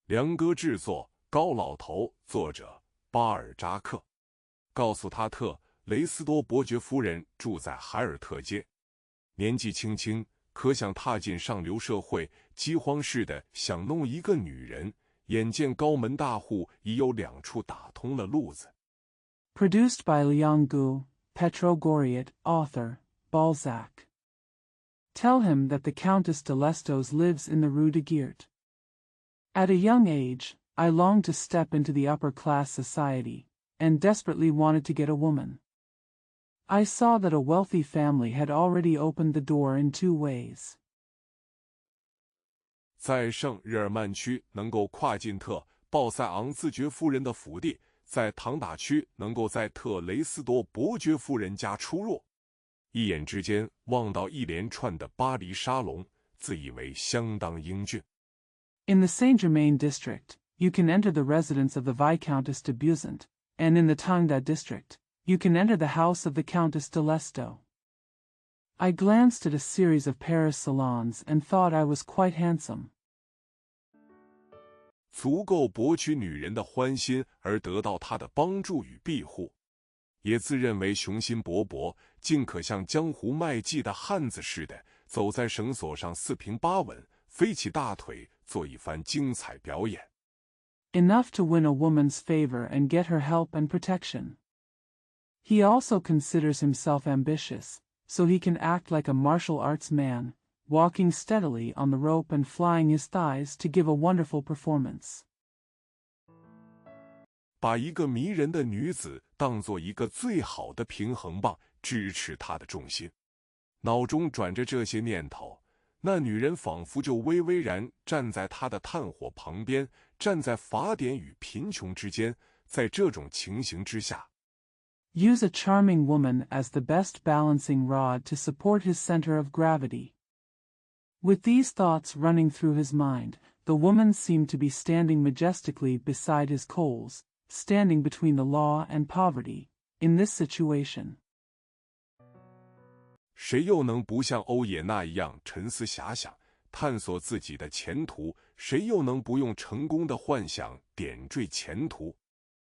梁歌制作，高老头，作者巴尔扎克。告诉他特雷斯多伯爵夫人住在海尔特街，年纪轻轻，可想踏进上流社会，饥荒似的想弄一个女人，眼见高门大户已有2处打通了路子。Produced by Liang Gu, Petro Goriot, author, Balzac. Tell him that the Countess de Lestos lives in the Rue de Goriot. At a young age, I longed to step into the upper-class society, and desperately wanted to get a woman. I saw that a wealthy family had already opened the door in 2 ways. 在圣日耳曼区能够跨进特鲍塞昂自爵夫人的府邸，在唐打区能够在特雷斯多伯爵夫人家出入。一眼之间望到一连串的巴黎沙龙，自以为相当英俊。In the Saint-Germain district, you can enter the residence of the Viscountess de Beauzant, and in the Tangda district, you can enter the house of the Countess de Lesto. I glanced at a series of Paris salons and thought I was quite handsome. 足够博取女人的欢心而得到她的帮助与庇护，也自认为雄心勃勃，竟可像江湖卖艺的汉子似的，走在绳索上四平八稳，飞起大腿，做一番精彩表演。Enough to win a woman's favor and get her help and protection. He also considers himself ambitious, so he can act like a martial arts man, walking steadily on the rope and flying his thighs to give a wonderful performance. 把一个迷人的女子当作一个最好的平衡棒，支持她的重心。脑中转着这些念头，那女人仿佛就巍巍然站在他的炭火旁边，站在法典与贫穷之间。在这种情形之下， Use a charming woman as the best balancing rod to support his center of gravity. With these thoughts running through his mind, the woman seemed to be standing majestically beside his coals, standing between the law and poverty, in this situation. 谁又能不像欧也纳一样沉思遐想，探索自己的前途？谁又能不用成功的幻想点缀前途？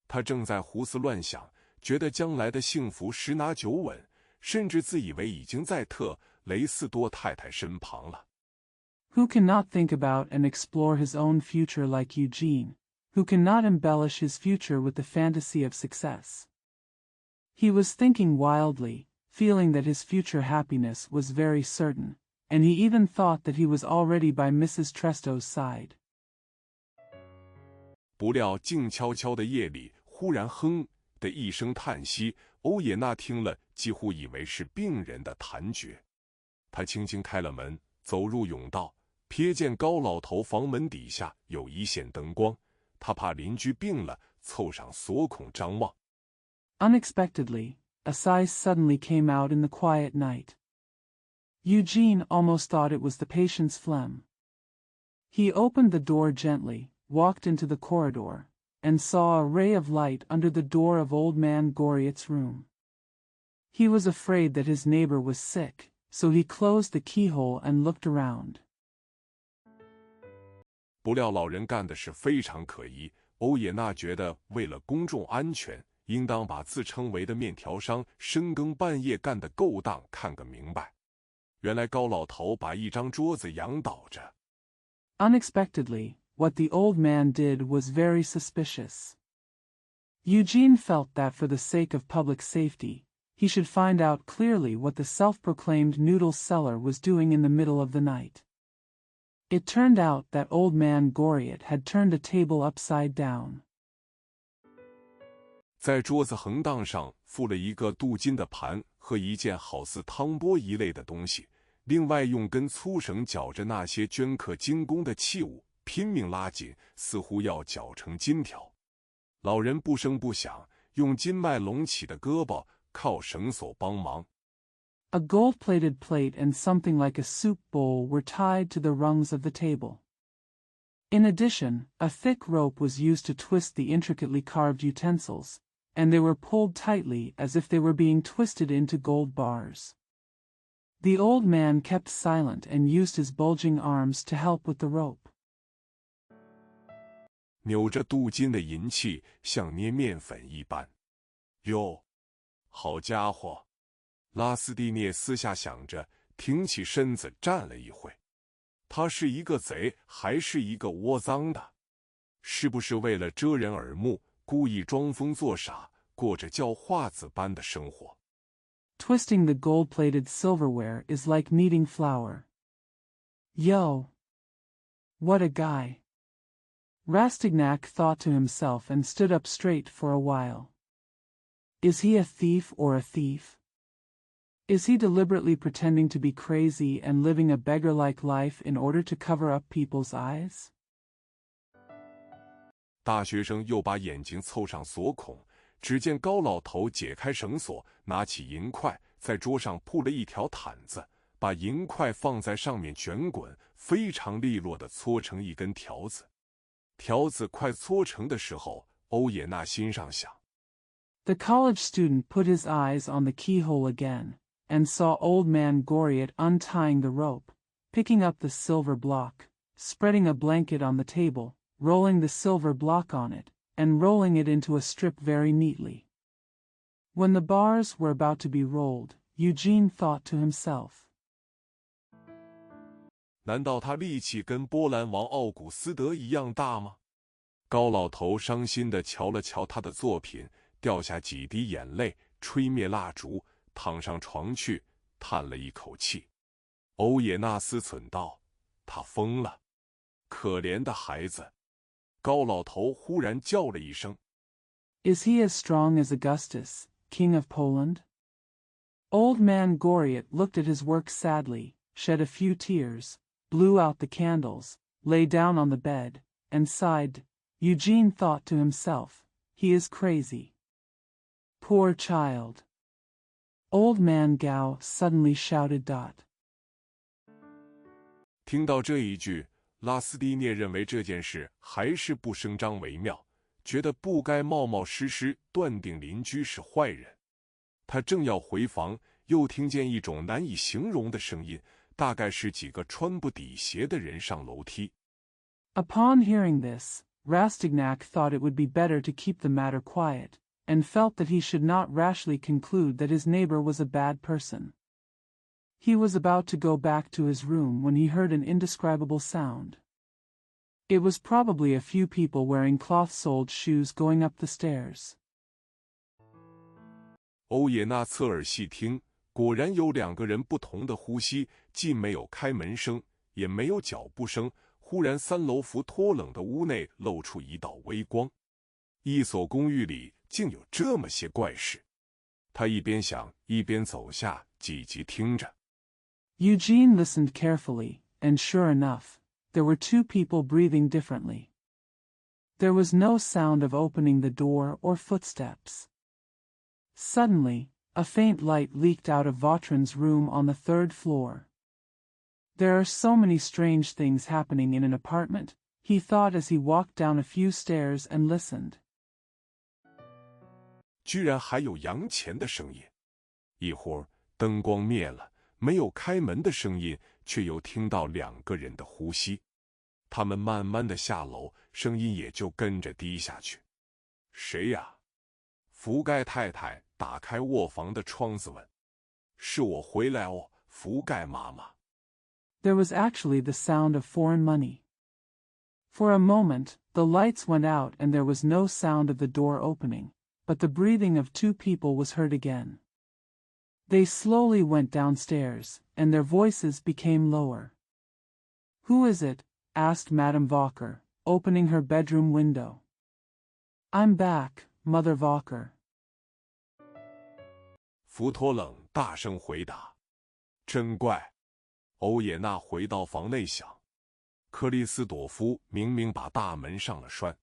他正在胡思乱想，觉得将来的幸福十拿九稳，甚至自以为已经在特雷斯多太太身旁了。Who cannot think about and explore his own future like Eugene, who cannot embellish his future with the fantasy of success? He was thinking wildly, feeling that his future happiness was very certain, and he even thought that he was already by Mrs. Trestos' side. 不料静悄悄的夜里，忽然哼的一声叹息，欧也纳听了，几乎以为是病人的痰厥。他轻轻开了门，走入甬道，瞥见高老头房门底下有一线灯光，他怕邻居病了，凑上锁孔张望。Unexpectedly, a sigh suddenly came out in the quiet night. Eugene almost thought it was the patient's phlegm. He opened the door gently, walked into the corridor, and saw a ray of light under the door of old man Goriot's room. He was afraid that his neighbor was sick, so he closed the keyhole and looked around. 不料老人干的是非常可疑，欧也纳觉得为了公众安全，应当把自称为的面条商深更半夜干的勾当看个明白。原来高老头把一张桌子仰倒着。Unexpectedly, what the old man did was very suspicious. Eugene felt that for the sake of public safety, he should find out clearly what the self-proclaimed noodle seller was doing in the middle of the night. It turned out that old man Goriot had turned a table upside down. 在桌子横档上附了一个镀金的盘和一件好似汤钵一类的东西，另外用根粗绳绞着那些镌刻精工的器物，拼命拉紧，似乎要绞成金条。老人不声不响，用金脉隆起的胳膊靠绳索帮忙。A gold-plated plate and something like a soup bowl were tied to the rungs of the table. In addition, a thick rope was used to twist the intricately carved utensils, and they were pulled tightly as if they were being twisted into gold bars. The old man kept silent and used his bulging arms to help with the rope. 扭着镀金的银器，像捏面粉一般。哟，好家伙！拉斯蒂涅私下想着，挺起身子站了一会。他是一个贼，还是一个窝赃的？是不是为了遮人耳目，故意装疯作傻，过着叫化子般的生活？ Twisting the gold-plated silverware is like kneading flour. Yo! What a guy! Rastignac thought to himself and stood up straight for a while. Is he a thief or a thief? Is he deliberately pretending to be crazy and living a beggar-like life in order to cover up people's eyes? 大学生又把眼睛凑上锁孔，只见高老头解开绳索，拿起银块，在桌上铺了一条毯子，把银块放在上面卷滚，非常利落地搓成一根条子。条子快搓成的时候，欧也娜心上想。The college student put his eyes on the keyhole again, and saw old man Goriot untying the rope, picking up the silver block, spreading a blanket on the table, rolling the silver block on it, and rolling it into a strip very neatly. When the bars were about to be rolled, Eugene thought to himself. 难道他力气跟波兰王奥古斯德一样大吗？高老头伤心地瞧了瞧他的作品，掉下几滴眼泪，吹灭蜡烛，躺上床去，叹了一口气。欧也纳斯忖道：“他疯了，可怜的孩子。”高老头忽然叫了一声 Is he as strong as Augustus, king of Poland? Old man Goriot looked at his work sadly, shed a few tears, blew out the candles, lay down on the bed, and sighed. Eugene thought to himself, he is crazy. Poor child. Old man Gao suddenly shouted. 听到这一句，拉斯蒂涅认为这件事还是不声张为妙，觉得不该冒冒失失断定邻居是坏人。他正要回房，又听见一种难以形容的声音，大概是几个穿不底鞋的人上楼梯。Upon hearing this, Rastignac thought it would be better to keep the matter quiet, and felt that he should not rashly conclude that his neighbor was a bad person. He was about to go back to his room when he heard an indescribable sound. It was probably a few people wearing cloth-soled shoes going up the stairs. 欧也纳侧耳细听，果然有两个人不同的呼吸，既没有开门声，也没有脚步声。忽然3楼扶脱冷的屋内露出一道微光，一所公寓里竟有这么些怪事。他一边想，一边走下，积极听着。Eugene listened carefully, and sure enough, there were 2 people breathing differently. There was no sound of opening the door or footsteps. Suddenly, a faint light leaked out of Vautrin's room on the 3rd floor. There are so many strange things happening in an apartment, he thought as he walked down a few stairs and listened. 居然还有洋钱的声音。一会儿灯光灭了，没有开门的声音，却又听到2个人的呼吸。他们慢慢地下楼，声音也就跟着低下去。谁呀？福盖太太打开卧房的窗子问：“是我回来哦，福盖妈妈。” There was actually the sound of foreign money. For a moment, the lights went out and there was no sound of the door opening, but the breathing of 2 people was heard again. They slowly went downstairs, and their voices became lower. Who is it? Asked Madame Walker, opening her bedroom window. I'm back, Mother Walker. 福托冷大声回答：“真怪。”欧也纳回到房内想，克里斯朵夫明明把大门上了栓，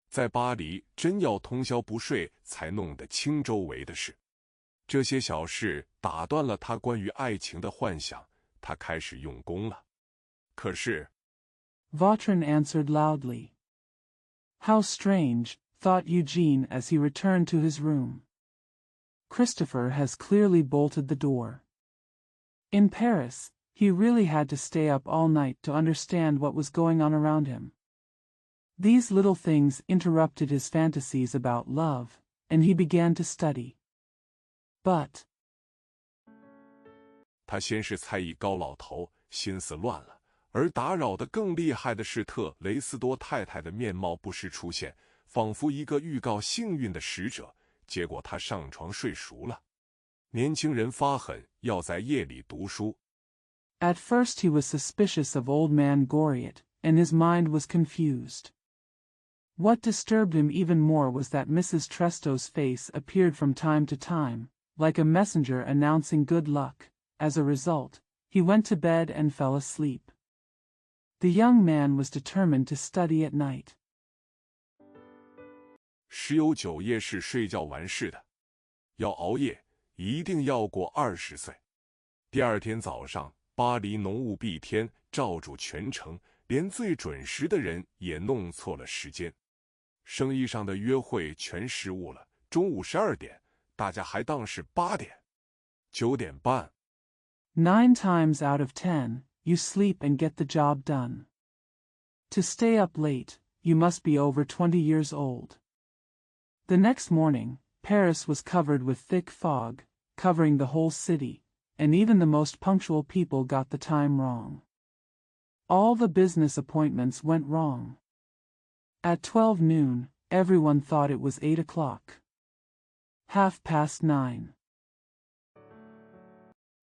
在巴黎真要通宵不睡才弄得清周围的事。这些小事打断了他关于爱情的幻想，他开始用功了。可是 Vautrin answered loudly. How strange, thought Eugene as he returned to his room. Christopher has clearly bolted the door. In Paris, he really had to stay up all night to understand what was going on around him. These little things interrupted his fantasies about love, and he began to study. But 他先是猜疑高老头心思乱了，而打扰的更厉害的是特雷斯多太太的面貌不时出现，仿佛一个预告幸运的使者。结果他上床睡熟了。年轻人发狠，要在夜里读书。At first he was suspicious of old man Goriot, and his mind was confused. What disturbed him even more was that Mrs. Trestov's face appeared from time to time, like a messenger announcing good luck. As a result, he went to bed and fell asleep. The young man was determined to study at night. 十有九夜是睡觉完事的，要熬夜，一定要过20岁。第二天早上，巴黎浓雾蔽天，罩住全城，连最准时的人也弄错了时间。生意上的约会全失误了，中午12点，大家还当是8点。9点半。9 times out of 10, you sleep and get the job done. To stay up late, you must be over 20 years old. The next morning, Paris was covered with thick fog, covering the whole city, and even the most punctual people got the time wrong. All the business appointments went wrong. At 12 noon, everyone thought it was 8 o'clock. 9:30.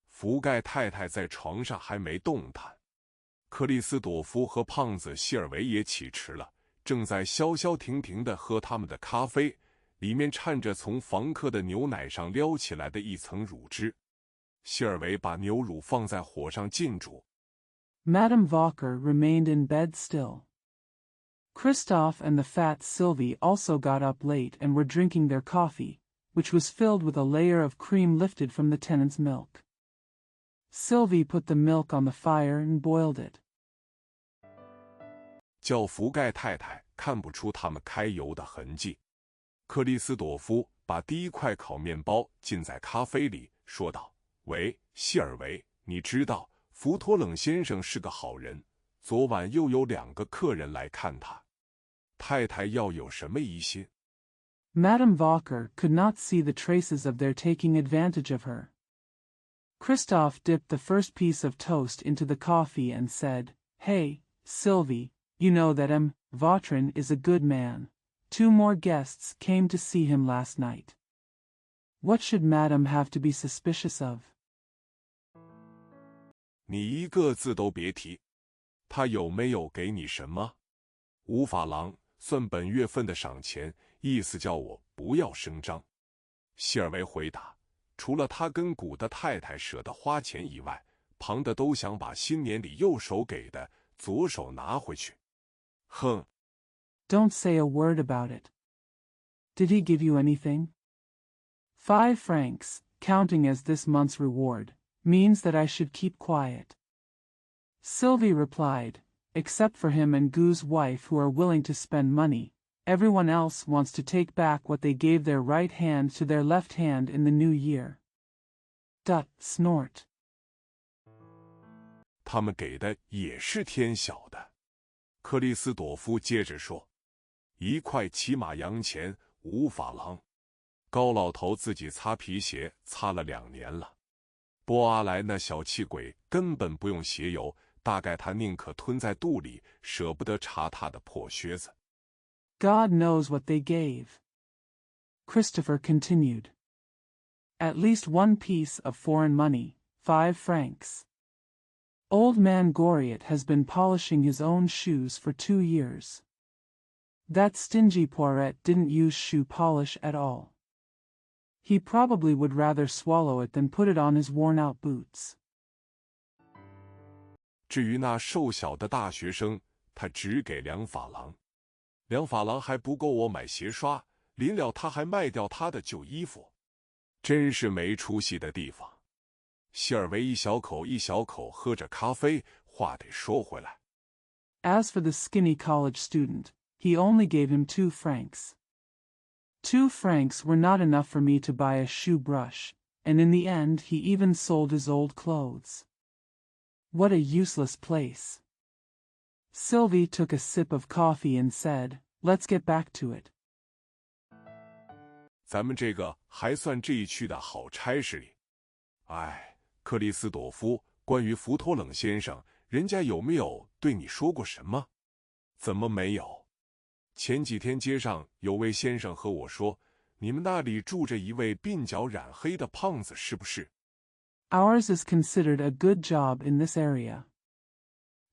福盖太太在床上还没动弹，克里斯朵夫和胖子希尔维也起迟了，正在消消停停地喝他们的咖啡，里面掺着从房客的牛奶上撩起来的一层乳汁。希尔维把牛乳放在火上浸煮。Madame Walker remained in bed still. Christophe and the fat Sylvie also got up late and were drinking their coffee, which was filled with a layer of cream lifted from the tenant's milk. Sylvie put the milk on the fire and boiled it. 叫福盖太太看不出他们开油的痕迹。克里斯朵夫把第一块烤面包浸在咖啡里，说道：“喂，希尔维，你知道福托冷先生是个好人，昨晚又有2个客人来看他。太太要有什么疑心？” Madame Walker could not see the traces of their taking advantage of her. Christophe dipped the first piece of toast into the coffee and said, "Hey, Sylvie, you know that M. Vautrin is a good man. 2 more guests came to see him last night. What should Madame have to be suspicious of?" 你一个字都别提。他有没有给你什么？5法郎算本月份的赏钱，意思叫我不要声张。希尔维回答。除了他跟古的太太舍得花钱以外，旁的都想把新年里右手给的左手拿回去。哼 Don't say a word about it. Did he give you anything? 5 francs, counting as this month's reward, means that I should keep quiet. Sylvie replied, except for him and Gou's wife who are willing to spend money, everyone else wants to take back what they gave their right hand to their left hand in the new year. Snort. 他们给的也是天晓的。克里斯朵夫接着说：“1块骑马洋钱5法郎。”高老头自己擦皮鞋擦了2年了。波阿莱那小气鬼根本不用鞋油，大概他宁可吞在肚里，舍不得查他的破靴子。God knows what they gave. Christopher continued. At least 1 piece of foreign money, 5 francs. Old man Goriot has been polishing his own shoes for 2 years. That stingy Poiret didn't use shoe polish at all. He probably would rather swallow it than put it on his worn-out boots. 至于那瘦小的大学生，他只给2法郎。2法郎还不够我买鞋刷，临了他还卖掉他的旧衣服，真是没出息的地方。希尔维一小口一小口喝着咖啡，话得说回来。As for the skinny college student, he only gave him 2 francs. 2 francs were not enough for me to buy a shoe brush, and in the end he even sold his old clothes. What a useless place. Sylvie took a sip of coffee and said, "Let's get back to it." 咱们这个还算这一区的好差事里。哎，克里斯朵夫，关于福托冷先生，人家有没有对你说过什么？怎么没有？前几天街上有位先生和我说，你们那里住着一位鬓角染黑的胖子，是不是？ Ours is considered a good job in this area.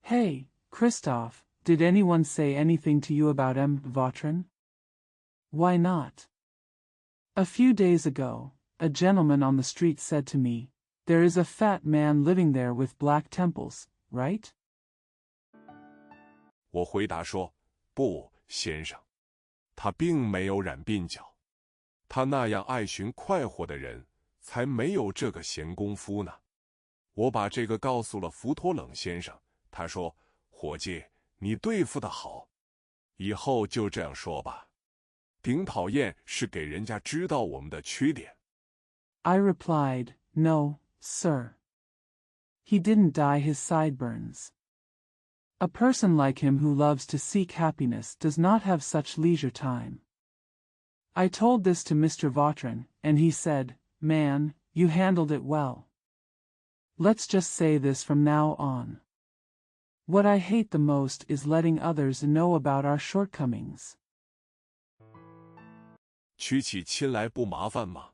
Hey, Christophe, did anyone say anything to you about M. Vautrin? Why not? A few days ago, a gentleman on the street said to me, "There is a fat man living there with black temples, right?" 我回答说，不，先生，他并没有染鬓角，他那样爱寻快活的人，才没有这个闲工夫呢。我把这个告诉了福托冷先生，他说，伙计，你对付得好，以后就这样说吧。顶讨厌是给人家知道我们的缺点。I replied, "No, sir. He didn't dye his sideburns. A person like him who loves to seek happiness does not have such leisure time." I told this to Mr. Vautrin, and he said, "Man, you handled it well. Let's just say this from now on. What I hate the most is letting others know about our shortcomings." 娶起亲来不麻烦吗？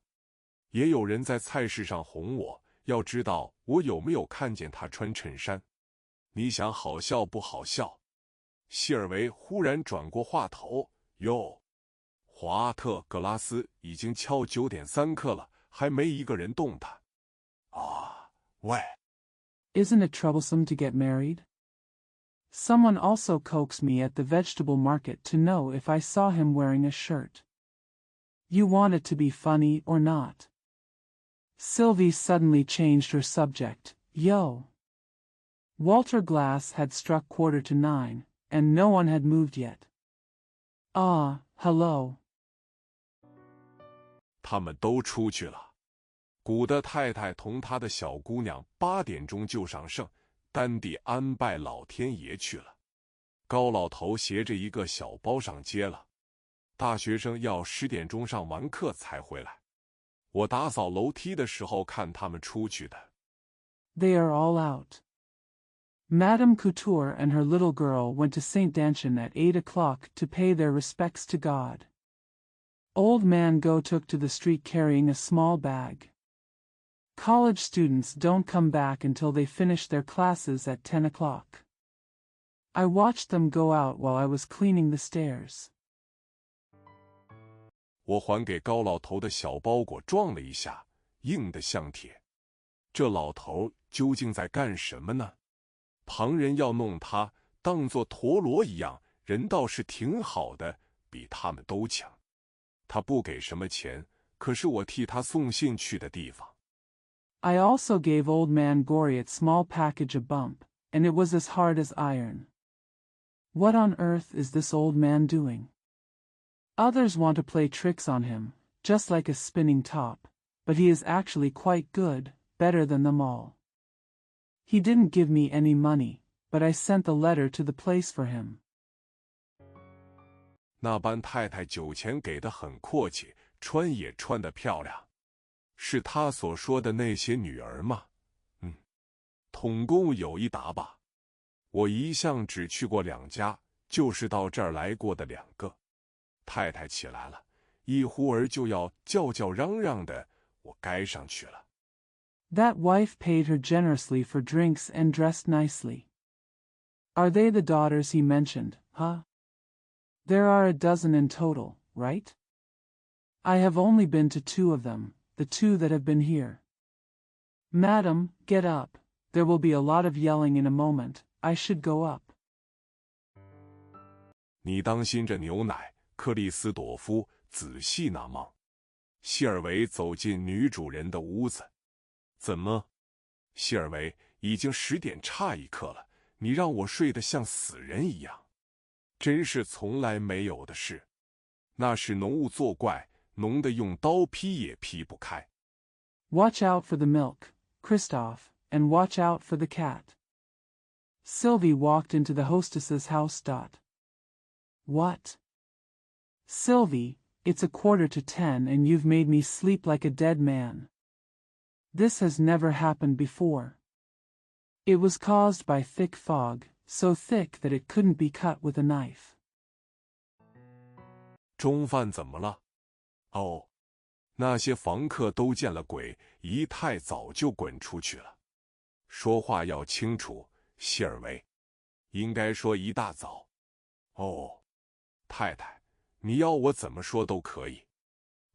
也有人在菜市上哄我，要知道我有没有看见他穿衬衫。你想好笑不好笑？希尔维忽然转过话头，哟，华特格拉斯已经敲9点3刻了，还没一个人动弹。啊，喂 Isn't it troublesome to get married? Someone also coaxed me at the vegetable market to know if I saw him wearing a shirt. You want it to be funny or not? Sylvie suddenly changed her subject. Yo. Walter Glass had struck 9:15, and no one had moved yet. Ah, hello. 他们都出去了。古德太太同她的小姑娘8点钟就上圣，丹蒂安拜老天爷去了。高老头携着一个小包上街了。大学生要10点钟上完课才回来。我打扫楼梯的时候看他们出去的。They are all out. Madame Couture and her little girl went to St. Danchin at 8 o'clock to pay their respects to God. Old man Go took to the street carrying a small bag. College students don't come back until they finish their classes at 10 o'clock. I watched them go out while I was cleaning the stairs. 我还给高老头的小包裹撞了一下，硬得像铁。这老头究竟在干什么呢？旁人要弄他当作陀螺一样，人倒是挺好的，比他们都强。他不给什么钱，可是我替他送信去的地方。I also gave old man Goriot small package a bump, and it was as hard as iron. What on earth is this old man doing? Others want to play tricks on him, just like a spinning top, but he is actually quite good, better than them all. He didn't give me any money, but I sent the letter to the place for him. 那班太太酒钱给得很阔气，穿也穿得漂亮。是他所说的那些女儿吗？统共有一打吧。我一向只去过2家，就是到这儿来过的2个。太太起来了，一忽儿就要叫叫嚷嚷的，我该上去了。That wife paid her generously for drinks and dressed nicely. Are they the daughters he mentioned, huh? There are a dozen in total, right? I have only been to 2 of them, the 2 that have been here. Madam, get up. There will be a lot of yelling in a moment. I should go up. 你当心着牛奶，克里斯朵夫，仔细那望。希尔维走进女主人的屋子。怎么？希尔维，已经10点差1刻了，你让我睡得像死人一样，真是从来没有的事。那是浓雾作怪，浓得用刀劈也劈不开。Watch out for the milk, Christophe, and watch out for the cat. Sylvie walked into the hostess's house. What? Sylvie, it's 9:45 and you've made me sleep like a dead man. This has never happened before. It was caused by thick fog, so thick that it couldn't be cut with a knife. 中饭怎么了？哦，那些房客都见了鬼，一太早就滚出去了。说话要清楚，谢尔维。应该说一大早。哦，太太，你要我怎么说都可以。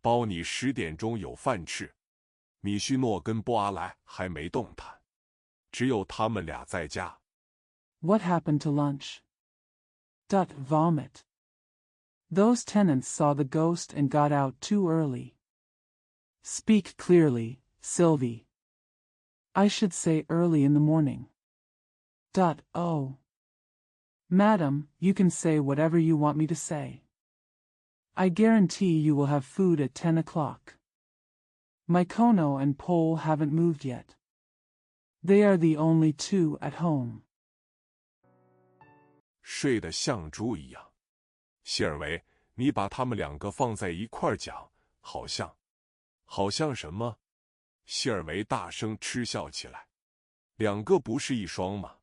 包你10点钟有饭吃。米须诺跟波阿莱还没动弹，只有他们俩在家。What happened to lunch? Vomit. Those tenants saw the ghost and got out too early. Speak clearly, Sylvie. I should say early in the morning. Oh. Madam, you can say whatever you want me to say. I guarantee you will have food at 10 o'clock. Mykono and Pole haven't moved yet. They are the only two at home. 睡得像猪一样。谢尔维，你把他们2个放在一块儿讲，好像什么？谢尔维大声嗤笑起来。2个不是一双吗？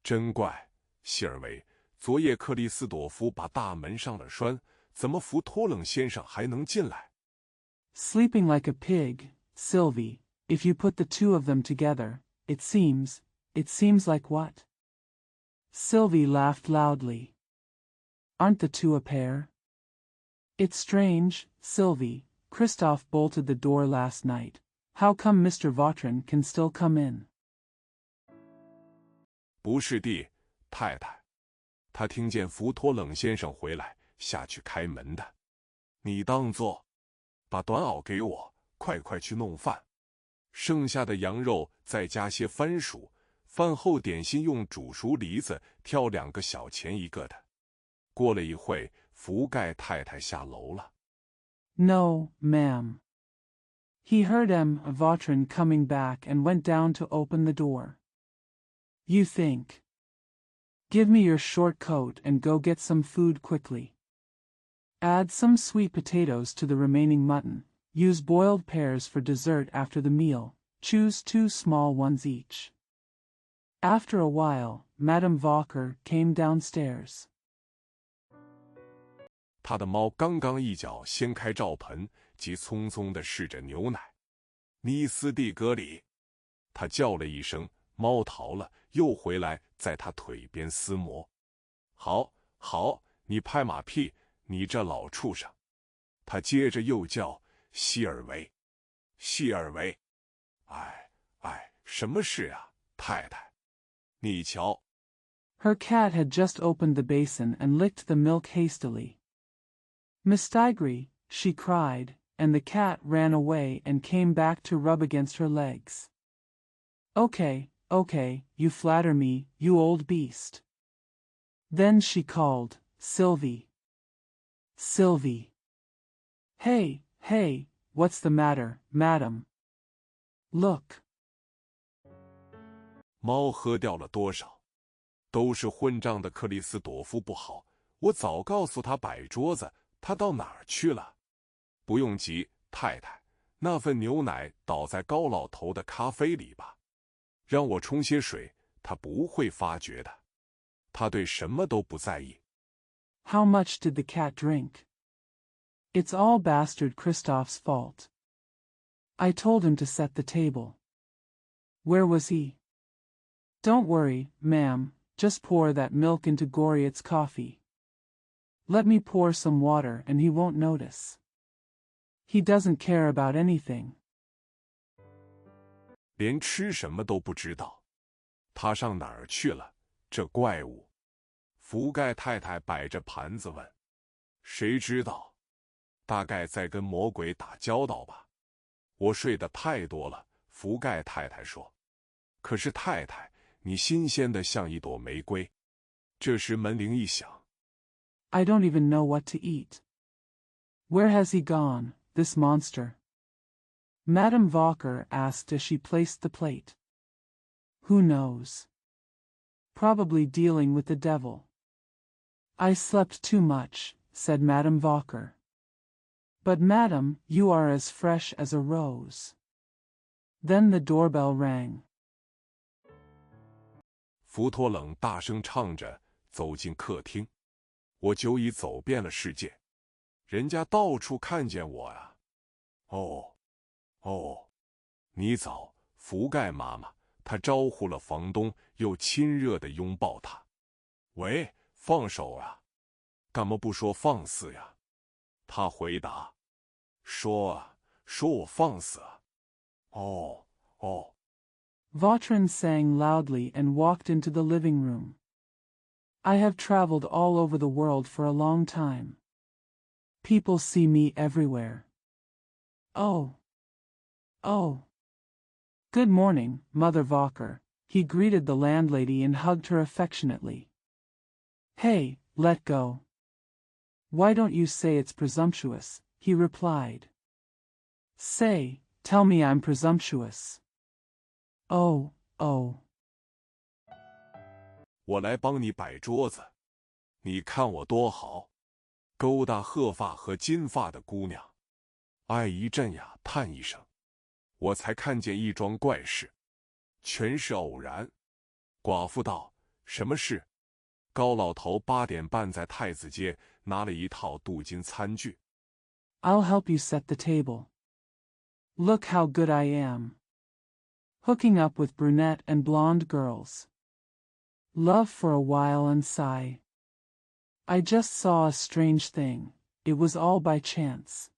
真怪，谢尔维。昨夜克里斯朵夫把大门上了栓，怎么福托冷先生还能进来？ Sleeping like a pig, Sylvie. If you put the two of them together, it seems like what? Sylvie laughed loudly. Aren't the two a pair? It's strange, Sylvie. Christophe bolted the door last night. How come Mr. Vautrin can still come in? 不是的，太太。他听见福托冷先生回来，下去开门的。你当做，把短袄给我，快去弄饭。剩下的羊肉再加些番薯，饭后点心用煮熟梨子挑2个小钱一个的。过了一会，福盖太太下楼了。No, ma'am. He heard M. Vautrin coming back and went down to open the door. You think? Give me your short coat and go get some food quickly. Add some sweet potatoes to the remaining mutton. Use boiled pears for dessert after the meal. Choose 2 small ones each. After a while, Madame Valker came downstairs. 他的猫刚刚一脚掀开罩盆，急匆匆地试着牛奶。尼斯蒂格里，他叫了一声，猫逃了，又回来，在他腿边撕磨。好，你拍马屁，你这老畜生！他接着又叫希尔维。什么事啊，太太？你瞧。Her cat had just opened the basin and licked the milk hastily. Mistigri, she cried, and the cat ran away and came back to rub against her legs. Okay, you flatter me, you old beast. Then she called, Sylvie. Hey, what's the matter, madam? Look. 猫喝掉了多少？都是混账的克里斯朵夫不好，我早告诉他摆桌子，他到哪儿去了？不用急，太太，那份牛奶倒在高老头的咖啡里吧。让我冲些水，他不会发觉的。他对什么都不在意。How much did the cat drink? It's all bastard Christophe's fault. I told him to set the table. Where was he? Don't worry, ma'am, just pour that milk into Goriot's coffee. Let me pour some water and he won't notice. He doesn't care about anything. 连吃什么都不知道。他上哪儿去了，这怪物？福盖太太摆着盘子问。谁知道？大概在跟魔鬼打交道吧。我睡得太多了，福盖太太说。可是太太，你新鲜的像一朵玫瑰。这时门铃一响。I don't even know what to eat. Where has he gone, this monster? Madame Valker asked as she placed the plate. Who knows? probably dealing with the devil. I slept too much, said Madame Walker. But madam, you are as fresh as a rose. Then the doorbell rang. 福托冷大声唱着走进客厅。我久已走遍了世界，人家到处看见我呀。哦，你早，福盖妈妈。她招呼了房东，又亲热地拥抱他。喂，放手啊！干嘛不说放肆呀？他回答。说啊，说我放肆啊。哦。Vautrin sang loudly and walked into the living room. I have traveled all over the world for a long time. People see me everywhere. Oh. Good morning, Mother Walker. He greeted the landlady and hugged her affectionately. Hey, let go. Why don't you say it's presumptuous? He replied. Tell me I'm presumptuous. Oh. 我来帮你摆桌子，你看我多好，勾搭褐发和金发的姑娘。爱一阵呀，叹一声，我才看见一桩怪事，全是偶然。寡妇道：什么事？高老头8点半在太子街拿了一套镀金餐具。I'll help you set the table. Look how good I am. Hooking up with brunette and blonde girls. Love for a while and sigh. I just saw a strange thing. It was all by chance.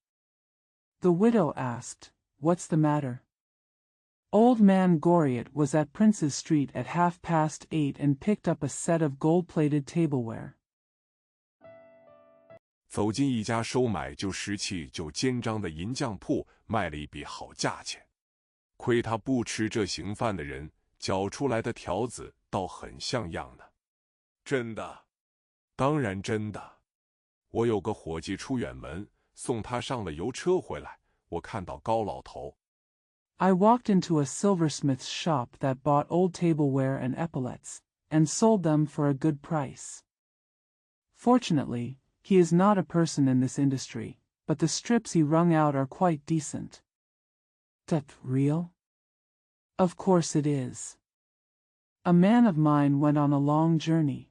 The widow asked, What's the matter? Old man Goriot was at Prince's Street at 8:30 and picked up a set of gold-plated tableware. 走进一家收买旧石器旧肩章的银匠铺，卖了一笔好价钱。亏他不吃这行饭的人，搅出来的条子倒很像样的。真的，当然真的。我有个伙计出远门，送他上了油车回来，我看到高老头。I walked into a silversmith's shop that bought old tableware and epaulets, and sold them for a good price. Fortunately, he is not a person in this industry, but the strips he wrung out are quite decent. That real? Of course it is. A man of mine went on a long journey.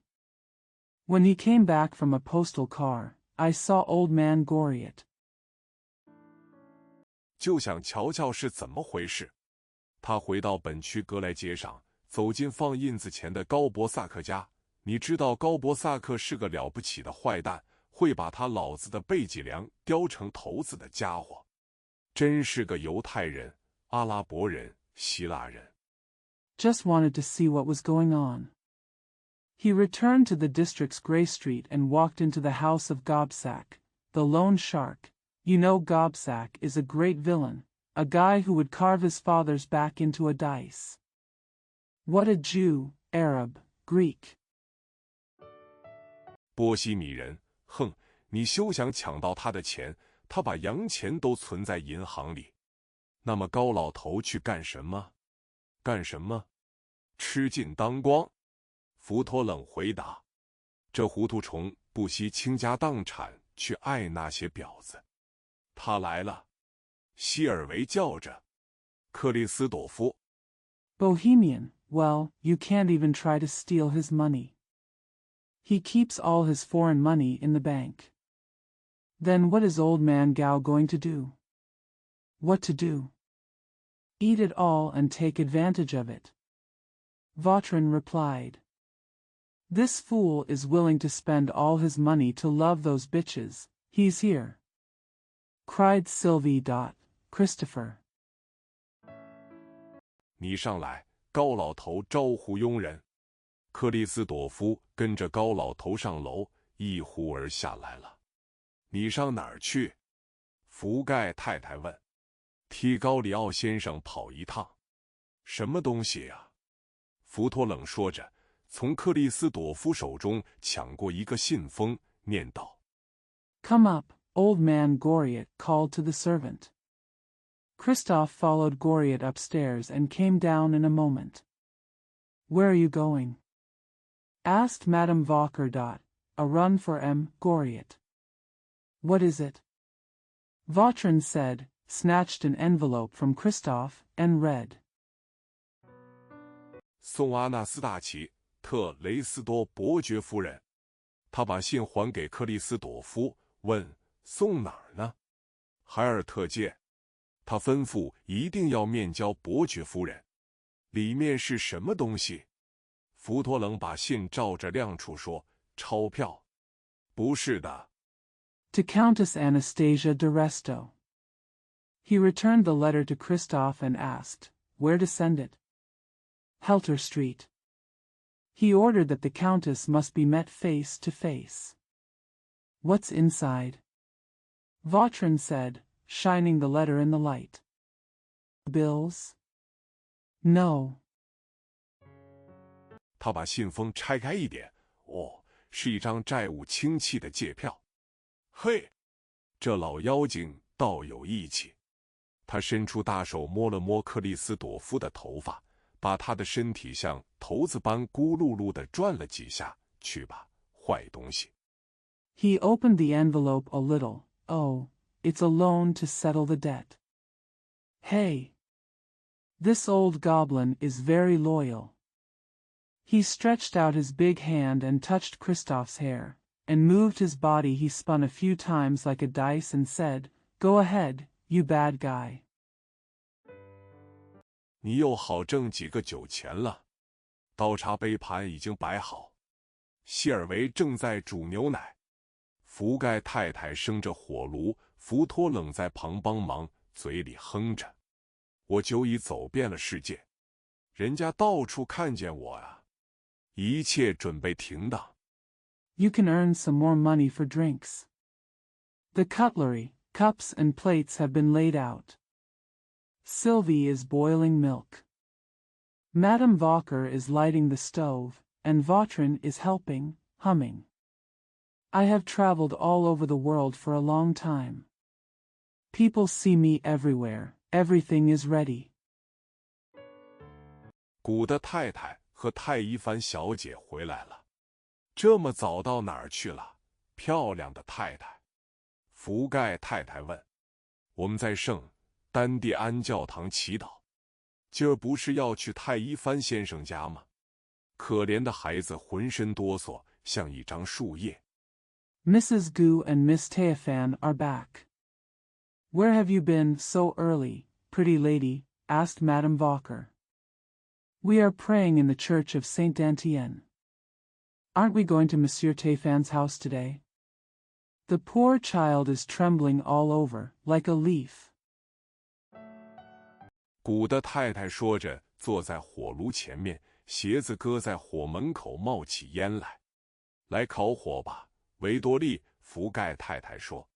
When he came back from a postal car, I saw old man Goriot. 就想瞧瞧是怎么回事。他回到本区格莱街上，走进放印子钱的高伯萨克家。你知道高伯萨克是个了不起的坏蛋，会把他老子的背脊梁雕成头子的家伙。真是个犹太人、阿拉伯人、希腊人。Just wanted to see what was going on. He returned to the district's Grey Street and walked into the house of Gobsack, the loan shark. You know Gobsack is a great villain, a guy who would carve his father's back into a dice. What a Jew, Arab, Greek. 波西米人，哼，你休想抢到他的钱，他把洋钱都存在银行里。那么高老头去干什么？干什么？吃尽当光。福托冷回答。这糊涂虫不惜倾家荡产去爱那些婊子。他来了，希尔维叫着。克里斯朵夫。Bohemian, well, you can't even try to steal his money. He keeps all his foreign money in the bank. Then what is old man Gao going to do? What to do? Eat it all and take advantage of it. Vautrin replied. This fool is willing to spend all his money to love those bitches. He's here. Cried Sylvie. Christopher. 你上来，高老头招呼佣人。克里斯朵夫跟着高老头上楼，一呼而下来了。你上哪儿去？福盖太太问。替高里奥先生跑一趟。什么东西呀？福托冷说着，从克里斯朵夫手中抢过一个信封，念道 Come up, old man Goriot called to the servant. Christophe followed Goriot upstairs and came down in a moment. Where are you going? asked Madame Vacher. A run for M. Goriot. What is it? Vautrin said, snatched an envelope from Christophe, and read. 送阿纳斯大奇特雷斯多伯爵夫人。他把信还给克里斯朵夫，问送哪儿呢？海尔特街。他吩咐一定要面交伯爵夫人。里面是什么东西？福托冷把信照着亮处说：钞票。不是的。To Countess Anastasia de Resto. He returned the letter to Christophe and asked, where to send it? Helter Street. He ordered that the Countess must be met face to face. What's inside? Vautrin said, shining the letter in the light. Bills? No. 他把信封拆开一点，哦，是一张债务清戚的借票。嘿，这老妖精倒有义气。他伸出大手摸了摸克里斯朵夫的头发，把他的身体像骰子般咕噜噜地转了几下。去吧，坏东西。He opened the envelope a little. Oh, it's a loan to settle the debt. Hey. This old goblin is very loyal. He stretched out his big hand and touched Christophe's hair, and moved his body. He spun a few times like a dice and said, Go ahead, you bad guy. 你又好挣几个酒钱了。刀叉杯盘已经摆好，谢尔维正在煮牛奶。福盖太太生着火炉，福托冷在旁帮忙，嘴里哼着。我就已走遍了世界，人家到处看见我啊，一切准备停当。You can earn some more money for drinks. The cutlery, cups and plates have been laid out. Sylvie is boiling milk. Madame Vacher is lighting the stove, and Vautrin is helping, humming. I have traveled all over the world for a long time. People see me everywhere. Everything is ready. 古的太太和太医凡小姐回来了。这么早到哪儿去了？漂亮的太太。福盖太太问。我们在圣丹蒂安教堂祈祷。今儿不是要去太医凡先生家吗？可怜的孩子浑身哆嗦，像一张树叶。Mrs. Gu and Miss Teofan are back. Where have you been so early, pretty lady? Asked Madame Vacher. We are praying in the church of Saint Dantienne. Aren't we going to Monsieur Teofan's house today? The poor child is trembling all over, like a leaf. 古的太太说着，坐在火炉前面，鞋子搁在火门口冒起烟来。来烤火吧，维多利，福盖太太说。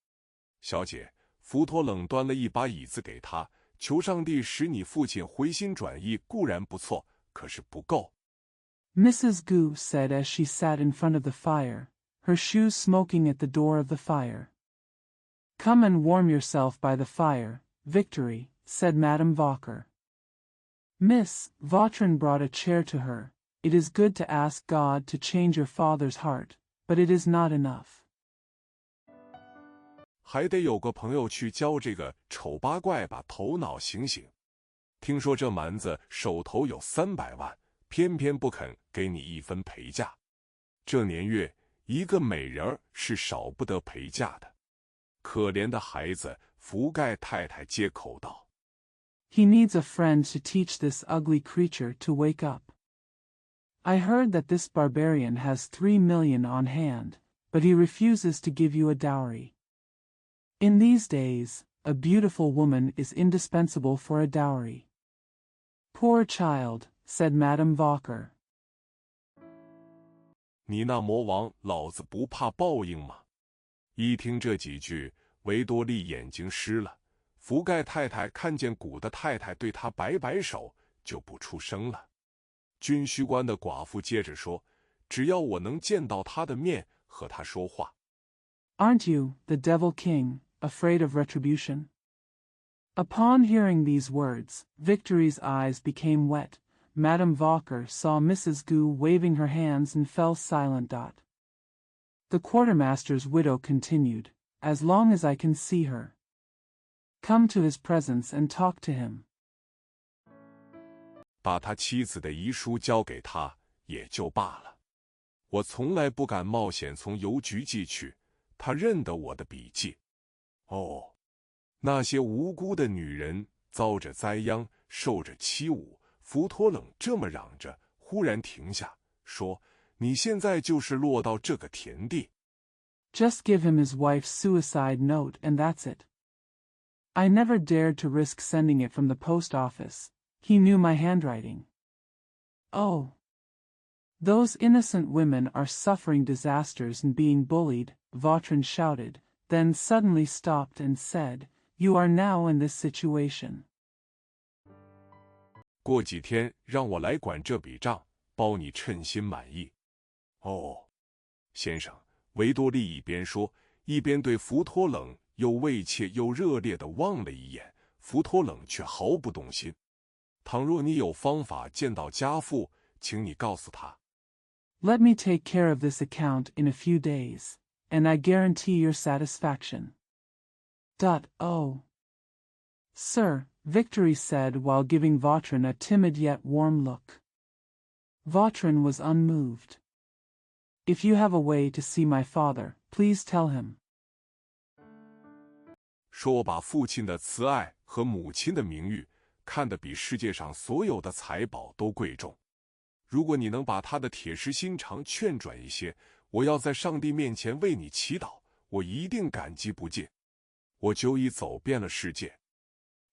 小姐，福托冷端了一把椅子给她，求上帝使你父亲回心转意固然不错，可是不够。Mrs. Gu said as she sat in front of the fire, her shoes smoking at the door of the fire. Come and warm yourself by the fire, Victory, said Madame Vacher. Miss Vautrin brought a chair to her. It is good to ask God to change your father's heart, but it is not enough. 还得有个朋友去教这个丑八怪把头脑醒醒。听说这蛮子手头有300万，偏偏不肯给你一分陪嫁。这年月，一个美人儿是少不得陪嫁的。可怜的孩子，福盖太太接口道。He needs a friend to teach this ugly creature to wake up. I heard that this barbarian has 3 million on hand, but he refuses to give you a dowry. In these days, a beautiful woman is indispensable for a dowry. Poor child, said Madame Vacher. 你那魔王，老子不怕报应吗？一听这几句，维多利眼睛湿了。福盖太太看见古的太太对他摆摆手，就不出声了。军需官的寡妇接着说：“只要我能见到他的面，和他说话。” Aren't you, the Devil King, afraid of retribution? Upon hearing these words, Victory's eyes became wet, Madame Walker saw Mrs. Gu waving her hands and fell silent. The quartermaster's widow continued, "As long as I can see her. Come to his presence and talk to him." 把他妻子的遗书交给他也就罢了，我从来不敢冒险从邮局寄去，他认得我的笔记。哦，那些无辜的女人遭着灾殃，受着欺侮。福托冷这么嚷着，忽然停下，说：“你现在就是落到这个田地。” Just give him his wife's suicide note and that's it. I never dared to risk sending it from the post office. He knew my handwriting. Oh. Those innocent women are suffering disasters and being bullied, Vautrin shouted, then suddenly stopped and said, "You are now in this situation." 过几天让我来管这笔账，包你称心满意。哦，先生，维多利一边说，一边对福托冷又畏怯又热烈地望了一眼，福托冷却毫不动心。倘若你有方法见到家父，请你告诉他。Let me take care of this account in a few days, and I guarantee your satisfaction. Oh. Sir, Victory said while giving Vautrin a timid yet warm look. Vautrin was unmoved. If you have a way to see my father, please tell him. 说我把父亲的慈爱和母亲的名誉看得比世界上所有的财宝都贵重。如果你能把他的铁石心肠劝转一些，我要在上帝面前为你祈祷，我一定感激不尽。我久已走遍了世界。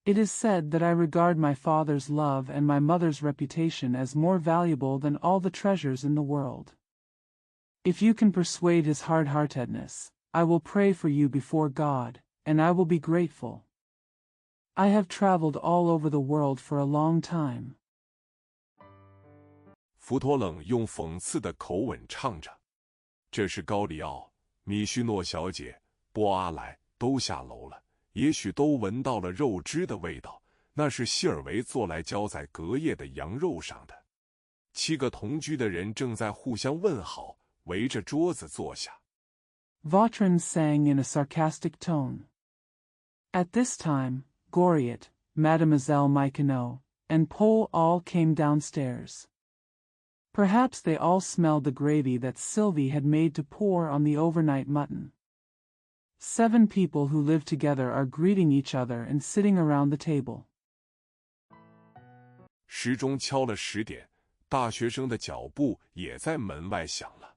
It is said that I regard my father's love and my mother's reputation as more valuable than all the treasures in the world. If you can persuade his hard-heartedness, I will pray for you before God, and I will be grateful. I have traveled all over the world for a long time. 福托冷用讽刺的口吻唱着：“这是高里奥、米须诺小姐、波阿莱都下楼了。”也许都闻到了肉汁的味道，那是希尔维做来浇在隔夜的羊肉上的。7个同居的人正在互相问好，围着桌子坐下。Vautrin sang in a sarcastic tone. At this time, Goriot, Mademoiselle Myconneau, and Paul all came downstairs. Perhaps they all smelled the gravy that Sylvie had made to pour on the overnight mutton. 7 people who live together are greeting each other and sitting around the table. 时钟敲了10点，大学生的脚步也在门外响了。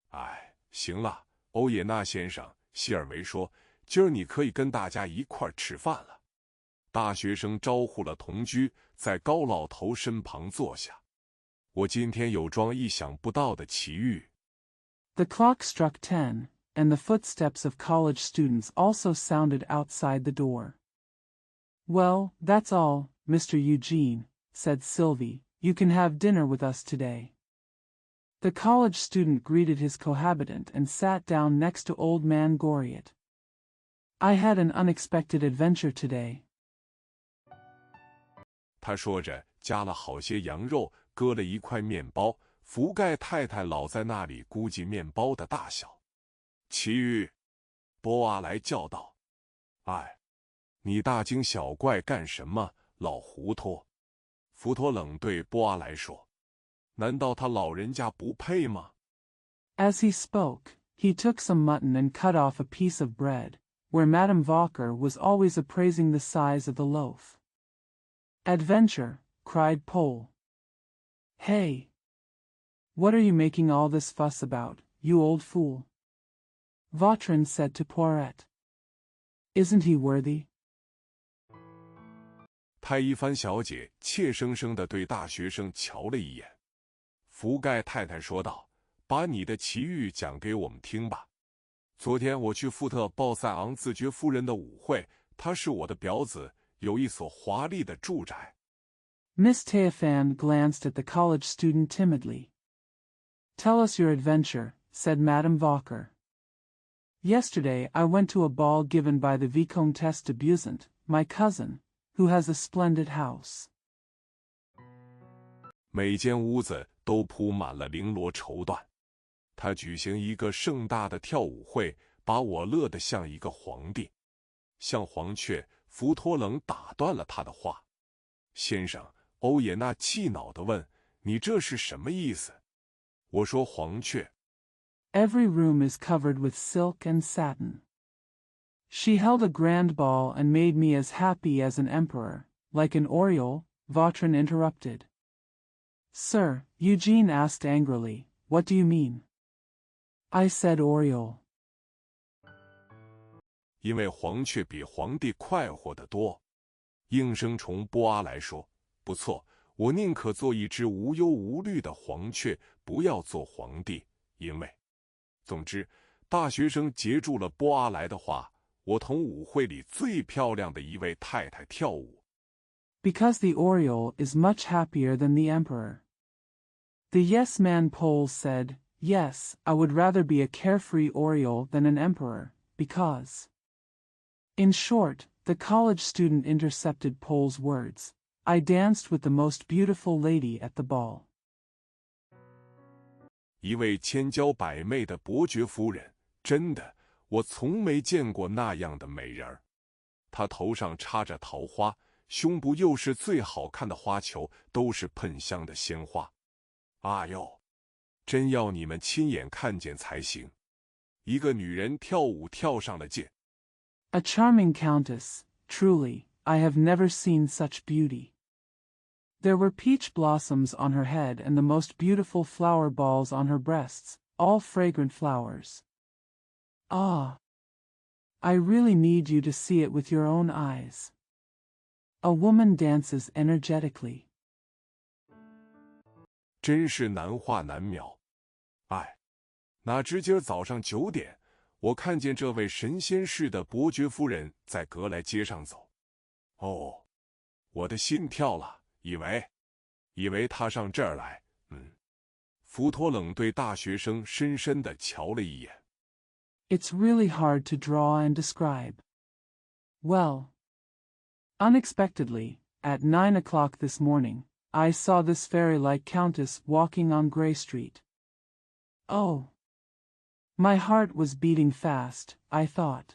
哎，行了，欧也纳先生，希尔维说，今儿你可以跟大家一块儿吃饭了。大学生招呼了同居，在高老头身旁坐下。我今天有桩意想不到的奇遇。The clock struck 10. And the footsteps of college students also sounded outside the door. Well, that's all, Mr. Eugene, said Sylvie. You can have dinner with us today. The college student greeted his cohabitant and sat down next to old man Goriot. I had an unexpected adventure today. 他说着，加了好些羊肉，割了一块面包。福盖太太老在那里估计面包的大小。奇遇，波阿莱叫道：“哎，你大惊小怪干什么，老糊涂？”福托冷对波阿莱说：“难道他老人家不配吗？” As he spoke, he took some mutton and cut off a piece of bread, where Madame Walker was always appraising the size of the loaf. Adventure, cried Pole. Hey! What are you making all this fuss about, you old fool? Vautrin said to Poiret. Isn't he worthy? 泰伊帆小姐怯生生地对大学生瞧了一眼。福盖太太说道：“把你的奇遇讲给我们听吧。昨天我去富特鲍塞昂自爵夫人的舞会，她是我的表子，有一所华丽的住宅。” Miss Teofan glanced at the college student timidly. Tell us your adventure, said Madame Walker. Yesterday I went to a ball given by the Vicomtesse de Buzant, my cousin, who has a splendid house. 每间屋子都铺满了绫罗绸缎。他举行一个盛大的跳舞会，把我乐得像一个皇帝。像黄雀，福托冷打断了他的话。先生，欧也娜气恼地问，你这是什么意思？我说黄雀。Every room is covered with silk and satin. She held a grand ball and made me as happy as an emperor, like an oriole, Vautrin interrupted. Sir, Eugene asked angrily, what do you mean? I said oriole. 因为黄雀比皇帝快活得多。应声虫波阿来说，不错，我宁可做一只无忧无虑的黄雀，不要做皇帝，因为……总之，大学生截住了波阿来的话，我同舞会里最漂亮的一位太太跳舞。Because the oriole is much happier than the emperor. The yes man Poles said, yes, I would rather be a carefree oriole than an emperor, because… In short, the college student intercepted Pole's words. I danced with the most beautiful lady at the ball. 一位千娇百媚的伯爵夫人，真的，我从没见过那样的美人儿。她头上插着桃花，胸部又是最好看的花球，都是喷香的鲜花。啊哟，真要你们亲眼看见才行。一个女人跳舞跳上了剑。A charming countess, truly, I have never seen such beauty. There were peach blossoms on her head and the most beautiful flower balls on her breasts, all fragrant flowers. Ah! I really need you to see it with your own eyes. A woman dances energetically. 真是难画难描。哎，哪知今儿早上9点，我看见这位神仙似的伯爵夫人在格莱街上走。哦，我的心跳了，以为她上这儿来。福托冷对大学生深深地瞧了一眼。It's really hard to draw and describe. Well, unexpectedly, at 9 o'clock this morning, I saw this fairy-like countess walking on Grey Street. Oh! My heart was beating fast, I thought.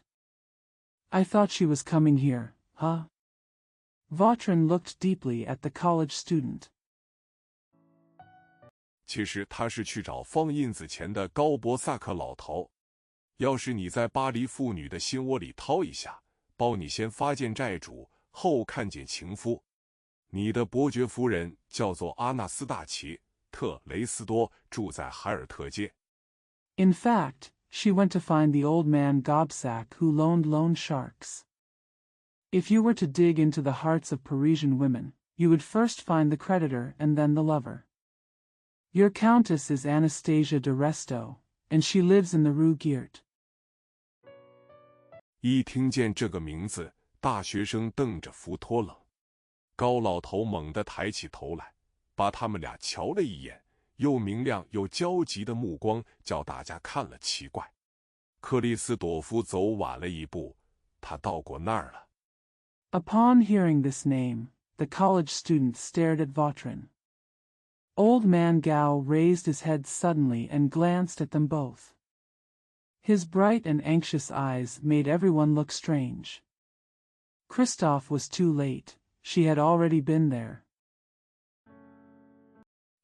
I thought she was coming here, huh? Vautrin looked deeply at the college student. 其实他是去找放印子钱的高伯萨克老头。要是你在巴黎妇女的心窝里掏一下，包你先发现债主，后看见情夫。你的伯爵夫人叫做阿纳斯大奇·特雷斯多，住在海尔特街。In fact, she went to find the old man Gobsack who loaned loan sharks. If you were to dig into the hearts of Parisian women, you would first find the creditor and then the lover. Your countess is Anastasia de Resto, and she lives in the Rue Girt. 一听见这个名字，大学生瞪着福托冷。高老头猛地抬起头来，把他们俩瞧了一眼，又明亮又焦急的目光叫大家看了奇怪。克里斯朵夫走晚了一步，他到过那儿了。Upon hearing this name, the college student stared at Vautrin. Old man Gao raised his head suddenly and glanced at them both. His bright and anxious eyes made everyone look strange. Christophe was too late. She had already been there.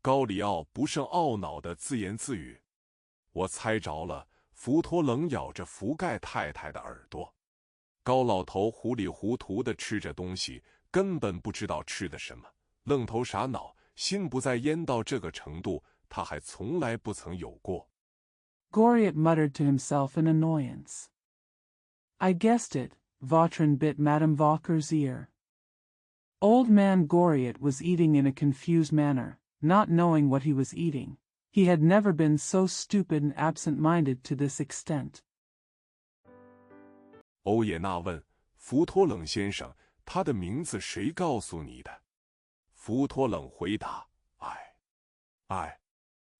高里奥不胜懊恼地自言自语：“我猜着了。”福托冷咬着福盖太太的耳朵。高老头糊里糊涂地吃着东西，根本不知道吃的什么，愣头傻脑，心不在焉到这个程度，他还从来不曾有过。Goriot muttered to himself in annoyance. I guessed it, Vautrin bit Madame Vauquer's ear. Old man Goriot was eating in a confused manner, not knowing what he was eating. He had never been so stupid and absent-minded to this extent. 欧也娜问福托冷先生：“他的名字谁告诉你的？”福托冷回答：“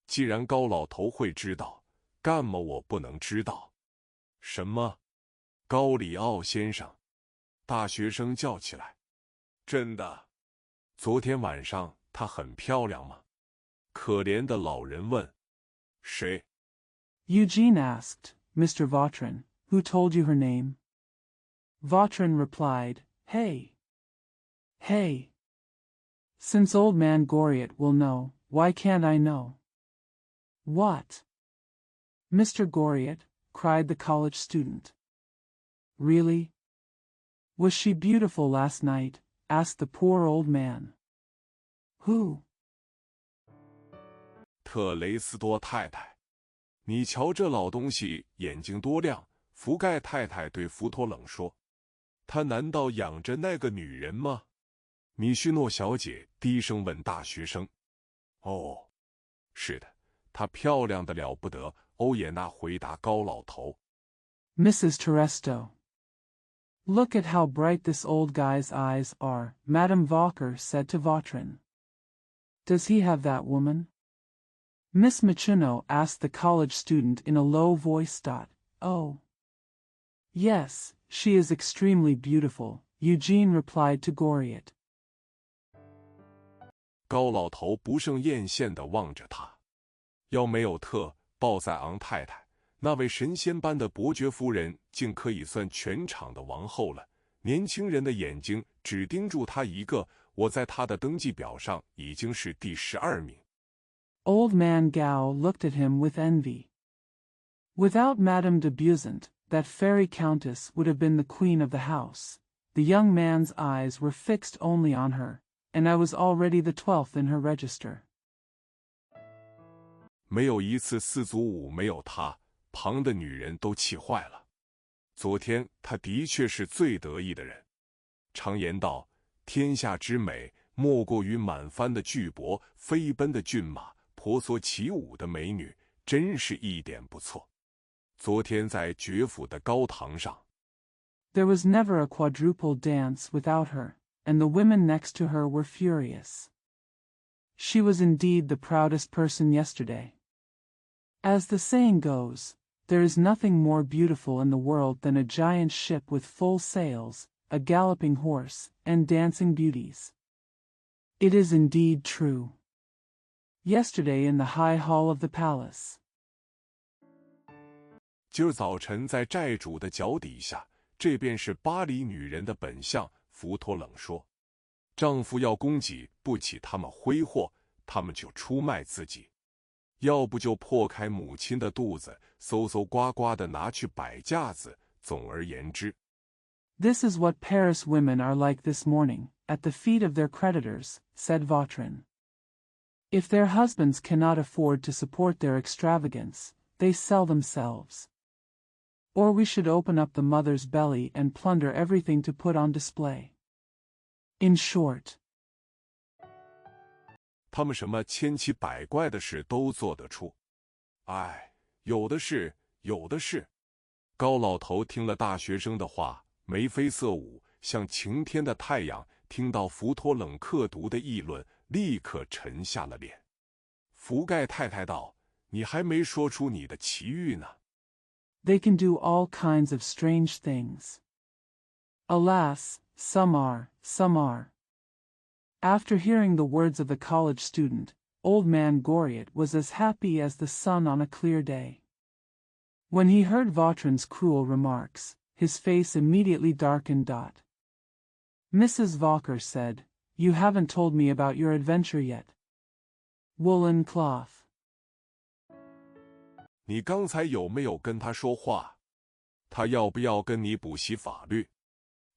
既然高老头会知道，干嘛我不能知道？”什么？高里奥先生？大学生叫起来。真的？昨天晚上她很漂亮吗？可怜的老人问：“谁？” Eugene asked, Mr. Vautrin, who told you her name? Vautrin replied, Hey. Hey. Since old man Goriot will know, why can't I know? What? Mr. Goriot, cried the college student. Really? Was she beautiful last night? Asked the poor old man. Who? 特雷斯多太太。你瞧这老东西眼睛多亮！福盖太太对福托冷说：“他难道养着那个女人吗？”米须诺小姐低声问大学生：“哦，是的，她漂亮的了不得。”欧也娜回答高老头。Mrs. Terresto. Look at how bright this old guy's eyes are, Madame Valker said to Vautrin. Does he have that woman? Miss Michuno asked the college student in a low voice. Oh. Yes, she is extremely beautiful, Eugene replied to Goriot. 高老头不胜艳羡地望着他，要没有特鲍塞昂太太，那位神仙般的伯爵夫人竟可以算全场的王后了。年轻人的眼睛只盯住她一个，我在她的登记表上已经是第12名。Old man Gao looked at him with envy. Without Madame de Beauzant, that fairy countess would have been the queen of the house. The young man's eyes were fixed only on her, and I was already the 12th in her register. 没有一次4组5没有她，旁的女人都气坏了。昨天她的确是最得意的人。常言道，天下之美，莫过于满帆的巨帛，飞奔的骏马，婆娑起舞的美女，真是一点不错。昨天在爵府的高堂上 There was never a quadruple dance without her, and the women next to her were furious. She was indeed the proudest person yesterday. As the saying goes, there is nothing more beautiful in the world than a giant ship with full sails, a galloping horse, and dancing beauties. It is indeed true. Yesterday in the high hall of the palace. 今儿早晨在寨主的脚底下，这便是巴黎女人的本相。福托冷说：“丈夫要供给不起他们挥霍，他们就出卖自己；要不就破开母亲的肚子，搜搜刮刮的拿去摆架子。总而言之 This is what Paris women are like this morning, at the feet of their creditors," said Vautrin. "If their husbands cannot afford to support their extravagance, they sell themselves. Or we should open up the mother's belly and plunder everything to put on display. In short, 他们什么千奇百怪的事都做得出。哎，有的是，有的是。”高老头听了大学生的话，眉飞色舞，像晴天的太阳。听到福托冷刻毒的议论，立刻沉下了脸。福盖太太道：“你还没说出你的奇遇呢。” They can do all kinds of strange things. Alas, some are, some are. After hearing the words of the college student, old man Goriot was as happy as the sun on a clear day. When he heard Vautrin's cruel remarks, his face immediately darkened. Mrs. Valker said, "You haven't told me about your adventure yet." Woolen cloth. 你刚才有没有跟他说话？他要不要跟你补习法律？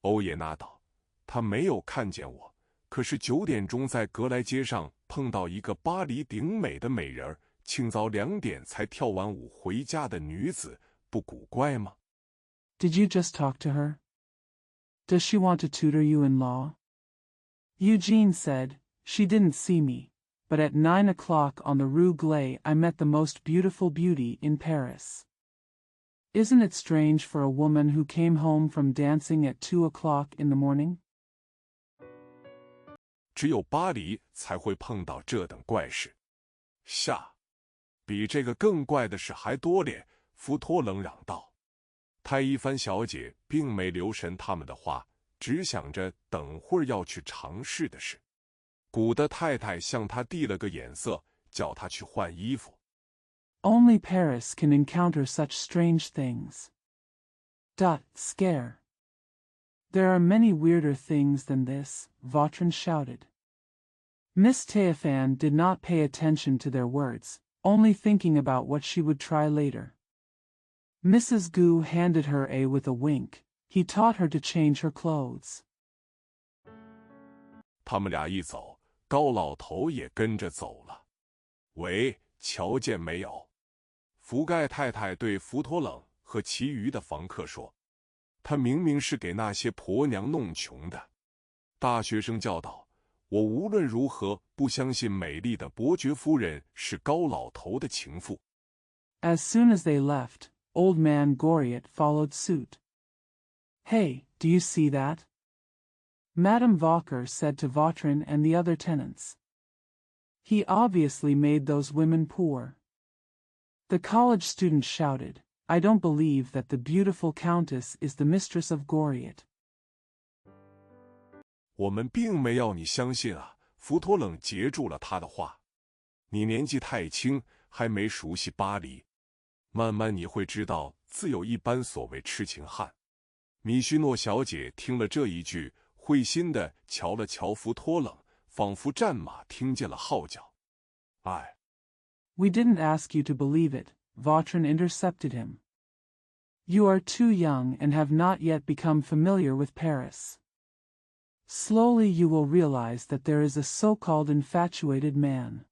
欧也纳道：“他没有看见我，可是9点钟在格莱街上碰到一个巴黎顶美的美人儿，清早2点才跳完舞回家的女子，不古怪吗？” Did you just talk to her? Does she want to tutor you in law? Eugene said, "She didn't see me, but at 9 o'clock on the Rue Glay I met the most beautiful beauty in Paris. Isn't it strange for a woman who came home from dancing at 2 o'clock in the morning?" 只有巴黎才会碰到这等怪事。下，比这个更怪的事还多咧！福托冷嚷道。太一帆小姐并没留神他们的话，只想着等会儿要去尝试的事。古德太太向他递了个眼色，叫他去换衣服。Only Paris can encounter such strange things. Scare. There are many weirder things than this, Vautrin shouted. Miss Théophane did not pay attention to their words, only thinking about what she would try later. Mrs. Gu handed her a with a wink. He taught her to change her clothes. 他们俩一走，高老头也跟着走了。喂，瞧见没有？福盖太太对福托冷和其余的房客说：“他明明是给那些婆娘弄穷的。”大学生叫道：“我无论如何不相信美丽的伯爵夫人是高老头的情妇。” As soon as they left, old man Goriot followed suit. Hey, do you see that? Madame Vauquer said to Vautrin and the other tenants. He obviously made those women poor. The college student shouted, I don't believe that the beautiful countess is the mistress of Goriot. 我们并没要你相信啊，福托冷截住了他的话。你年纪太轻，还没熟悉巴黎。慢慢你会知道，自有一般所谓痴情汉。米须诺小姐听了这一句，会心地瞧了瞧福托冷，仿佛战马听见了号角。哎。We didn't ask you to believe it, Vautrin intercepted him. You are too young and have not yet become familiar with Paris. Slowly you will realize that there is a so-called infatuated man.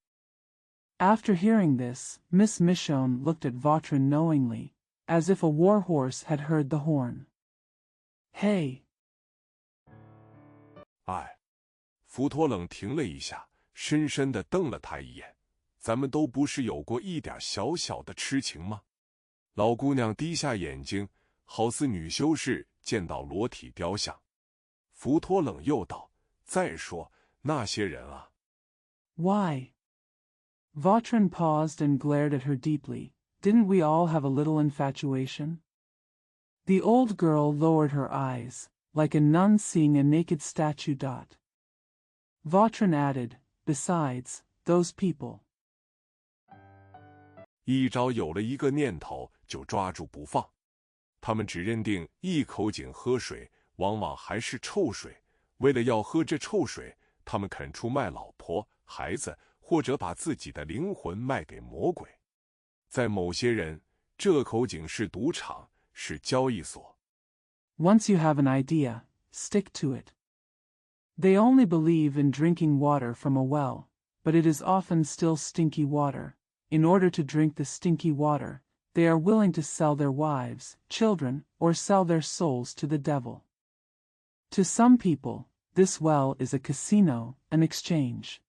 After hearing this, Miss Michonne looked at Vautrin knowingly, as if a war horse had heard the horn. Hey! 哎，福托冷停了一下，深深地瞪了他一眼。咱们都不是有过一点小小的痴情吗？老姑娘低下眼睛，好似女修士见到裸体雕像。福托冷又道：“再说那些人啊。” Why? Vautrin paused and glared at her deeply. Didn't we all have a little infatuation? The old girl lowered her eyes, like a nun seeing a naked statue. Vautrin added, besides, those people. 一朝有了一个念头，就抓住不放。他们只认定一口井喝水，往往还是臭水。为了要喝这臭水，他们肯出卖老婆、孩子，或者把自己的灵魂卖给魔鬼。在某些人，这口井是赌场，是交易所。Once you have an idea, stick to it. They only believe in drinking water from a well, but it is often still stinky water. In order to drink the stinky water, they are willing to sell their wives, children, or sell their souls to the devil. To some people, this well is a casino, an exchange.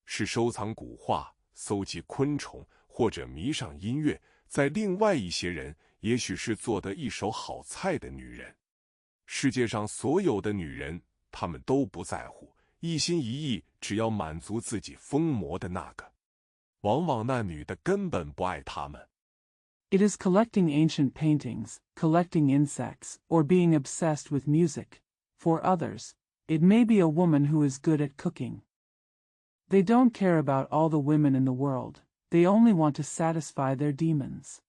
是收藏古画、搜集昆虫，或者迷上音乐。在另外一些人，也许是做得一手好菜的女人。世界上所有的女人，她们都不在乎。一心一意，只要满足自己疯魔的那个，往往那女的根本不爱他们。It is collecting ancient paintings, collecting insects, or being obsessed with music. For others, it may be a woman who is good at cooking. They don't care about all the women in the world, they only want to satisfy their demons.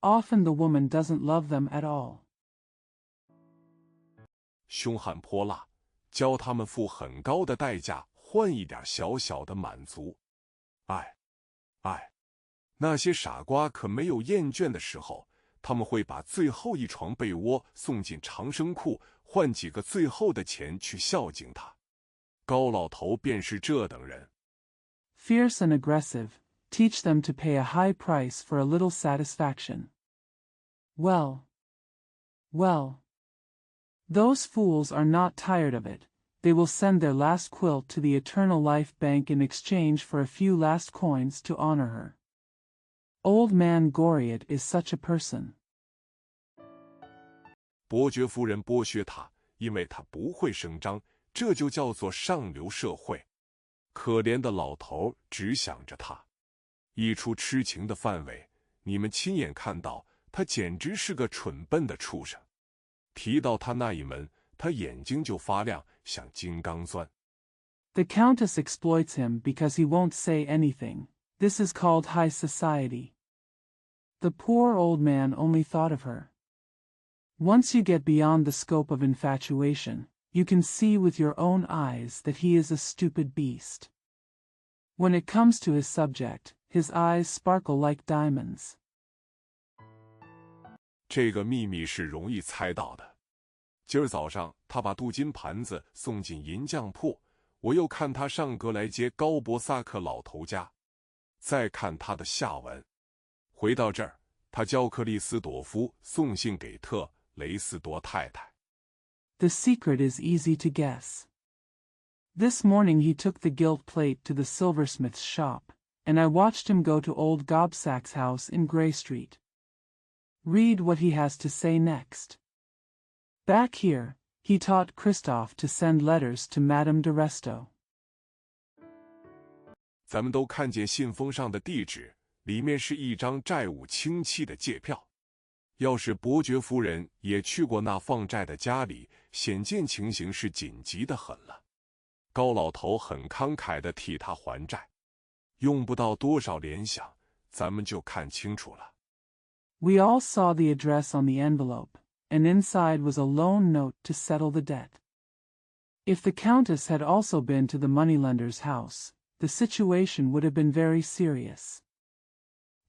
Often the woman doesn't love them at all. 凶悍泼辣。教他们付很高的代价换一点小小的满足。哎，那些傻瓜可没有厌倦的时候，他们会把最后一床被窝送进长生库，换几个最后的钱去孝敬他。高老头便是这等人。Fierce and aggressive, teach them to pay a high price for a little satisfaction. Well, those fools are not tired of it. They will send their last quilt to the Eternal Life Bank in exchange for a few last coins to honor her. Old man Goriot is such a person. 伯爵夫人剥削他，因为他不会声张，这就叫做上流社会。可怜的老头只想着他，一出痴情的范围，你们亲眼看到，他简直是个蠢笨的畜生。提到他那一门，他眼睛就发亮，像金刚钻。The Countess exploits him because he won't say anything. This is called high society. The poor old man only thought of her. Once you get beyond the scope of infatuation, you can see with your own eyes that he is a stupid beast. When it comes to his subject, his eyes sparkle like diamonds. 这个秘密是容易猜到的。今儿早上，他把镀金盘子送进银匠铺，我又看他上格莱街高博萨克老头家，再看他的下文。回到这儿，他教克里斯朵夫送信给特雷斯多太太。The secret is easy to guess. This morning he took the gilt plate to the silversmith's shop, and I watched him go to old Gobsack's house in Grey Street. Read what he has to say next. Back here, he taught Christophe to send letters to Madame de Resto. 咱们都看见信封上的地址，里面是一张债务清期的借票。要是伯爵夫人也去过那放债的家里，显见情形是紧急的很了。高老头很慷慨地替他还债，用不到多少联想，咱们就看清楚了。We all saw the address on the envelope, and inside was a loan note to settle the debt. If the Countess had also been to the moneylender's house, the situation would have been very serious.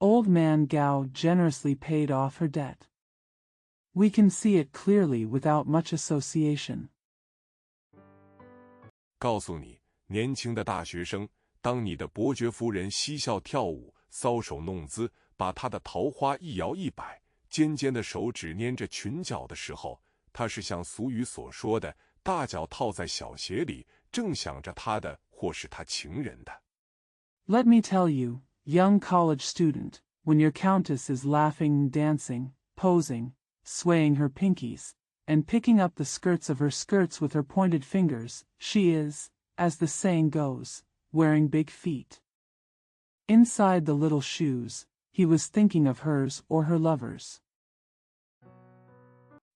Old man Gao generously paid off her debt. We can see it clearly without much association. 告诉你，年轻的大学生，当你的伯爵夫人嬉笑跳舞、搔首弄姿，把她的桃花一摇一摆，尖尖的手指捏着裙角的时候，她是像俗语所说的，大脚套在小鞋里，正想着她的或是她情人的。Let me tell you, young college student, when your countess is laughing, dancing, posing, swaying her pinkies, and picking up the skirts of her skirts with her pointed fingers, she is, as the saying goes, wearing big feet. Inside the little shoes, he was thinking of hers or her lover's.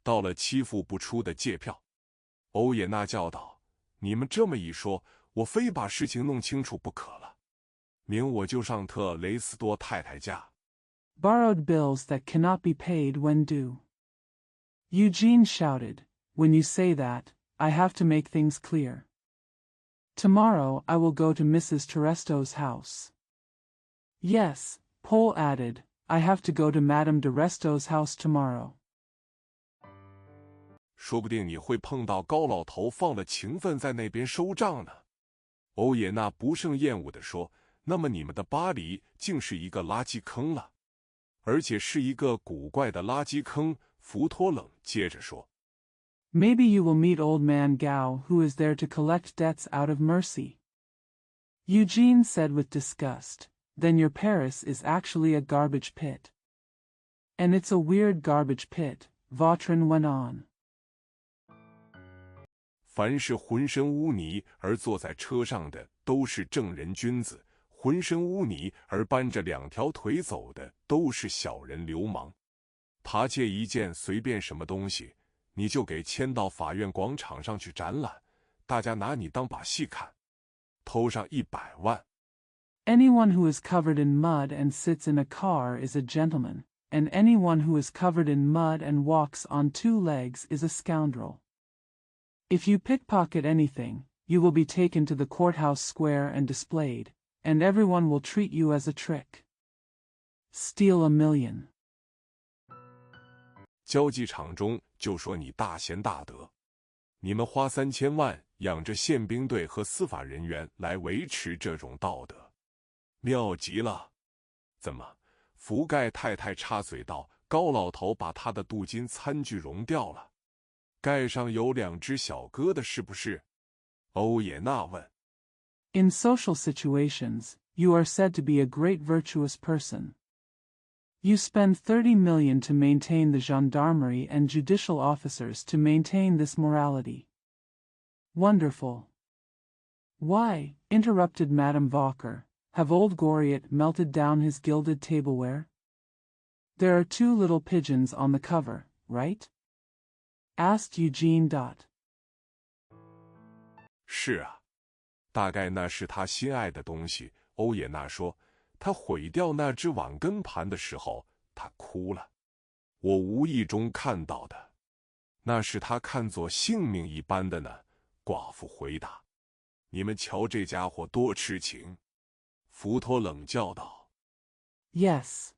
到了欺负不出的借票，欧也纳教导：“你们这么一说，我非把事情弄清楚不可了。明我就上特雷斯多太太家。” Borrowed bills that cannot be paid when due. Eugene shouted, "When you say that, I have to make things clear. Tomorrow I will go to Mrs. Terresto's house." Yes, Paul added, "I have to go to Madame de Resto's house tomorrow." 说不定你会碰到高老头放了情分在那边收账呢。欧也纳不胜厌恶地说：“那么你们的巴黎竟是一个垃圾坑了，而且是一个古怪的垃圾坑。”福托冷接着说 Maybe you will meet old man Gao, who is there to collect debts out of mercy. Eugene said with disgust, "Then your Paris is actually a garbage pit." And it's a weird garbage pit, Vautrin went on. 凡是浑身污泥而坐在车上的都是正人君子，浑身污泥而搬着两条腿走的都是小人流氓。扒窃一件随便什么东西，你就给牵到法院广场上去展览，大家拿你当把戏看，偷上100万。Anyone who is covered in mud and sits in a car is a gentleman, and anyone who is covered in mud and walks on 2 legs is a scoundrel. If you pickpocket anything, you will be taken to the courthouse square and displayed, and everyone will treat you as a trick. Steal a million. 交际场中就说你大贤大德，你们花3000万养着宪兵队和司法人员来维持这种道德，妙极了。怎么？福盖太太插嘴道：“高老头把他的镀金餐具熔掉了，盖上有2只小疙瘩，是不是？”欧也纳问。In social situations, you are said to be a great virtuous person. You spend 30 million to maintain the gendarmerie and judicial officers to maintain this morality. Wonderful. Why, interrupted Madame Walker, have old Goriot melted down his gilded tableware? There are 2 little pigeons on the cover, right? Asked Eugene. 是啊，大概那是他心爱的东西。欧也纳说，他毁掉那只碗跟盘的时候，他哭了。我无意中看到的，那是他看作性命一般的呢。寡妇回答。你们瞧这家伙多痴情。福托冷叫道。Yes.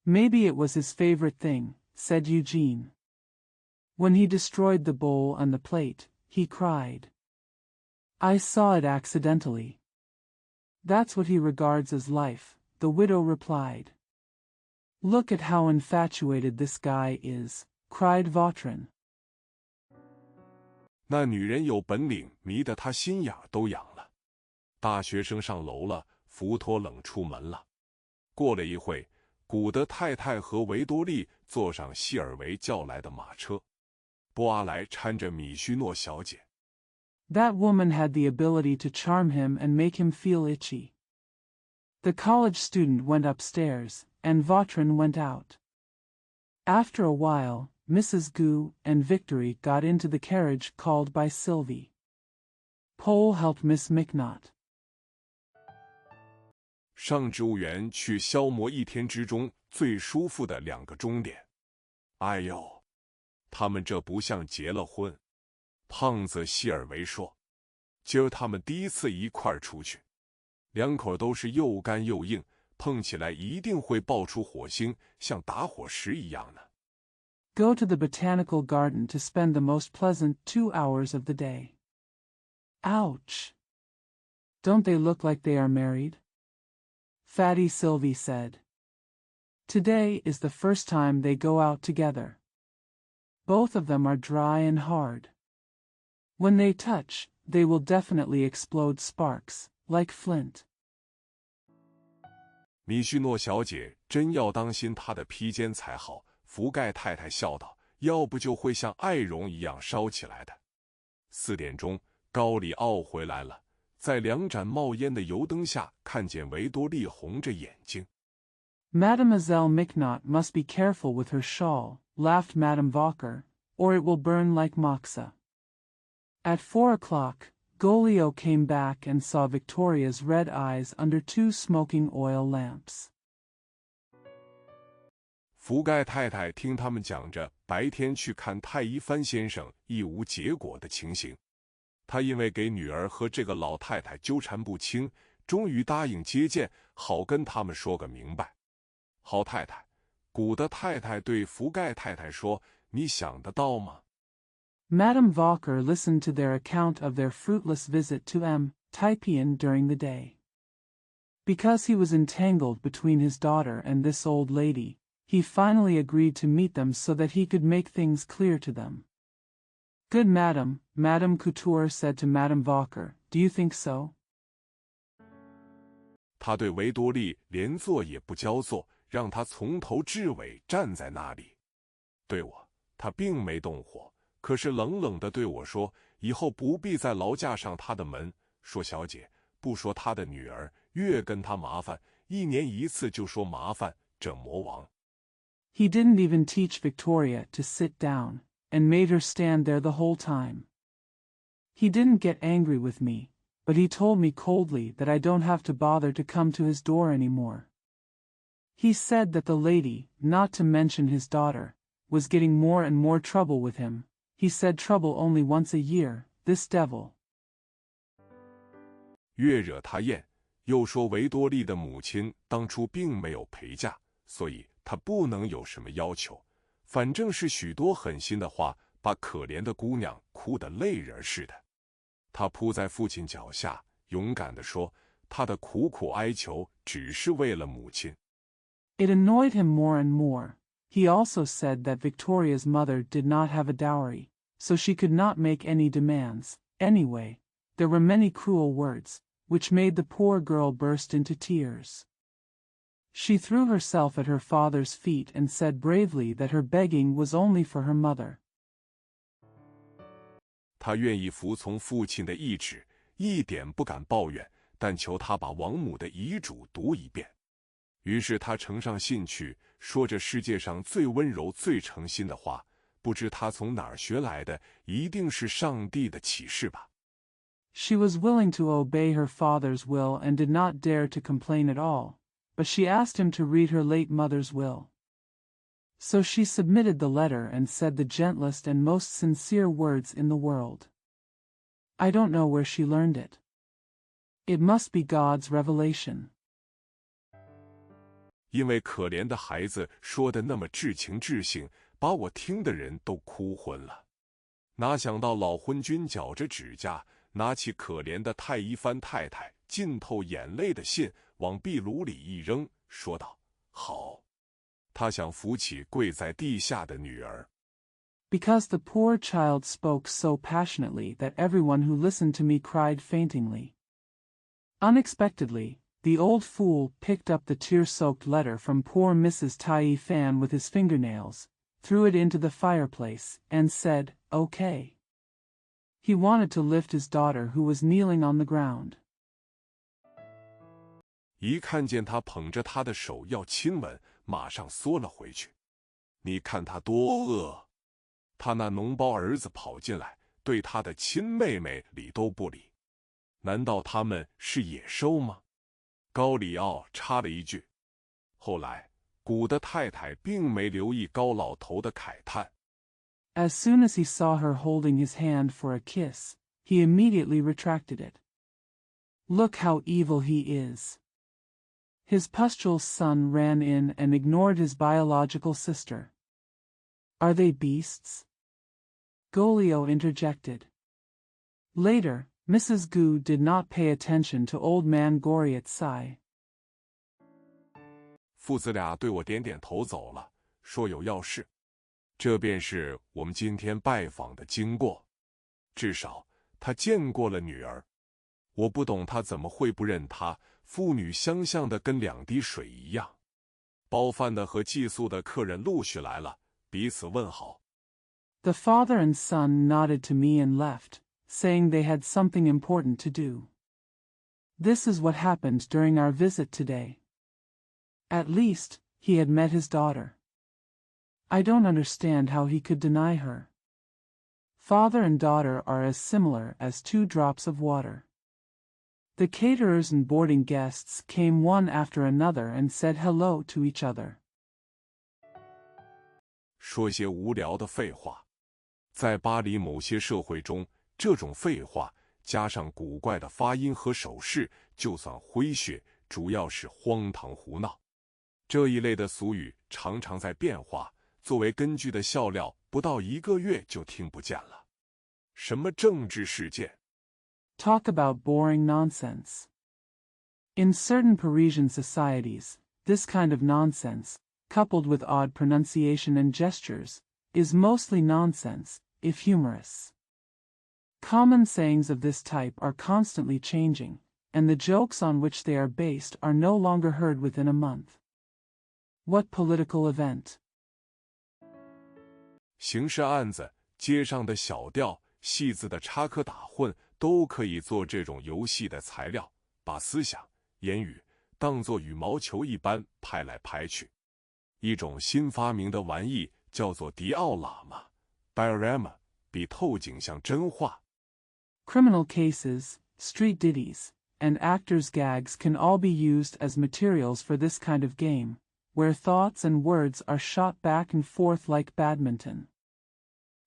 Maybe it was his favorite thing, said Eugene. When he destroyed the bowl and the plate, he cried. I saw it accidentally. That's what he regards as life, the widow replied. Look at how infatuated this guy is, cried Vautrin. 那女人有本领，迷得他心眼都痒了。大学生上楼了，福托冷出门了。过了一会，古德太太和维多利坐上希尔维叫来的马车，波阿莱搀着米须诺小姐。That woman had the ability to charm him and make him feel itchy. The college student went upstairs, and Vautrin went out. After a while, Mrs. Gu and Victory got into the carriage called by Sylvie. Pole helped Miss McNaught. 上植物园去消磨一天之中最舒服的2个钟点。哎呦，他们这不像结了婚。胖子希尔维说，今儿他们第一次一块儿出去，2口都是又干又硬，碰起来一定会爆出火星，像打火石一样呢。Go to the botanical garden to spend the most pleasant 2 hours of the day. Ouch! Don't they look like they are married? Fatty Sylvie said. Today is the first time they go out together. Both of them are dry and hard. When they touch, they will definitely explode sparks, like flint. 米须诺小姐真要当心她的披肩才好。福盖太太笑道，要不就会像艾绒一样烧起来的。4点钟，高里奥回来了，在2盏冒烟的油灯下看见维多利红着眼睛。Mademoiselle McNaught must be careful with her shawl, laughed Madame Walker, or it will burn like moxa. At 4 o'clock, Goriot came back and saw Victoria's red eyes under 2 smoking oil lamps. 福盖太太听他们讲着白天去看太医帆先生一无结果的情形，她因为给女儿和这个老太太纠缠不清，终于答应接见，好跟他们说个明白。好太太，古德太太对福盖太太说，你想得到吗？ Madame Walker listened to their account of their fruitless visit to M. Typian during the day. Because he was entangled between his daughter and this old lady, he finally agreed to meet them so that he could make things clear to them. Good madam, Madame Couture said to Madame Walker, do you think so? 他对维多利连坐也不交坐，让他从头至尾站在那里。对我，他并没动火，可是冷冷地对我说，以后不必再劳驾上他的门，说小姐，不说他的女儿，越跟他麻烦，1年1次就说麻烦，这魔王。He didn't even teach Victoria to sit down, and made her stand there the whole time. He didn't get angry with me, but he told me coldly that I don't have to bother to come to his door anymore. He said that the lady, not to mention his daughter, was getting more and more trouble with him. He said trouble only once a year, this devil. 越惹他厌，又说维多利的母亲当初并没有陪嫁，所以他不能有什么要求，反正是许多狠心的话，把可怜的姑娘哭得泪人似的。他扑在父亲脚下，勇敢地说，他的苦苦哀求只是为了母亲。It annoyed him more and more. He also said that Victoria's mother did not have a dowry, so she could not make any demands. Anyway, there were many cruel words, which made the poor girl burst into tears. She threw herself at her father's feet and said bravely that her begging was only for her mother. 她愿意服从父亲的意志，一点不敢抱怨，但求他把王母的遗嘱读一遍。于是他呈上信去，说着世界上最温柔、最诚心的话，不知他从哪儿学来的，一定是上帝的启示吧。She was willing to obey her father's will and did not dare to complain at all, but she asked him to read her late mother's will. So she submitted the letter and said the gentlest and most sincere words in the world. I don't know where she learned it. It must be God's revelation. 因为可怜的孩子说的那么至情至性，把我听的人都哭昏了。哪想到老昏君绞着指甲，拿起可怜的太医番太太浸透眼泪的信往壁炉里一扔，说道：“好。”他想扶起跪在地下的女儿。Because the poor child spoke so passionately that everyone who listened to me cried faintingly. Unexpectedly, the old fool picked up the tear-soaked letter from poor Mrs. Tai Fan with his fingernails, threw it into the fireplace, and said, "Okay." He wanted to lift his daughter who was kneeling on the ground. 一看见他捧着他的手要亲吻，马上缩了回去。你看他多饿！他那脓包儿子跑进来，对他的亲妹妹理都不理。难道他们是野兽吗？高里奥插了一句。后来，古的太太并没留意高老头的慨叹。As soon as he saw her holding his hand for a kiss, he immediately retracted it. Look how evil he is. His pustule son ran in and ignored his biological sister. Are they beasts? Goriot interjected. Later, Mrs. Gu did not pay attention to old man Goriot's sigh. 父子俩对我点点头走了，说有要事。这便是我们今天拜访的经过。至少他见过了女儿。我不懂他怎么会不认她，父女相像的跟两滴水一样。包饭的和寄宿的客人陆续来了，彼此问好。The father and son nodded to me and left, saying they had something important to do. This is what happened during our visit today. At least, he had met his daughter. I don't understand how he could deny her. Father and daughter are as similar as 2 drops of water. The caterers and boarding guests came one after another and said hello to each other. 说些无聊的废话。在巴黎某些社会中，这种废话加上古怪的发音和手势，就算诙谐，主要是荒唐胡闹。这一类的俗语常常在变化，作为根据的笑料，不到1个月就听不见了。什么政治事件？ Talk about boring nonsense. In certain Parisian societies, this kind of nonsense, coupled with odd pronunciation and gestures, is mostly nonsense, if humorous. Common sayings of this type are constantly changing, and the jokes on which they are based are no longer heard within a month. What political event? 刑事案子、街上的小调、戏子的插科打诨，都可以做这种游戏的材料，把思想、言语当作羽毛球一般拍来拍去。一种新发明的玩意叫做迪奥喇嘛 （diorama）， 比透景像真话。Criminal cases, street ditties, and actors' gags can all be used as materials for this kind of game, where thoughts and words are shot back and forth like badminton.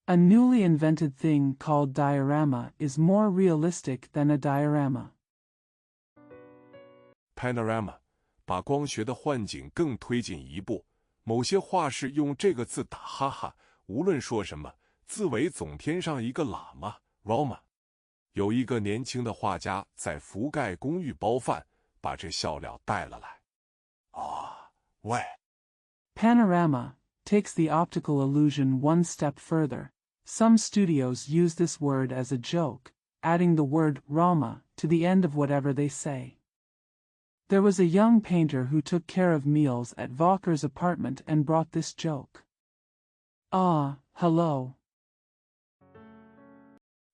A newly invented thing called diorama is more realistic than a diorama. Panorama 把光学的幻景更推进一步。某些画室用这个字打哈哈，无论说什么，字尾总添上一个喇嘛 Roma。有一个年轻的画家在覆盖公寓包饭，把这笑料带了来。喂。Panorama takes the optical illusion one step further. Some studios use this word as a joke, adding the word Rama to the end of whatever they say. There was a young painter who took care of meals at Walker's apartment and brought this joke. Hello.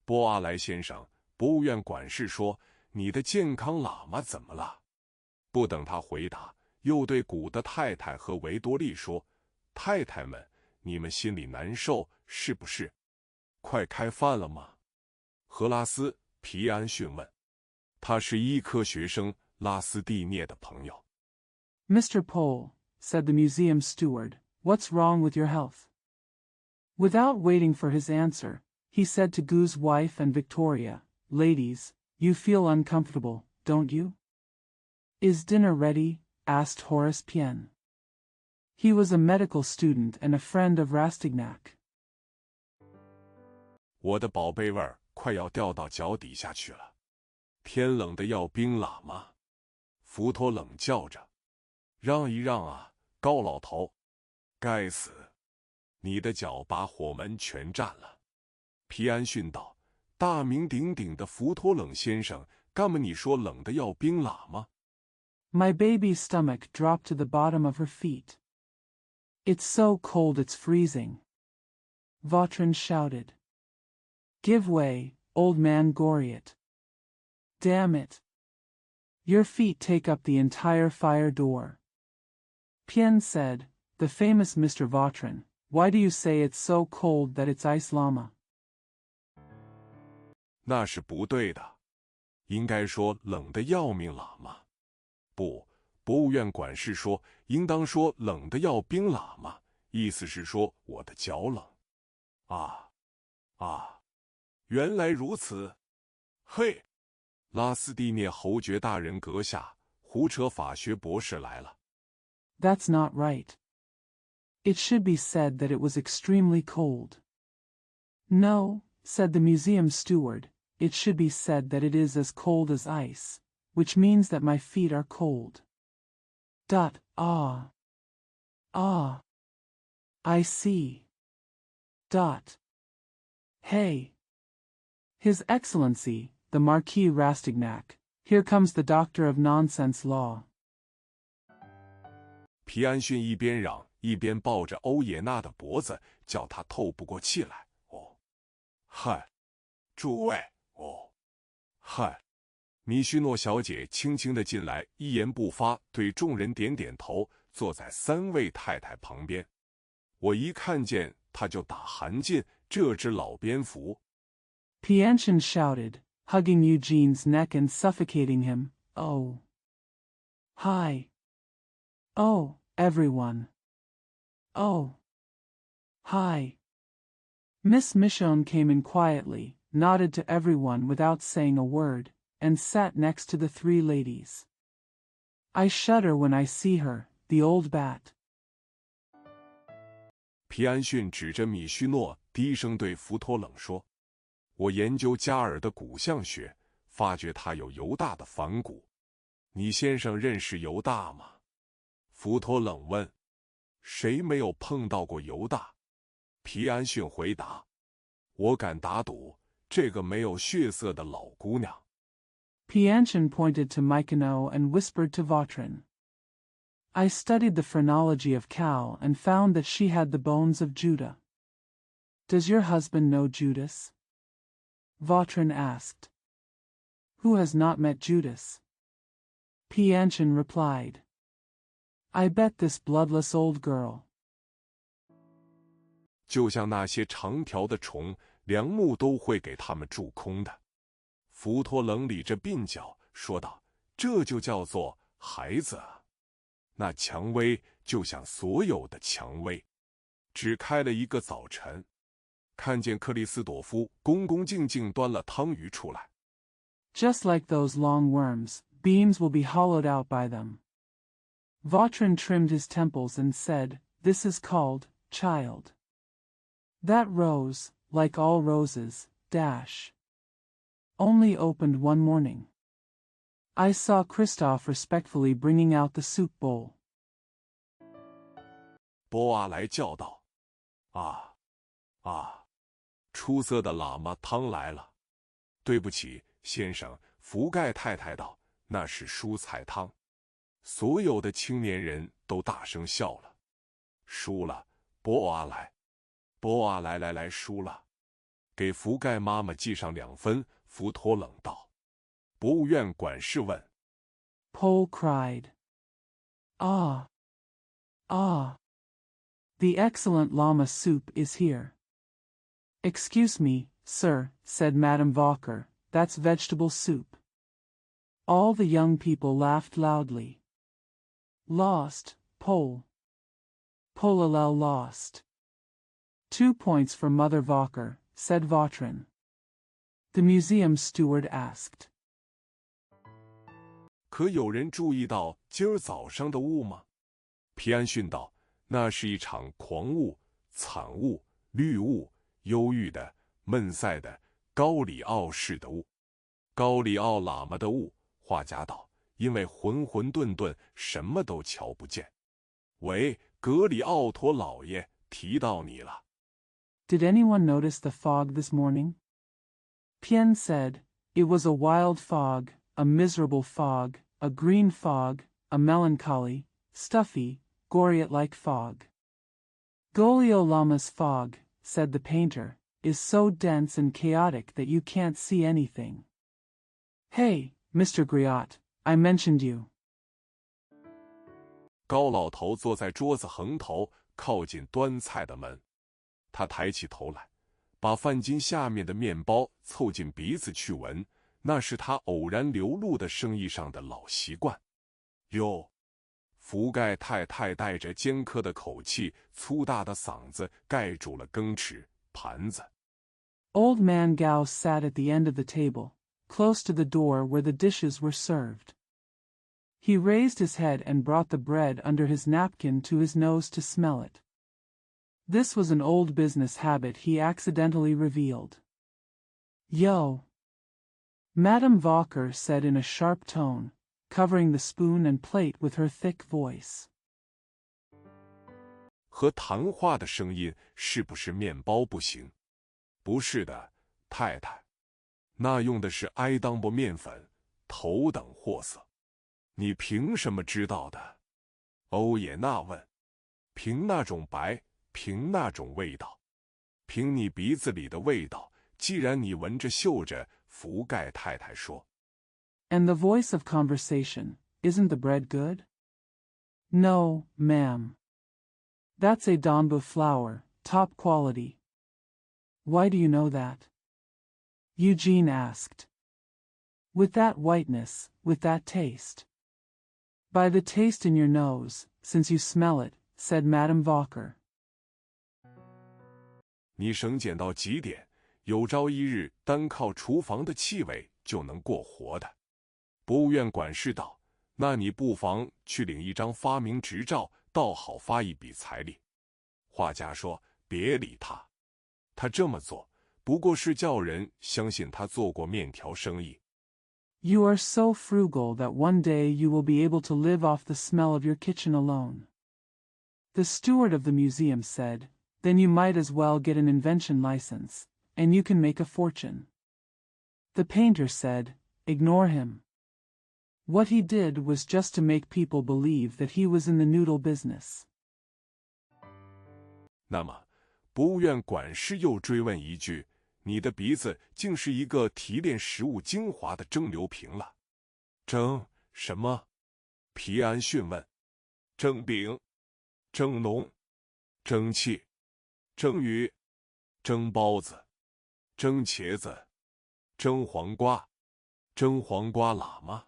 波阿莱先生，博物院管事说，你的健康喇嘛怎么了？不等他回答，又对古的太太和维多利说，太太们，你们心里难受是不是？快开饭了吗？荷拉斯、皮安逊问。他是医科学生拉斯蒂涅的朋友。Mr. Pole, said the museum steward, what's wrong with your health? Without waiting for his answer, he said to Gu's wife and Victoria, Ladies, you feel uncomfortable, don't you? Is dinner ready? Asked Horace Pien. He was a medical student and a friend of Rastignac. 我的宝贝味儿快要掉到脚底下去了，天冷的要冰喇嘛。福托冷叫着，让一让啊，高老头！该死，你的脚把火门全占了。皮安逊道：“大名鼎鼎的福托冷先生，干嘛你说冷的要冰喇嘛？” My baby's stomach dropped to the bottom of her feet. It's so cold it's freezing. Vautrin shouted. Give way, old man Goriot. Damn it. Your feet take up the entire fire door. Pien said, the famous Mr. Vautrin, why do you say it's so cold that it's ice llama? 那是不对的，应该说冷得要命喇嘛。不，博物院管事说，应当说冷得要冰喇嘛，意思是说我的脚冷。原来如此。嘿，拉斯蒂涅侯爵大人阁下，胡扯法学博士来了。That's not right. It should be said that it was extremely cold. No, said the museum steward, it should be said that it is as cold as ice, which means that my feet are cold. I see. Hey. His Excellency, the Marquis Rastignac, here comes the Doctor of Nonsense Law. 皮安逊一边嚷一边抱着欧也娜的脖子，叫她透不过气来。嗨，诸位，嗨。米须诺小姐轻轻地进来，一言不发，对众人点点头，坐在3位太太旁边。我一看见她就打寒噤，这只老蝙蝠。Pianchin shouted, hugging Eugene's neck and suffocating him, Oh. Hi. Oh, everyone. Oh. Hi. Miss Michonne came in quietly, nodded to everyone without saying a word, and sat next to the 3 ladies. I shudder when I see her, the old bat. 皮安逊指着米须诺，低声对福托冷说：“我研究加尔的骨相学，发觉他有犹大的反骨。你先生认识犹大吗？”福托冷问：“谁没有碰到过犹大？”皮安逊回答：“我敢打赌，这个没有血色的老姑娘。” Pianchin pointed to Mykono and whispered to Vautrin. I studied the phrenology of Cal and found that she had the bones of Judah. Does your husband know Judas? Vautrin asked. Who has not met Judas? Pianchin replied. I bet this bloodless old girl. 就像那些长条的虫，梁木都会给他们蛀空的。福托冷理着鬓角说道：“这就叫做孩子啊！那蔷薇就像所有的蔷薇，只开了一个早晨。”看见克里斯朵夫恭恭敬敬端了汤鱼出来。Just like those long worms, beams will be hollowed out by them. Vautrin trimmed his temples and said, This is called, child. That rose, like all roses, only opened one morning. I saw Christophe respectfully bringing out the soup bowl. 波阿莱叫道：“出色的喇嘛汤来了。”对不起，先生，福盖太太道：“那是蔬菜汤。”所有的青年人都大声笑了。输了，波阿莱，来，输了。给福盖妈妈记上2分。福托冷道。博物院管事问。Pole cried. The excellent llama soup is here. Excuse me, sir, said Madame Walker, that's vegetable soup. All the young people laughed loudly. Lost, Pole. Pollalel lost. 2 points for Mother Walker, said Vautrin. The museum steward asked. 可有人注意到今儿早上的雾吗？皮安逊道，那是一场狂雾、惨雾、绿雾、忧郁的、闷塞的、高里奥式的雾。高里奥喇嘛的雾，画家道，因为混混沌沌，什么都瞧不见。喂，格里奥托老爷，提到你了。Did anyone notice the fog this morning? Pien said, it was a wild fog, a miserable fog, a green fog, a melancholy, stuffy, Goriot-like fog. Golio Lama's fog, said the painter, is so dense and chaotic that you can't see anything. Hey, Mr. Goriot, I mentioned you. 高老头坐在桌子横头，靠近端菜的门。他抬起头来，把饭巾下面的面包凑近鼻子去闻，那是他偶然流露的生意上的老习惯。哟，福盖太太带着尖刻的口气，粗大的嗓子盖住了羹匙、盘子。Old man Gao sat at the end of the table, close to the door where the dishes were served. He raised his head and brought the bread under his napkin to his nose to smell it. This was an old business habit he accidentally revealed. Yo! Madame Walker said in a sharp tone, covering the spoon and plate with her thick voice. 和谈话的声音是不是面包不行？不是的，太太，那用的是埃当伯面粉，头等货色。你凭什么知道的？欧也纳问。凭那种白，凭那种味道，凭你鼻子里的味道。既然你闻着嗅着，福盖太太说。And the voice of conversation, isn't the bread good? No, ma'am. That's a Donbu flour, top quality. Why do you know that? Eugene asked. With that whiteness, with that taste. By the taste in your nose, since you smell it, said Madame Walker. 你省俭到极点，有朝一日单靠厨房的气味就能过活的。博物院管事道，那你不妨去领一张发明执照，倒好发一笔财力。画家说，别理他，他这么做不过是叫人相信他做过面条生意。You are so frugal that one day you will be able to live off the smell of your kitchen alone. The steward of the museum said, then you might as well get an invention license, and you can make a fortune. The painter said, ignore him. What he did was just to make people believe that he was in the noodle business. 那么，博物院管事又追问一句，你的鼻子竟是一个提炼食物精华的蒸馏瓶了。蒸什么？皮安逊问。蒸饼，蒸笼，蒸汽，蒸鱼，蒸包子，蒸茄子，蒸黄瓜，蒸黄瓜喇嘛。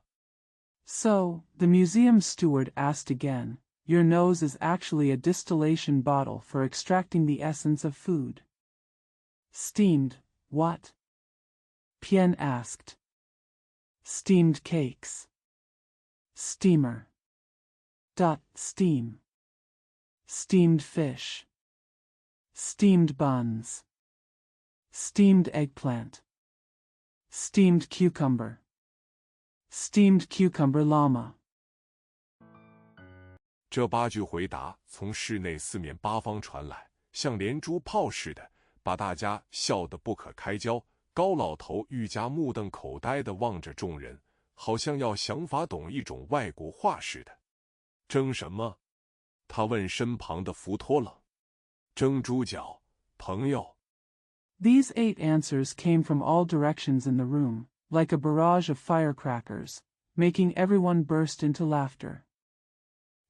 So, the museum steward asked again, your nose is actually a distillation bottle for extracting the essence of food. Steamed, what? Pien asked. Steamed cakes. Steamer. Steam. Steamed fish. Steamed buns. Steamed eggplant. Steamed cucumber. Steamed cucumber llama. 这8句回答从室内四面八方传来，像连珠炮似的，把大家笑得不可开交。高老头愈加目瞪口呆地望着众人，好像要想法懂一种外国话似的。蒸什么？他问身旁的福托冷。蒸猪脚，朋友。These 8 answers came from all directions in the room, like a barrage of firecrackers, making everyone burst into laughter.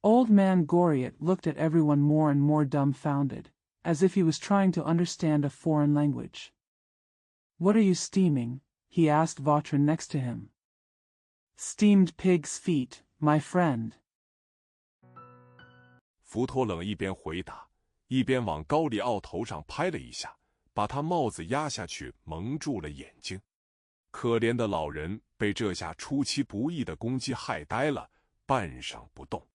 Old man Goriot looked at everyone more and more dumbfounded, as if he was trying to understand a foreign language. What are you steaming? he asked Vautrin next to him. Steamed pig's feet, my friend. 福托冷一边回答，一边往高里奥头上拍了一下，把他帽子压下去，蒙住了眼睛。可怜的老人被这下出其不意的攻击害呆了，半晌不动。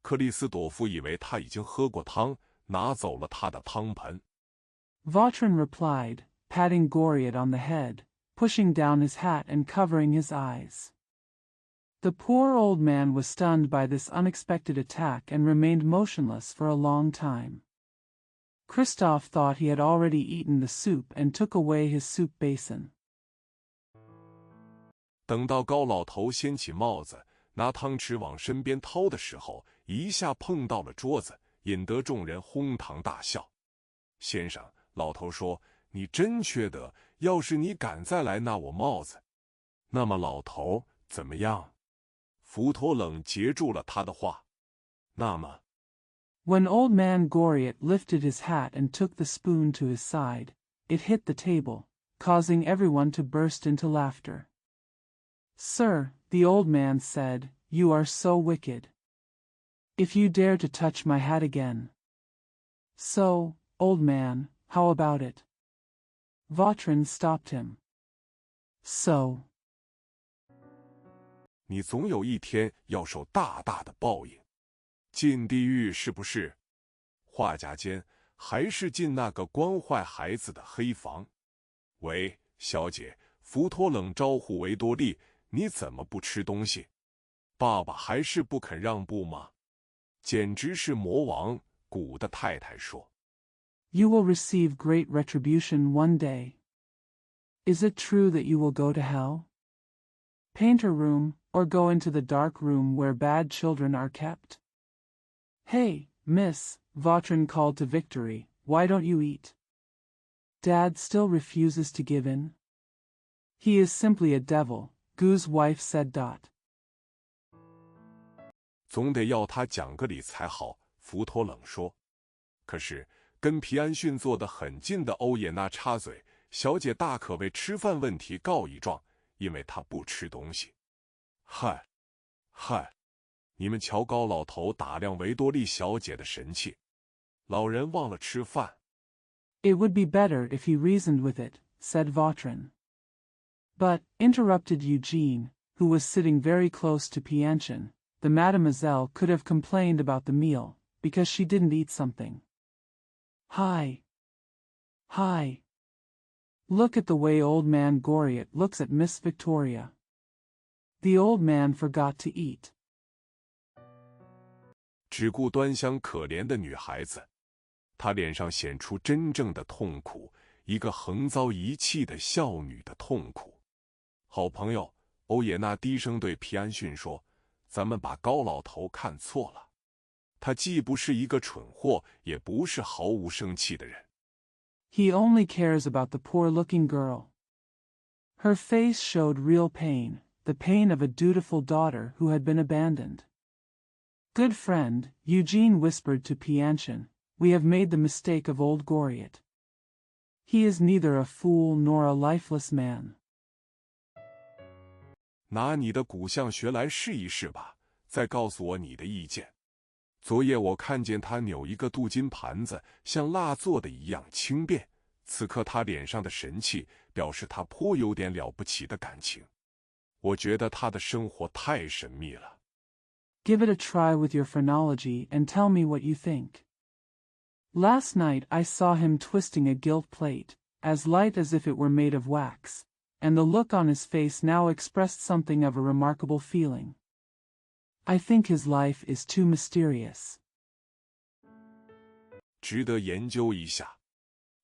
克里斯朵夫以为他已经喝过汤，拿走了他的汤盆。Vautrin replied, patting Goriot on the head, pushing down his hat and covering his eyes. The poor old man was stunned by this unexpected attack and remained motionless for a long time. Christophe thought he had already eaten the soup and took away his soup basin. 等到高老头掀起帽子，拿汤匙往身边掏的时候，一下碰到了桌子，引得众人哄堂大笑。先生，老头说，你真缺德，要是你敢再来拿我帽子，那么老头怎么样？福托冷截住了他的话。那么 When old man Goriot lifted his hat and took the spoon to his side, it hit the table, causing everyone to burst into laughter. Sir, the old man said, you are so wicked. If you dare to touch my hat again. So, old man, how about it? Vautrin stopped him. So. 你总有一天要受大大的报应。进地狱是不是？话家间，还是进那个关坏孩子的黑房？喂，小姐，福托冷招呼维多利，你怎么不吃东西？爸爸还是不肯让步吗？简直是魔王！古的太太说。You will receive great retribution one day. Is it true that you will go to hell? Painter room, or go into the dark room where bad children are kept? Hey, miss, Vautrin called to Victory, why don't you eat? Dad still refuses to give in? He is simply a devil, Gu's wife said. 总得要他讲个理才好，福托冷说。可是跟皮安逊坐得很近的欧也娜插嘴，小姐大可为吃饭问题告一状，因为她不吃东西。嗨，你们瞧高老头打量维多利小姐的神气，老人忘了吃饭。It would be better if he reasoned with it, said Vautrin. But, interrupted Eugene, who was sitting very close to Pianchin, the mademoiselle could have complained about the meal, because she didn't eat something. Hi. Look at the way old man Goriot looks at Miss Victoria. The old man forgot to eat. 只顾端详可怜的女孩子，她脸上显出真正的痛苦，一个横遭遗弃的少女的痛苦。好朋友，欧也娜低声对皮安逊说，咱们把高老头看错了。他既不是一个蠢货，也不是毫无生气的人。He only cares about the poor-looking girl. Her face showed real pain, the pain of a dutiful daughter who had been abandoned. Good friend, Eugene whispered to Pianchin, we have made the mistake of old Goriot. He is neither a fool nor a lifeless man. 拿你的骨相学来试一试吧，再告诉我你的意见。昨夜我看见他扭一个镀金盘子，像蜡做的一样轻便。此刻他脸上的神气，表示他颇有点了不起的感情。我觉得他的生活太神秘了。Give it a try with your phrenology and tell me what you think. Last night I saw him twisting a gilt plate, as light as if it were made of wax, and the look on his face now expressed something of a remarkable feeling. I think his life is too mysterious. 值得研究一下。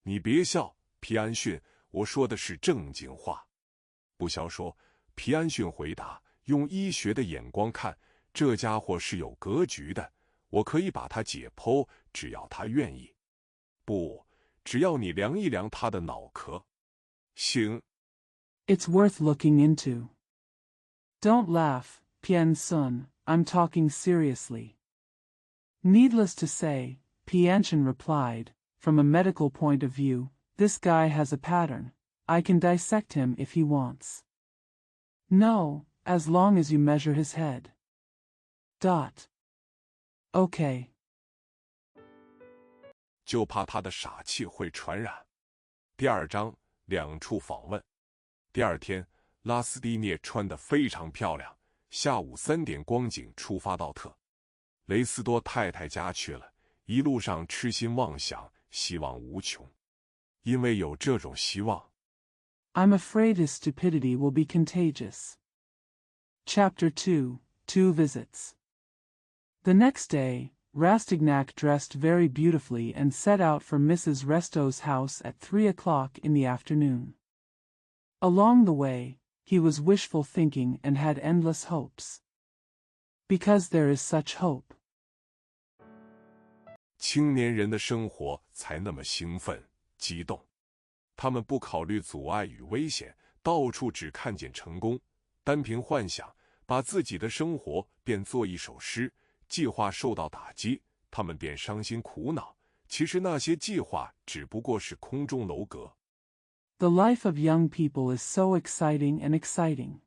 你别笑，皮安逊，我说的是正经话。不消说，皮安逊回答，用医学的眼光看，这家伙是有格局的，我可以把他解剖，只要他愿意。不，只要你量一量他的脑壳。行。It's worth looking into. Don't laugh, Pian Sun, I'm talking seriously. Needless to say, Pianchin replied, from a medical point of view, this guy has a pattern, I can dissect him if he wants. No, as long as you measure his head. Okay. 就怕他的傻气会传染。第2章2处访问。第2天，拉斯蒂涅穿得非常漂亮，下午3点光景出发到特雷斯多太太家去了，一路上痴心妄想，希望无穷。因为有这种希望 I'm afraid his stupidity will be contagious. Chapter 2, 2 Visits. The next day, Rastignac dressed very beautifully and set out for Mrs. Resto's house at 3 o'clock in the afternoon. Along the way, he was wishful thinking and had endless hopes. Because there is such hope. 青年人的生活才那么兴奋、激动。他们不考虑阻碍与危险，到处只看见成功，单凭幻想，把自己的生活便作一首诗。计划受到打击，他们便伤心苦恼。其实那些计划只不过是空中楼阁。The life of young people is so exciting and exciting.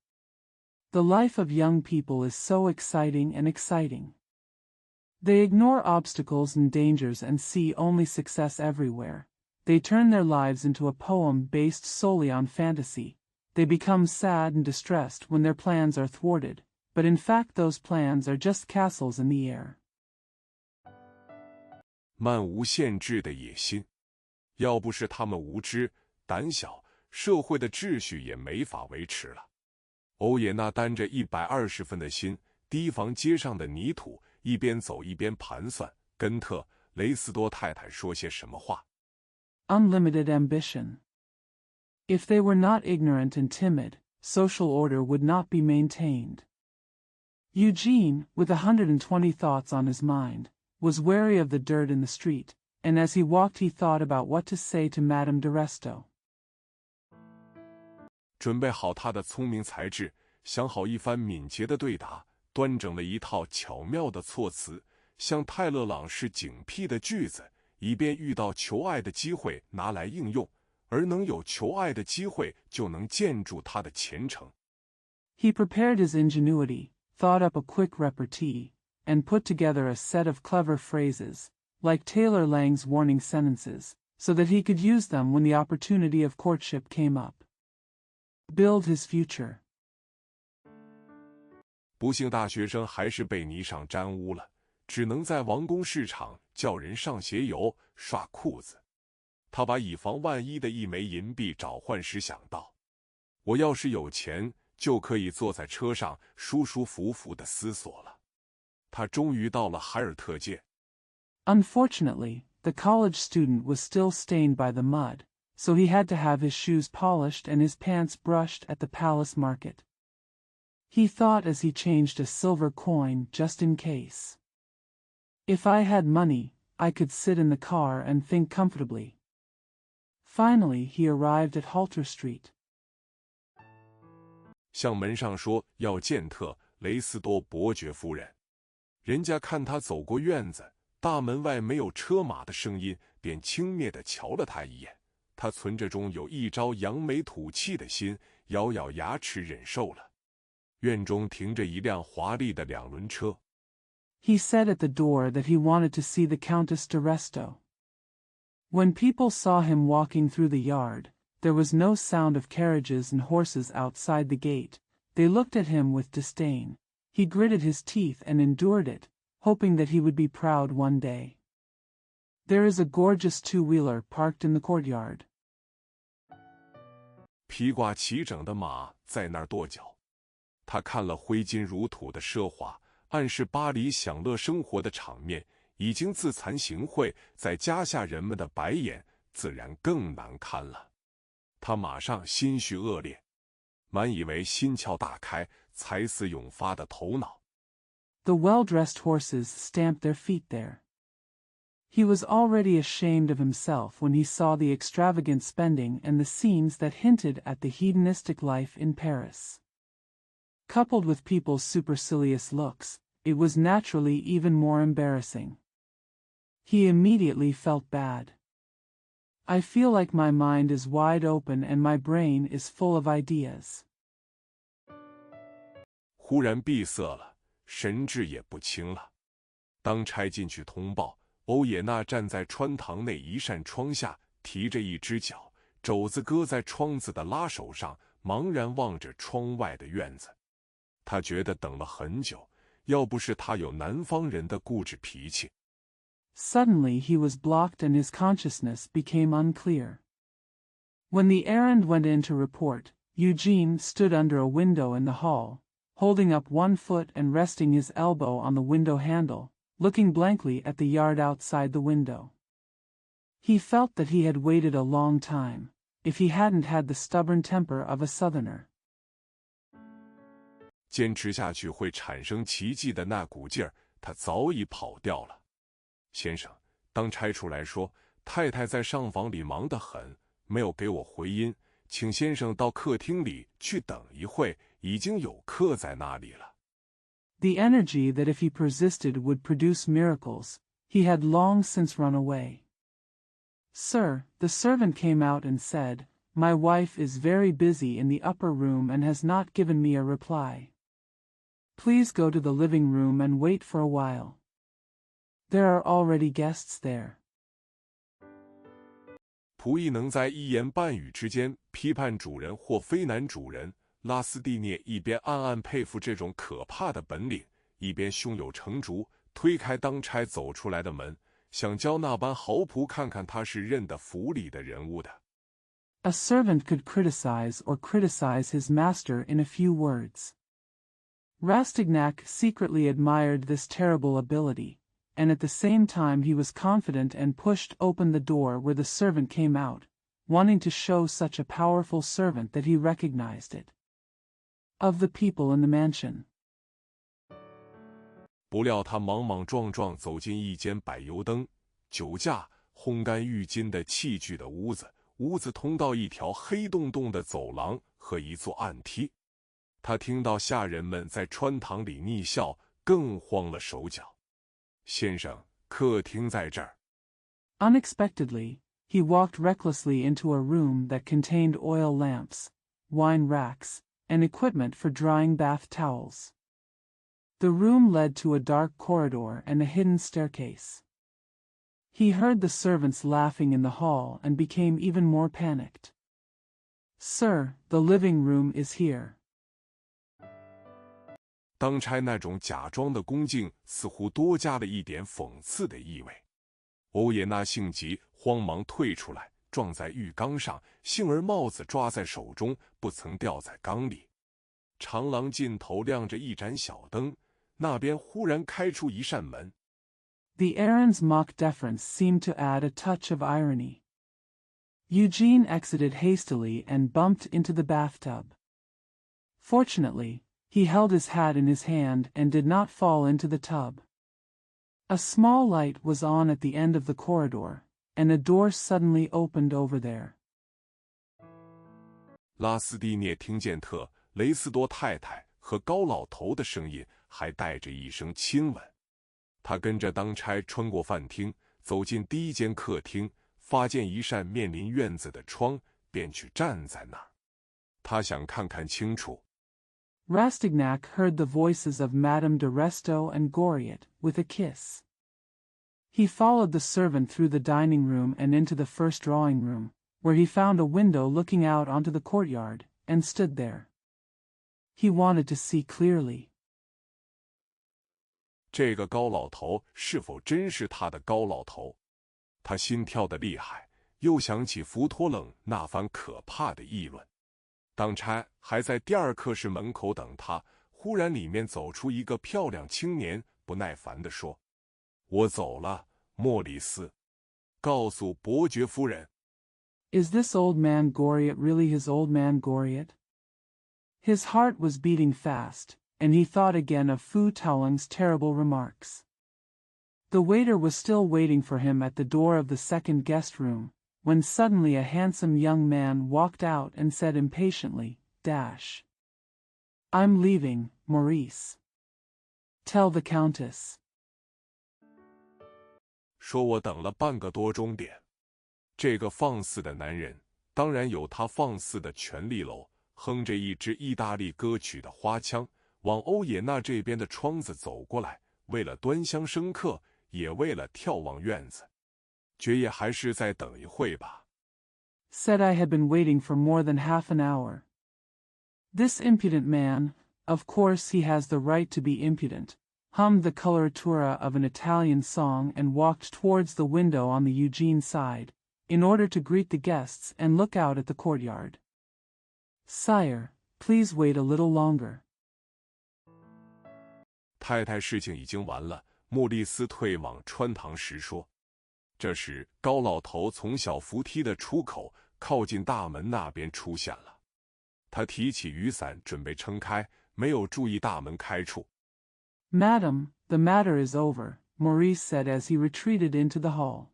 The life of young people is so exciting and exciting. They ignore obstacles and dangers and see only success everywhere. They turn their lives into a poem based solely on fantasy. They become sad and distressed when their plans are thwarted, but in fact those plans are just castles in the air. 漫无限制的野心，要不是他们无知、胆小，社会的秩序也没法维持了。欧也娜担着120分的心，提防街上的泥土，一边走一边盘算，跟特雷斯多太太说些什么话。Unlimited ambition. If they were not ignorant and timid, social order would not be maintained. Eugene, with 120 thoughts on his mind, was wary of the dirt in the street, and as he walked he thought about what to say to Madame de Resto. 准备好他的聪明才智，想好一番敏捷的对答，端整了一套巧妙的措辞，像泰勒朗式警惕的句子，以便遇到求爱的机会拿来应用，而能有求爱的机会，就能建筑他的前程。He prepared his ingenuity, thought up a quick repartee, and put together a set of clever phrases, like Taylor Lang's warning sentences, so that he could use them when the opportunity of courtship came up. Build his future. 不幸大学生还是被泥上沾污了，只能在王宫市场叫人上鞋油、刷裤子。他把以防万一的1枚银币找换时想到，我要是有钱，就可以坐在车上舒舒服服地思索了。他终于到了海尔特街。Unfortunately, the college student was still stained by the mud, so he had to have his shoes polished and his pants brushed at the Palace Market. He thought as he changed a silver coin just in case. If I had money, I could sit in the car and think comfortably. Finally, he arrived at Halter Street. 向门上说要见特雷斯多伯爵夫人。人家看他走过院子，大门外没有车马的声音，便轻蔑地瞧了他一眼。他存着中有一朝扬眉吐气的心，咬咬牙齿忍受了。院中停着一辆华丽的2轮车。He said at the door that he wanted to see the Countess de Resto. When people saw him walking through the yard, there was no sound of carriages and horses outside the gate. They looked at him with disdain. He gritted his teeth and endured it, hoping that he would be proud one day. There is a gorgeous two-wheeler parked in the courtyard. 披挂齐整的马在那儿跺脚。他看了挥金如土的奢华，暗示巴黎享乐生活的场面已经自惭形秽，在家下人们的白眼自然更难堪了。他马上心绪恶劣，满以为心窍大开、才思涌发的头脑。The well-dressed horses stamped their feet there. He was already ashamed of himself when he saw the extravagant spending and the scenes that hinted at the hedonistic life in Paris. Coupled with people's supercilious looks, it was naturally even more embarrassing. He immediately felt bad. I feel like my mind is wide open and my brain is full of ideas. 忽然闭塞了，神志也不清了。当差进去通报，欧也娜站在穿堂内一扇窗下，提着一只脚，肘子搁在窗子的拉手上，茫然望着窗外的院子。他觉得等了很久，要不是他有南方人的固执脾气。Suddenly he was blocked and his consciousness became unclear. When the errand went in to report, Eugene stood under a window in the hall, holding up one foot and resting his elbow on the window handle, looking blankly at the yard outside the window. He felt that he had waited a long time, if he hadn't had the stubborn temper of a southerner. 坚持下去会产生奇迹的那股劲儿，他早已跑掉了。先生，当差出来说，太太在上房里忙得很，没有给我回音，请先生到客厅里去等一会，已经有客在那里了。The energy that if he persisted would produce miracles, he had long since run away. Sir, the servant came out and said, My wife is very busy in the upper room and has not given me a reply. Please go to the living room and wait for a while. There are already guests there. 仆役能在一言半语之间批判主人或非难主人，拉斯蒂涅一边暗暗佩服这种可怕的本领，一边胸有成竹，推开当差走出来的门，想教那班豪仆看看他是认得府里的人物的。A servant could criticize his master in a few words. Rastignac secretly admired this terrible ability, and at the same time he was confident and pushed open the door where the servant came out, wanting to show such a powerful servant that he recognized it. Of the people in the mansion. 不料他莽莽撞撞走进一间摆油灯、酒架、烘干浴巾的器具的屋子，屋子通到一条黑洞洞的走廊和一座暗梯。他听到下人们在穿堂里逆笑，更慌了手脚。先生，客厅在这儿。Unexpectedly, he walked recklessly into a room that contained oil lamps, wine racks, and equipment for drying bath towels. The room led to a dark corridor and a hidden staircase. He heard the servants laughing in the hall and became even more panicked. Sir, the living room is here. 当差那种假装的恭敬似乎多加了一点讽刺的意味。欧也娜性急，慌忙退出来，撞在浴缸上，幸而帽子抓在手中，不曾掉在缸里。长廊尽头亮着一盏小灯，那边忽然开出一扇门。The errand's mock deference seemed to add a touch of irony. Eugene exited hastily and bumped into the bathtub. Fortunately, he held his hat in his hand and did not fall into the tub. A small light was on at the end of the corridor, and a door suddenly opened over there. 拉斯蒂涅听见特雷斯多太太和高老头的声音，还带着一声亲吻。他跟着当差穿过饭厅，走进第一间客厅，发现一扇面临院子的窗，便去站在那儿。他想看看清楚。Rastignac heard the voices of Madame de Resto and Goriot, with a kiss. He followed the servant through the dining room and into the first drawing room, where he found a window looking out onto the courtyard, and stood there. He wanted to see clearly. 这个高老头是否真是他的高老头？他心跳得厉害，又想起福托冷那番可怕的议论。当差还在第二课室门口等他，忽然里面走出一个漂亮青年，不耐烦地说：“我走了，莫里斯，告诉伯爵夫人。” Is this old man Goriot really his old man Goriot? His heart was beating fast, and he thought again of Fu Taoling's terrible remarks. The waiter was still waiting for him at the door of the second guest room, when suddenly a handsome young man walked out and said impatiently, I'm leaving, Maurice. Tell the Countess. 说我等了半个多钟点。这个放肆的男人当然有他放肆的权利喽，哼着一支意大利歌曲的花腔，往欧也娜这边的窗子走过来，为了端详生客，也为了眺望院子。爵爷还是再等一会吧。Said I had been waiting for more than half an hour. This impudent man, of course he has the right to be impudent, hummed the coloratura of an Italian song and walked towards the window on the Eugene side, in order to greet the guests and look out at the courtyard. Sire, please wait a little longer. 太太，事情已经完了。莫里斯退往穿堂时说。这时，高老头从小扶梯的出口靠近大门那边出现了。他提起雨伞准备撑开，没有注意大门开处。Madam, the matter is over, Maurice said as he retreated into the hall.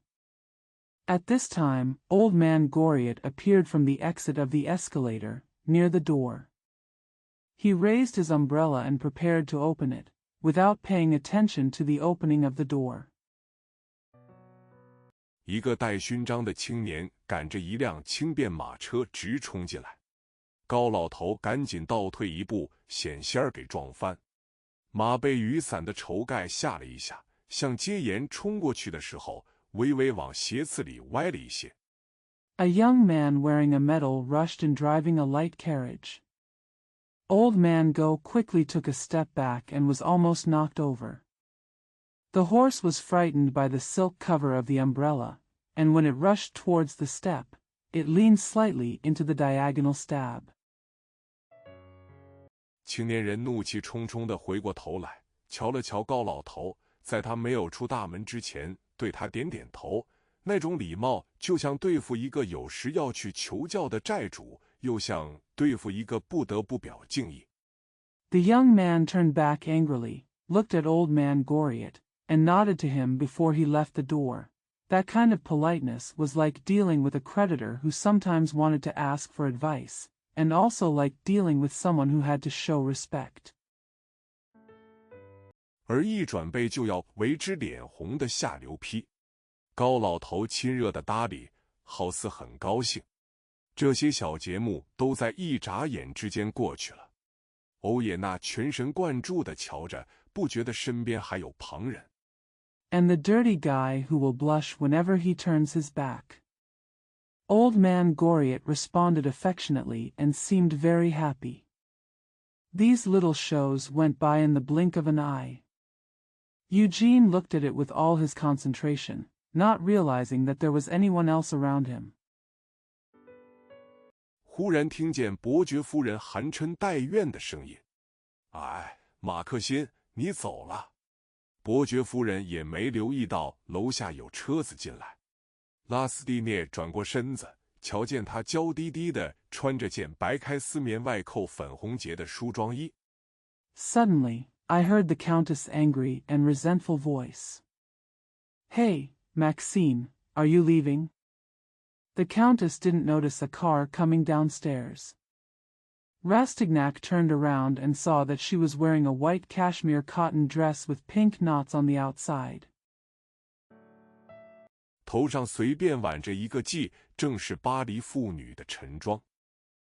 At this time, old man Goriot appeared from the exit of the escalator, near the door. He raised his umbrella and prepared to open it, without paying attention to the opening of the door. 一个戴勋章的青年赶着一辆轻便马车直冲进来，高老头赶紧倒退一步，险些儿给撞翻。马被雨伞的绸盖吓了一下，向街沿冲过去的时候，微微往斜刺里歪了一些。A young man wearing a medal rushed in driving a light carriage. Old man Go quickly took a step back and was almost knocked over. The horse was frightened by the silk cover of the umbrella, and when it rushed towards the step, it leaned slightly into the diagonal stab. 青年人怒气冲冲地回过头来，瞧了瞧高老头，在他没有出大门之前，对他点点头。那种礼貌，就像对付一个有时要去求教的债主，又像对付一个不得不表敬意。The young man turned back angrily, looked at old man Goriot, and nodded to him before he left the door. That kind of politeness was like dealing with a creditor who sometimes wanted to ask for advice, and also like dealing with someone who had to show respect. 而一转背就要为之脸红的下流批，高老头亲热的搭理，好似很高兴。这些小节目都在一眨眼之间过去了。欧也娜全神贯注地瞧着，不觉得身边还有旁人。And the dirty guy who will blush whenever he turns his back. Old man Goriot responded affectionately and seemed very happy. These little shows went by in the blink of an eye. Eugene looked at it with all his concentration, not realizing that there was anyone else around him. 忽然听见伯爵夫人含嗔带怨的声音：“哎，马克辛，你走了。”伯爵夫人也没留意到楼下有车子进来。拉斯蒂涅转过身子，瞧见他娇滴滴的穿着件白开丝棉外扣粉红结的梳妆衣。Suddenly, I heard the Countess' angry and resentful voice. Hey, Maxine, are you leaving? The Countess didn't notice a car coming downstairs. Rastignac turned around and saw that she was wearing a white cashmere cotton dress with pink knots on the outside. 头上随便挽着一个髻，正是巴黎妇女的晨妆。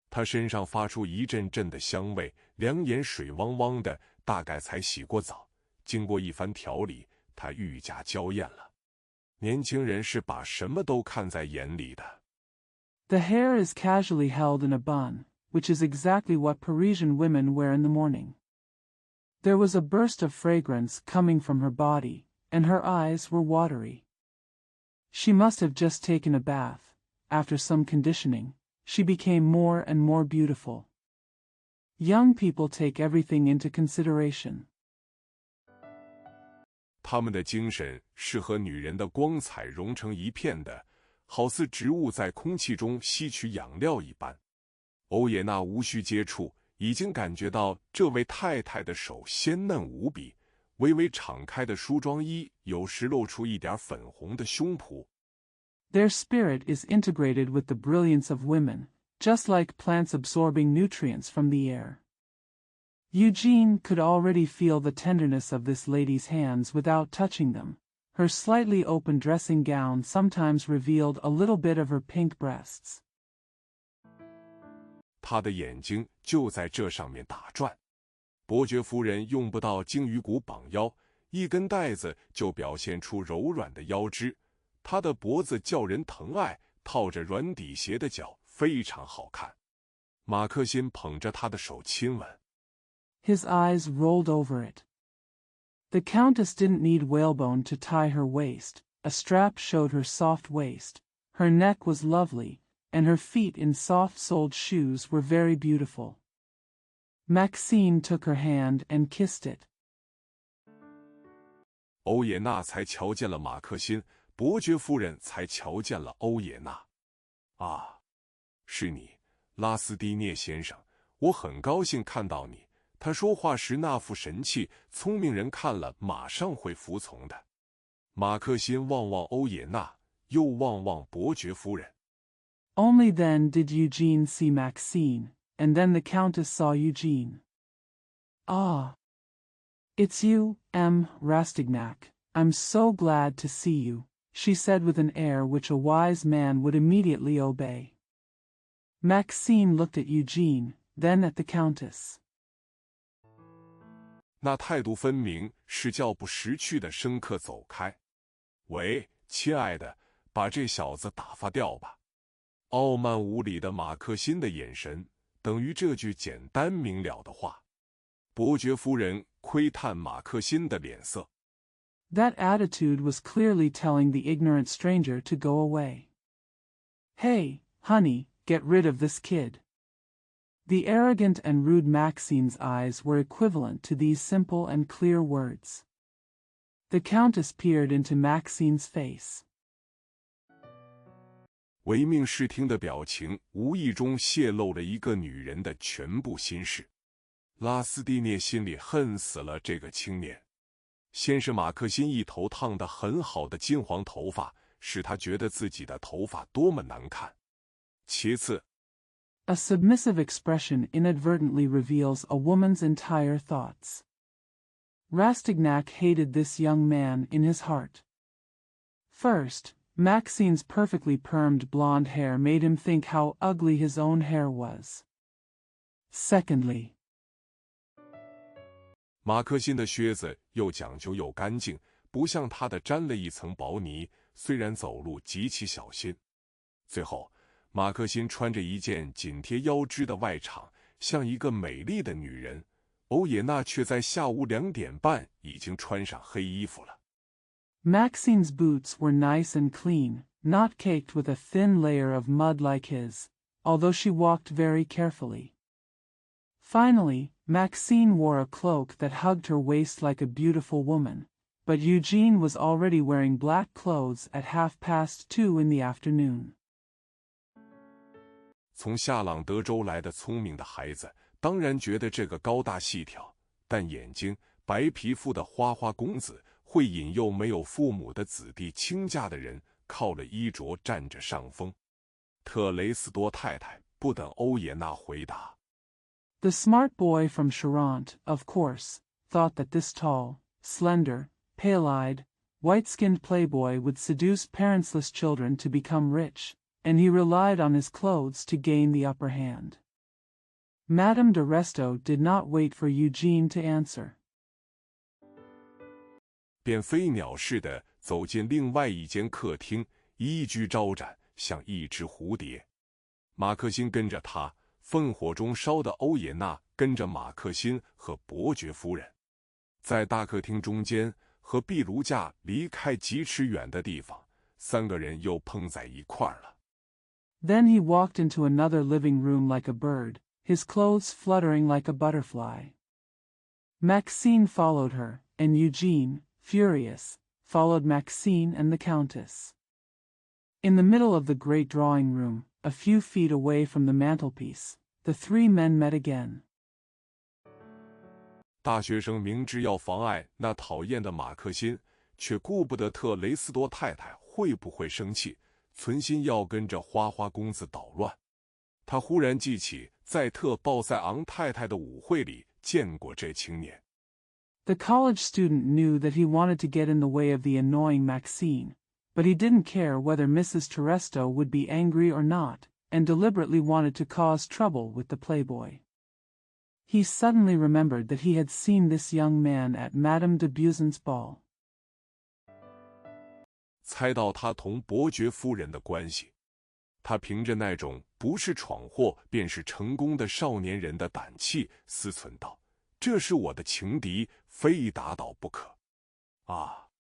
她身上发出一阵阵的香味，两眼水汪汪的，大概才洗过澡。经过一番调理，她愈加娇艳了。年轻人是把什么都看在眼里的。The hair is casually held in a bun, which is exactly what Parisian women wear in the morning. There was a burst of fragrance coming from her body, and her eyes were watery. She must have just taken a bath. After some conditioning, she became more and more beautiful. Young people take everything into consideration. 他们的精神是和女人的光彩融成一片的，好似植物在空气中吸取养料一般。欧也娜无需接触，已经感觉到这位太太的手鲜嫩无比，微微敞开的梳妆衣有时露出一点粉红的胸脯。Their spirit is integrated with the brilliance of women, just like plants absorbing nutrients from the air. Eugene could already feel the tenderness of this lady's hands without touching them. Her slightly open dressing gown sometimes revealed a little bit of her pink breasts. 她的眼睛就在这上面打转。伯爵夫人用不到鲸鱼骨绑腰，一根带子就表现出柔软的腰肢。她的脖子叫人疼爱，套着软底鞋的脚非常好看。马克辛捧着她的手亲吻。His eyes rolled over it. The Countess didn't need whalebone to tie her waist. A strap showed her soft waist. Her neck was lovely, and her feet in soft-soled shoes were very beautiful. Maxine took her hand and kissed it. 欧也纳才瞧见了马克辛，伯爵夫人才瞧见了欧也纳。啊，是你，拉斯蒂涅先生，我很高兴看到你。他说话时那副神气，聪明人看了马上会服从的。马克辛望望欧也纳，又望望伯爵夫人。Only then did Eugene see Maxine, and then the Countess saw Eugene. Ah! It's you, M. Rastignac. I'm so glad to see you, she said with an air which a wise man would immediately obey. Maxine looked at Eugene, then at the Countess. 那态度分明是叫不识趣的生客走开。喂，亲爱的，把这小子打发掉吧。傲慢无礼的马克辛的眼神，等于这句简单明了的话。伯爵夫人窥探马克辛的脸色。That attitude was clearly telling the ignorant stranger to go away. Hey, honey, get rid of this kid. The arrogant and rude Maxine's eyes were equivalent to these simple and clear words. The Countess peered into Maxine's face. 唯命是听的表情无意中泄露了一个女人的全部心事。拉斯蒂涅心里恨死了这个青年。先是马克辛一头烫得很好的金黄头发，使他觉得自己的头发多么难看。其次， A submissive expression inadvertently reveals a woman's entire thoughts. Rastignac hated this young man in his heart. First, Maxine's perfectly permed blonde hair made him think how ugly his own hair was. Secondly, 马克辛的靴子又讲究又干净，不像他的沾了一层薄泥，虽然走路极其小心。最后，马克辛穿着一件紧贴腰肢的外裳，像一个美丽的女人。欧也纳却在下午2点半已经穿上黑衣服了。Maxine's boots were nice and clean, not caked with a thin layer of mud like his, although she walked very carefully. Finally, Maxine wore a cloak that hugged her waist like a beautiful woman, but Eugene was already wearing black clothes at 2:30 in the afternoon. 从夏朗德州来的聪明的孩子，当然觉得这个高大细条、但眼睛、白皮肤的花花公子会引诱没有父母的子弟倾家的人靠了衣着占着上风。特雷斯多太太不等欧也纳回答。The smart boy from Charente, of course, thought that this tall, slender, pale-eyed, white-skinned playboy would seduce parentless children to become rich, and he relied on his clothes to gain the upper hand. Madame de Resto did not wait for Eugene to answer. 便飞鸟似的走进另外一间客厅，一居招展，像一只蝴蝶。马克辛跟着他，烽火中烧的欧也纳跟着马克辛和伯爵夫人。在大客厅中间和壁炉架离开几尺远的地方，3个人又碰在一块儿了。Then he walked into another living room like a bird, his clothes fluttering like a butterfly. Maxine followed her, and Eugene, furious, followed Maxine and the Countess. In the middle of the great drawing room, a few feet away from the mantelpiece, the 3 men met again. 大学生明知要妨碍那讨厌的马克辛，却顾不得特雷斯多太太会不会生气，存心要跟着花花公子捣乱。他忽然记起在特鲍塞昂太太的舞会里见过这青年。The college student knew that he wanted to get in the way of the annoying Maxine, but he didn't care whether Mrs. Terresto would be angry or not, and deliberately wanted to cause trouble with the playboy. He suddenly remembered that he had seen this young man at Madame de Buzin's ball. 猜到他同伯爵夫人的关系，他凭着那种不是闯祸便是成功的少年人的胆气，思忖道：“这是我的情敌，非打倒不可。”啊，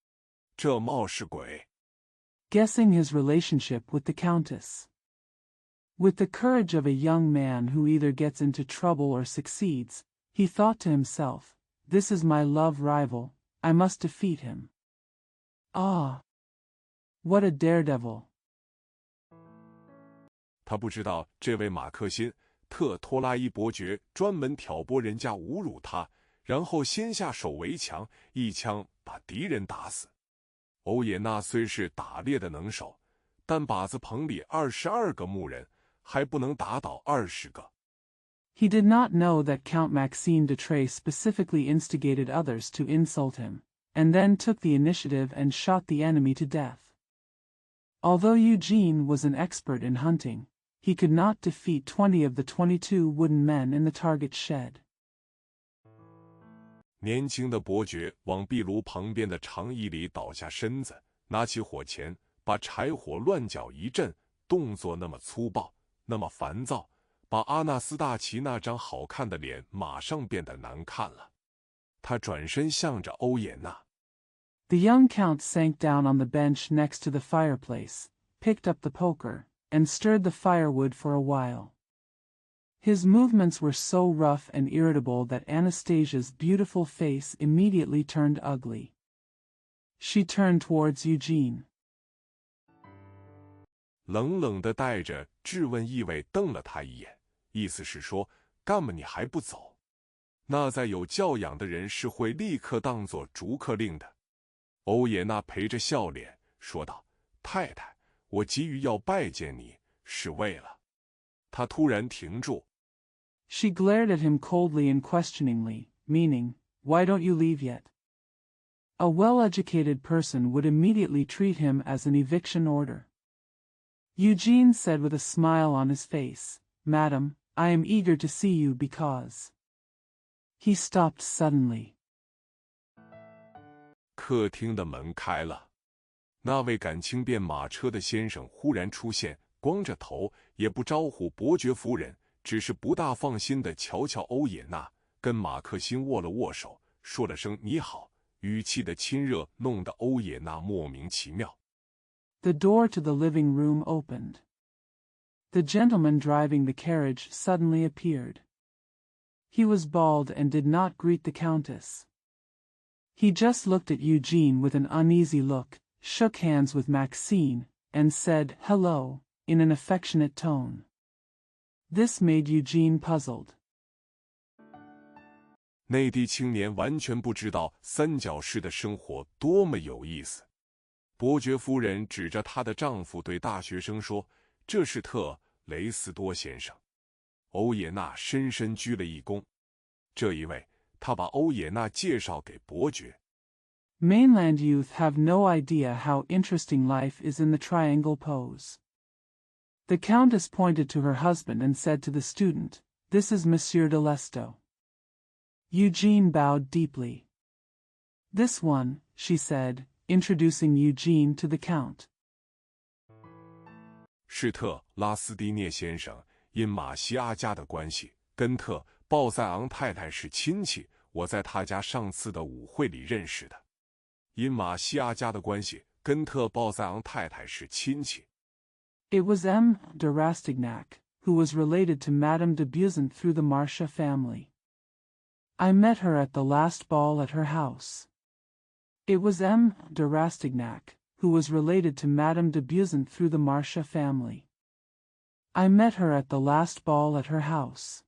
这冒失鬼。 Guessing his relationship with the Countess. With the courage of a young man who either gets into trouble or succeeds, he thought to himself, "This is my love rival, I must defeat him." Ah! What a daredevil! 他不知道这位马克辛·特托拉伊伯爵专门挑拨人家侮辱他，然后先下手为强，一枪把敌人打死。欧也纳虽是打猎的能手，但靶子棚里22个牧人，还不能打倒20个。He did not know that Count Maxime de Tray specifically instigated others to insult him, and then took the initiative and shot the enemy to death. Although Eugene was an expert in hunting, he could not defeat 20 of the 22 wooden men in the target shed. 年轻的伯爵往壁炉旁边的长椅里倒下身子，拿起火钳，把柴火乱搅一阵，动作那么粗暴，那么烦躁，把阿纳斯大奇那张好看的脸马上变得难看了。他转身向着欧也纳。The young count sank down on the bench next to the fireplace, picked up the poker, and stirred the firewood for a while. His movements were so rough and irritable that Anastasia's beautiful face immediately turned ugly. She turned towards Eugene. 冷冷地带着质问意味瞪了他一眼，意思是说，干嘛你还不走？那在有教养的人是会立刻当作逐客令的。欧也纳陪着笑脸说道：“太太，我急于要拜见你，是为了……”他突然停住。She glared at him coldly and questioningly, meaning, "Why don't you leave yet?" A well-educated person would immediately treat him as an eviction order. Eugene said with a smile on his face, "Madam, I am eager to see you because..." He stopped suddenly. 客厅的门开了，那位赶轻便马车的先生忽然出现，光着头，也不招呼伯爵夫人，只是不大放心地瞧瞧欧也纳，跟马克辛握了握手，说了声你好，语气的亲热弄得欧也纳莫名其妙。The door to the living room opened. The gentleman driving the carriage suddenly appeared. He was bald and did not greet the Countess. He just looked at Eugene with an uneasy look, shook hands with Maxine, and said, "Hello," in an affectionate tone. This made Eugene puzzled. 内地青年完全不知道三角式的生活多么有意思。伯爵夫人指着她的丈夫对大学生说：“这是特雷斯多先生。”欧也纳深深鞠了一躬。这一位，他把欧也纳介绍给伯爵。Mainland youth have no idea how interesting life is in the triangle pose. The Countess pointed to her husband and said to the student, "This is Monsieur de Lesto." Eugene bowed deeply. "This one," she said, introducing Eugene to the Count. 是特拉斯蒂涅先生，因马西阿家的关系，跟特鲍塞昂太太是亲戚，我在他家上次的舞会里认识的。因马西阿家的关系，跟特鲍塞昂太太是亲戚。It was M. de Rastignac, who was related to Madame de Buzyn through the Marcia family. I met her at the last ball at her house. It was M. de Rastignac, who was related to Madame de Buzyn through the Marcia family. I met her at the last ball at her house.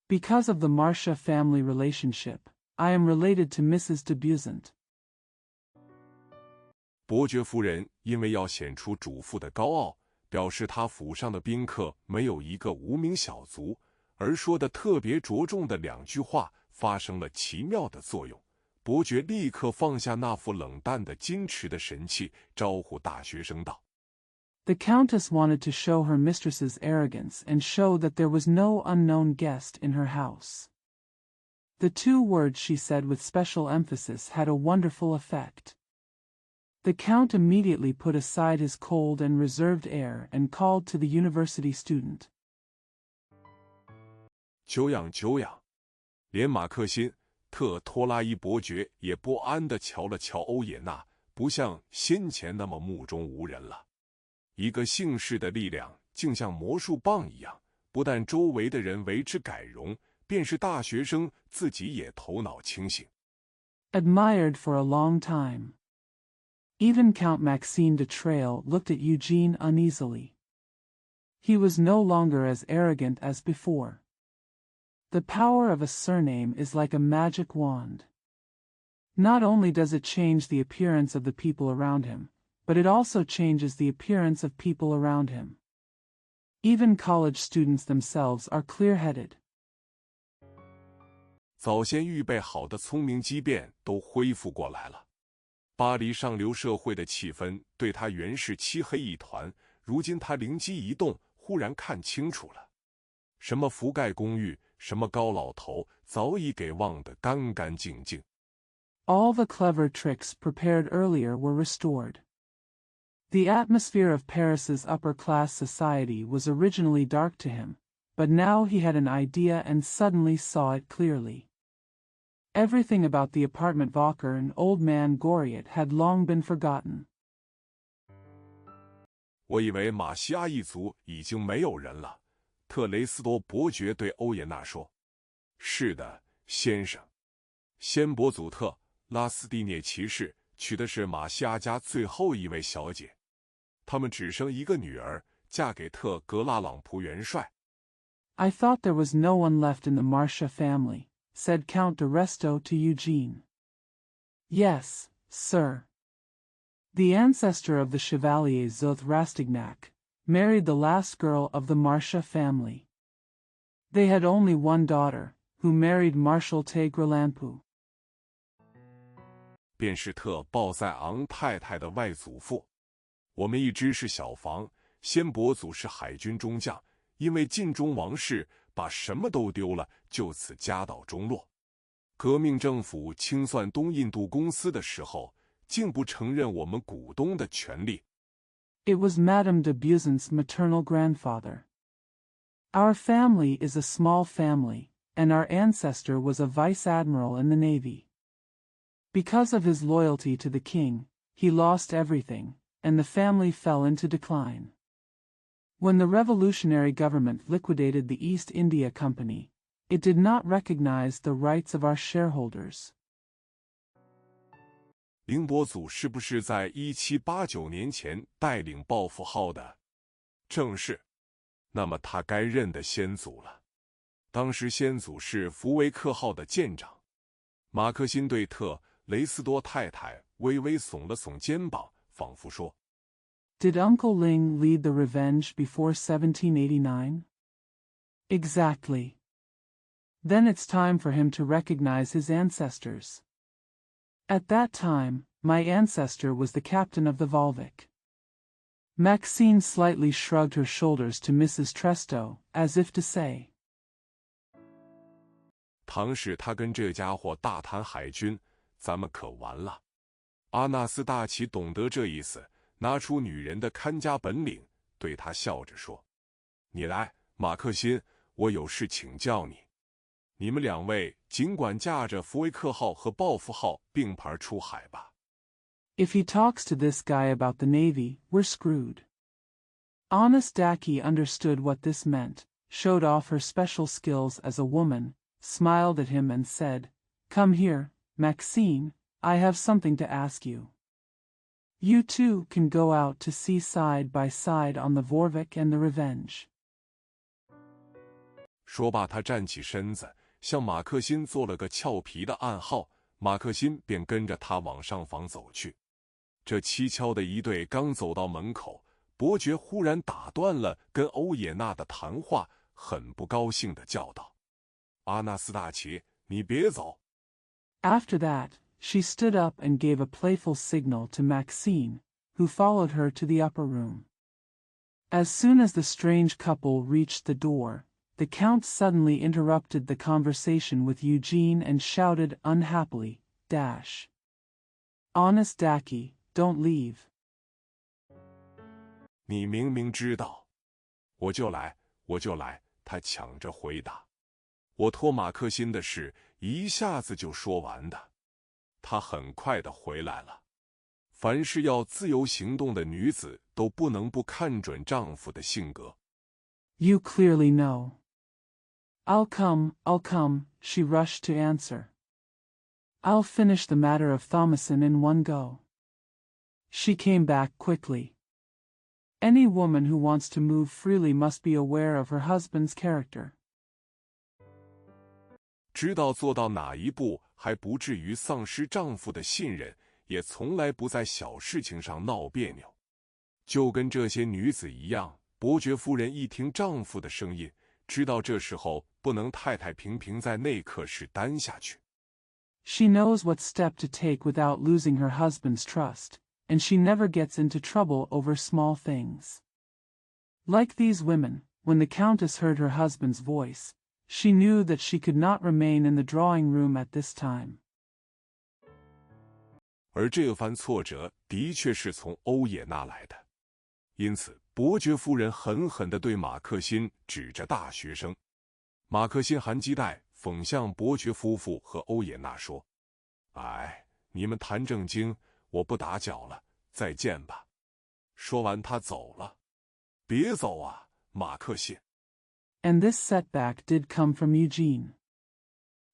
Because of the Marcia family relationship, I am related to Mrs. de Buzyn. 伯爵夫人因为要显出主妇的高傲，表示她府上的宾客没有一个无名小卒，而说的特别着重的2句话发生了奇妙的作用，伯爵立刻放下那副冷淡的矜持的神气，招呼大学生道 The Countess wanted to show her mistress's arrogance and show that there was no unknown guest in her house. The 2 words she said with special emphasis had a wonderful effect. The Count immediately put aside his cold and reserved air and called to the university student. 久仰久仰。连马克辛、特托拉伊伯爵也不安地瞧了瞧欧也纳，不像先前那么目中无人了。一个姓氏的力量竟像魔术棒一样，不但周围的人为之改容，便是大学生自己也头脑清醒。Admired for a long time. Even Count Maxime de Trail looked at Eugene uneasily. He was no longer as arrogant as before. The power of a surname is like a magic wand. Not only does it change the appearance of the people around him, but it also changes the appearance of people around him. Even college students themselves are clear-headed. 早先预备好的聪明机变都恢复过来了。巴黎上流社会的气氛对他原是漆黑一团，如今他灵机一动，忽然看清楚了。什么覆盖公寓，什么高老头，早已给忘得干干净净。All the clever tricks prepared earlier were restored. The atmosphere of Paris's upper-class society was originally dark to him, but now he had an idea and suddenly saw it clearly. Everything about the apartment Walker and old man Goriot had long been forgotten. 我以为马西亚一族已经没有人了，特雷斯多伯爵对欧也纳说：“是的，先生。先伯祖特拉斯蒂涅骑士娶的是马西亚家最后一位小姐，他们只生一个女儿，嫁给特格拉朗普元帅。” I thought there was no one left in the Marcia family, said Count de Resto to Eugene. Yes, sir. The ancestor of the Chevalier Zoth Rastignac married the last girl of the Marcia family. They had only one daughter, who married Marshal Tegrelampu. 便是特鲍塞昂太太的外祖父。我们一支是小房，先伯祖是海军中将，因为尽忠王室，把什么都丢了，就此家道中落。革命政府清算东印度公司的时候，竟不承认我们股东的权利。It was Madame de Buzan's maternal grandfather. Our family is a small family, and our ancestor was a vice admiral in the Navy. Because of his loyalty to the king, he lost everything, and the family fell into decline. When the revolutionary government liquidated the East India Company, it did not recognize the rights of our shareholders. 凌伯祖是不是在1789年前带领报复号的？正是。那么他该认得先祖了。当时先祖是福维克号的舰长。马克辛对特雷斯多太太微微耸了耸肩膀，仿佛说 Did Uncle Ling lead the Revenge before 1789? Exactly. Then it's time for him to recognize his ancestors. At that time, my ancestor was the captain of the Volvic. Maxine slightly shrugged her shoulders to Mrs. Tresto, as if to say. 倘使他跟这家伙大谈海军，咱们可完了。阿纳斯大奇懂得这意思，拿出女人的看家本领，对他笑着说：“你来，马克辛，我有事请教你。你们两位尽管驾着福维克号和报复号并排出海吧。” If he talks to this guy about the Navy, we're screwed. Honest Daki understood what this meant, showed off her special skills as a woman, smiled at him and said, "Come here, Maxine, I have something to ask you. You two can go out to sea side by side on the Vorvik and the Revenge." 说罢，他站起身子，向马克辛做了个俏皮的暗号，马克辛便跟着他往上房走去。这蹊跷的一对刚走到门口，伯爵忽然打断了跟欧也纳的谈话，很不高兴地叫道：“阿纳斯大奇，你别走。” After that, she stood up and gave a playful signal to Maxine, who followed her to the upper room. As soon as the strange couple reached the door, the Count suddenly interrupted the conversation with Eugene and shouted unhappily, "Dash! Honest Dacky, don't leave." 你明明知道。我就来，我就来，他抢着回答。我托马克辛的事一下子就说完的。他很快地回来了。凡是要自由行动的女子都不能不看准丈夫的性格。You clearly know. I'll come, she rushed to answer. I'll finish the matter of Thomason in one go. She came back quickly. Any woman who wants to move freely must be aware of her husband's character. 知道做到哪一步还不至于丧失丈夫的信任，也从来不在小事情上闹别扭。就跟这些女子一样，伯爵夫人一听丈夫的声音，知道这时候不能太太平平在内课室待下去。She knows what step to take without losing her husband's trust, and she never gets into trouble over small things. Like these women, when the Countess heard her husband's voice, she knew that she could not remain in the drawing room at this time. 而这番挫折的确是从欧也纳来的，因此伯爵夫人狠狠地对马克辛指着大学生。马克辛含鸡带讽向伯爵夫妇和欧也纳说：“哎，你们谈正经，我不打搅了，再见吧。”说完他走了。别走啊，马克辛。And this setback did come from Eugene.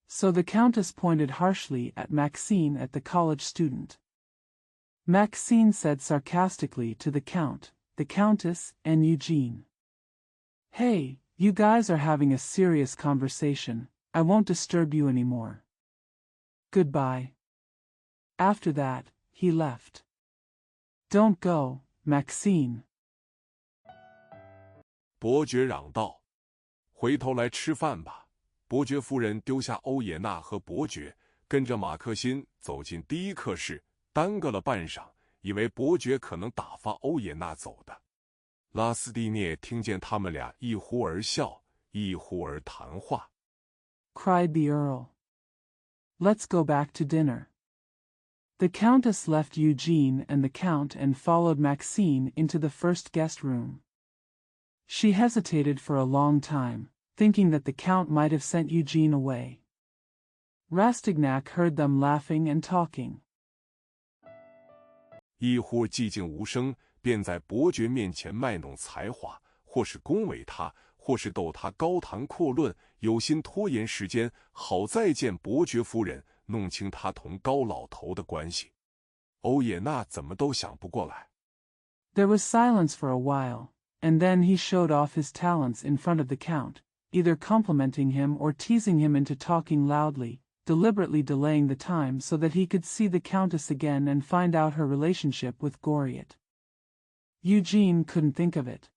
So the Countess pointed harshly at Maxine at the college student. Maxine said sarcastically to the Count, the Countess, and Eugene, "Hey, you guys are having a serious conversation. I won't disturb you anymore. Goodbye." After that, he left. "Don't go, Maxine." 伯爵嚷道：“回头来吃饭吧。”伯爵夫人丢下欧也纳和伯爵，跟着马克辛走进第一课室，耽搁了半晌，以为伯爵可能打发欧也纳走的。拉斯蒂涅听见他们俩一呼而笑，一呼而谈话。Cried the Earl. "Let's go back to dinner." The Countess left Eugene and the Count and followed Maxine into the first guest room. She hesitated for a long time, thinking that the Count might have sent Eugene away. Rastignac heard them laughing and talking. 一会儿寂静无声，便在伯爵面前卖弄才华，或是恭维他，或是逗他高谈阔论，有心拖延时间，好再见伯爵夫人，弄清他同高老头的关系。欧也纳怎么都想不过来。There was silence for a while, and then he showed off his talents in front of the Count, either complimenting him or teasing him into talking loudly, deliberately delaying the time so that he could see the Countess again and find out her relationship with Goriot. Eugene couldn't think of it.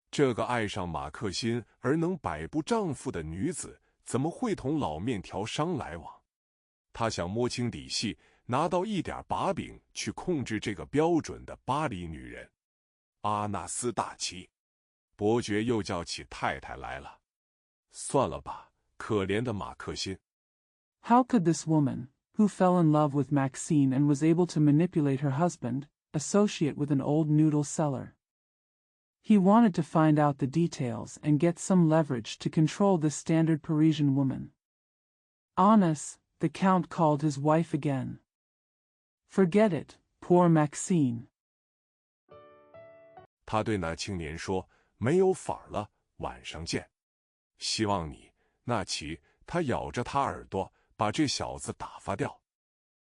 这个爱上马克辛而能摆布丈夫的女子，怎么会同老面条商来往？他想摸清底细，拿到一点把柄去控制这个标准的巴黎女人。阿纳斯大奇，伯爵又叫起太太来了。算了吧，可怜的马克辛。How could this woman, who fell in love with Maxine and was able to manipulate her husband, associate with an old noodle seller? He wanted to find out the details and get some leverage to control this standard Parisian woman. Honest, the Count called his wife again. Forget it, poor Maxine. 他对那青年说：“没有法了，晚上见。希望你，那奇。”他咬着他耳朵，把这小子打发掉。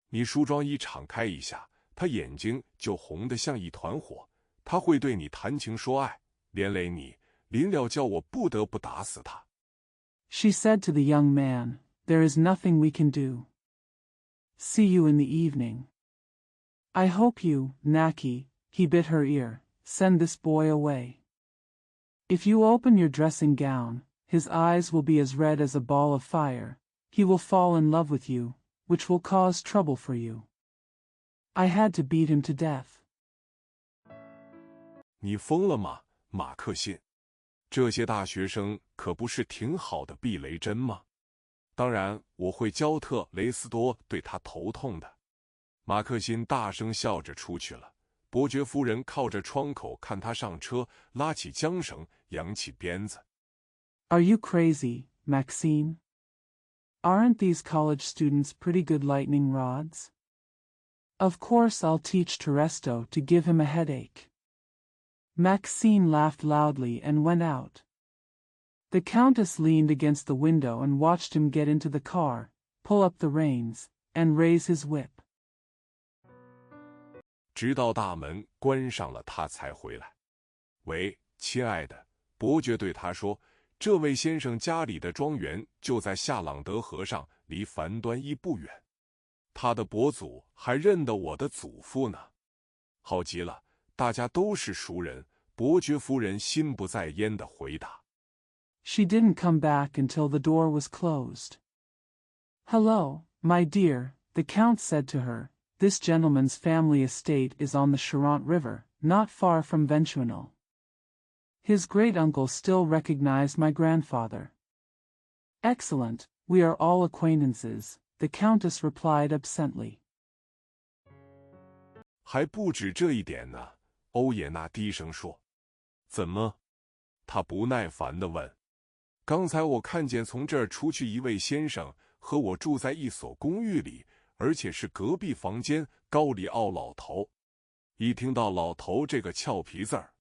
你梳妆衣敞开一下，他眼睛就红得像一团火。他会对你谈情说爱，连累你，临了叫我不得不打死他。She said to the young man, "There is nothing we can do. See you in the evening. I hope you, Naki," he bit her ear, "send this boy away. If you open your dressing gown, his eyes will be as red as a ball of fire. He will fall in love with you, which will cause trouble for you. I had to beat him to death. 你疯了吗，马克辛？这些大学生可不是挺好的避雷针吗？当然，我会教特雷斯多对他头痛的。马克辛大声笑着出去了。伯爵夫人靠着窗口看他上车，拉起缰绳，扬起鞭子。Are you crazy, Maxine? Aren't these college students pretty good lightning rods? Of course I'll teach Terresto to give him a headache. Maxine laughed loudly and went out. The Countess leaned against the window and watched him get into the car, pull up the reins, and raise his whip. 直到大门关上了，他才回来。喂，亲爱的，伯爵对他说，这位先生家里的庄园就在夏朗德河上，离樊端伊不远。他的伯祖还认得我的祖父呢。好极了，大家都是熟人。伯爵夫人心不在焉地回答。She didn't come back until the door was closed. Hello, my dear, the Count said to her. This gentleman's family estate is on the Charente River, not far from Ventuenil. His great-uncle still recognized my grandfather. Excellent, we are all acquaintances, the Countess replied absently. 还不止这一点呢，欧也娜低声说。怎么？他不耐烦地问。刚才我看见从这儿出去一位先生，和我住在一所公寓里，而且是隔壁房间高里奥老头。一听到老头这个俏皮字儿。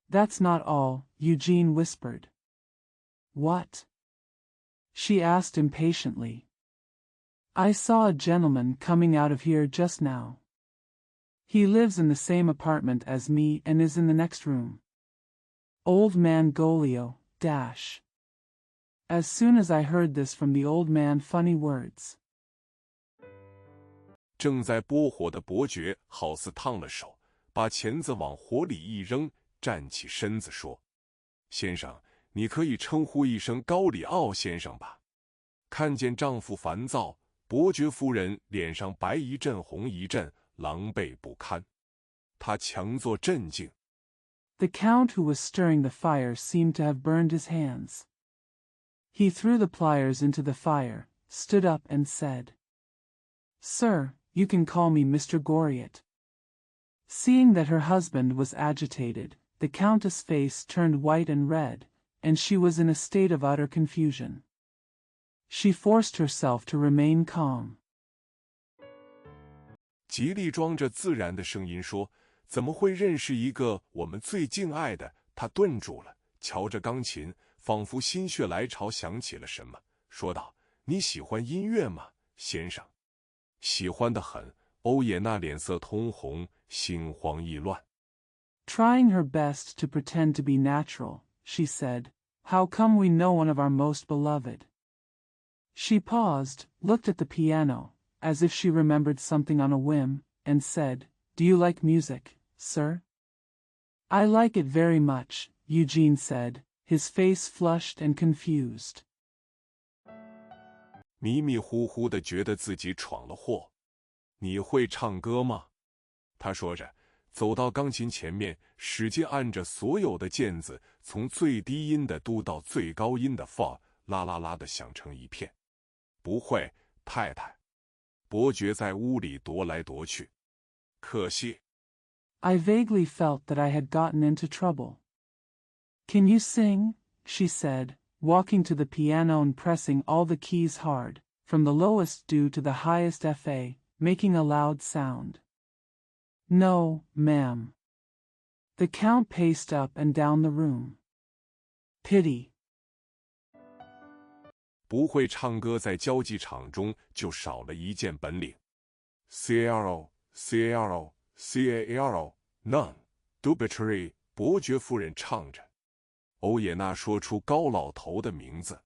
That's not all, Eugene whispered. What? She asked impatiently. I saw a gentleman coming out of here just now. He lives in the same apartment as me and is in the next room. Old man Goriot, dash. As soon as I heard this from the old man, funny words. 正在拨火的伯爵好似烫了手，把钳子往火里一扔，站起身子说：“先生，你可以称呼一声高里奥先生吧。”看见丈夫烦躁，伯爵夫人脸上白一阵红一阵，狼狈不堪。她强作镇静。The Count who was stirring the fire seemed to have burned his hands. He threw the pliers into the fire, stood up and said, Sir, you can call me Mr. Goriot. Seeing that her husband was agitated, the Countess' face turned white and red, and she was in a state of utter confusion. She forced herself to remain calm. 极力装着自然的声音说：“怎么会认识一个我们最敬爱的？”他顿住了，瞧着钢琴，仿佛心血来潮想起了什么，说道：“你喜欢音乐吗，先生？”喜欢得很。欧也娜脸色通红，心慌意乱。Trying her best to pretend to be natural, she said, How come we know one of our most beloved? She paused, looked at the piano, as if she remembered something on a whim, and said, Do you like music, sir? I like it very much, Eugene said, his face flushed and confused. 迷迷糊糊地觉得自己闯了祸。你会唱歌吗？他说着，走到钢琴前面，使劲按着所有的键子，从最低音的嘟到最高音的fa，啦啦啦地响成一片。不会，太太。伯爵在屋里踱来踱去。可惜。I vaguely felt that I had gotten into trouble. Can you sing? She said, walking to the piano and pressing all the keys hard, from the lowest do to the highest fa, making a loud sound. No, ma'am. The Count paced up and down the room. Pity. 不会唱歌在交际场中就少了一件本领。Caro, Caro, Caro, none, dubitary. 伯爵夫人唱着。欧也娜说出高老头的名字。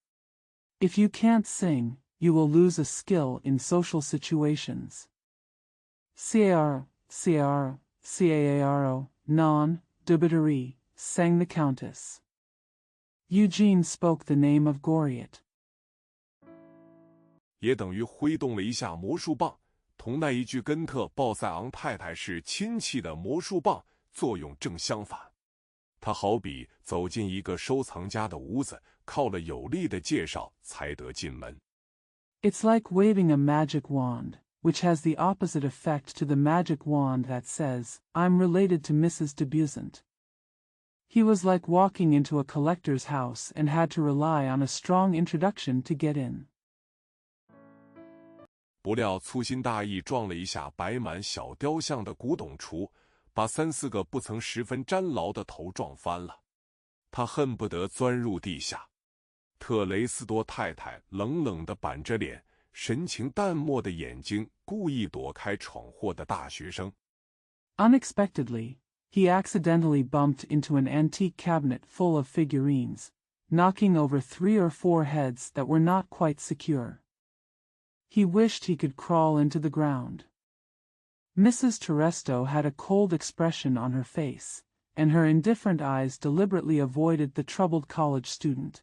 If you can't sing, you will lose a skill in social situations. Caro, Caro, Caro, non, dubitary, sang the Countess. Eugene spoke the name of Goriot. 也等于挥动了一下魔术棒，同那一句跟特鲍塞昂太太是亲戚的魔术棒作用正相反。他好比走进一个收藏家的屋子，靠了有力的介绍才得进门。It's like waving a magic wand, which has the opposite effect to the magic wand that says, I'm related to Mrs. de Busant. He was like walking into a collector's house and had to rely on a strong introduction to get in. 不料粗心大意撞了一下摆满小雕像的古董橱，把3、4个不曾十分粘牢的头撞翻了。他恨不得钻入地下。特雷斯多太太冷冷地板着脸，神情淡漠的眼睛故意躲开闯祸的大学生。Unexpectedly, he accidentally bumped into an antique cabinet full of figurines, knocking over 3 or 4 heads that were not quite secure. He wished he could crawl into the ground. Mrs. Terresto had a cold expression on her face, and her indifferent eyes deliberately avoided the troubled college student.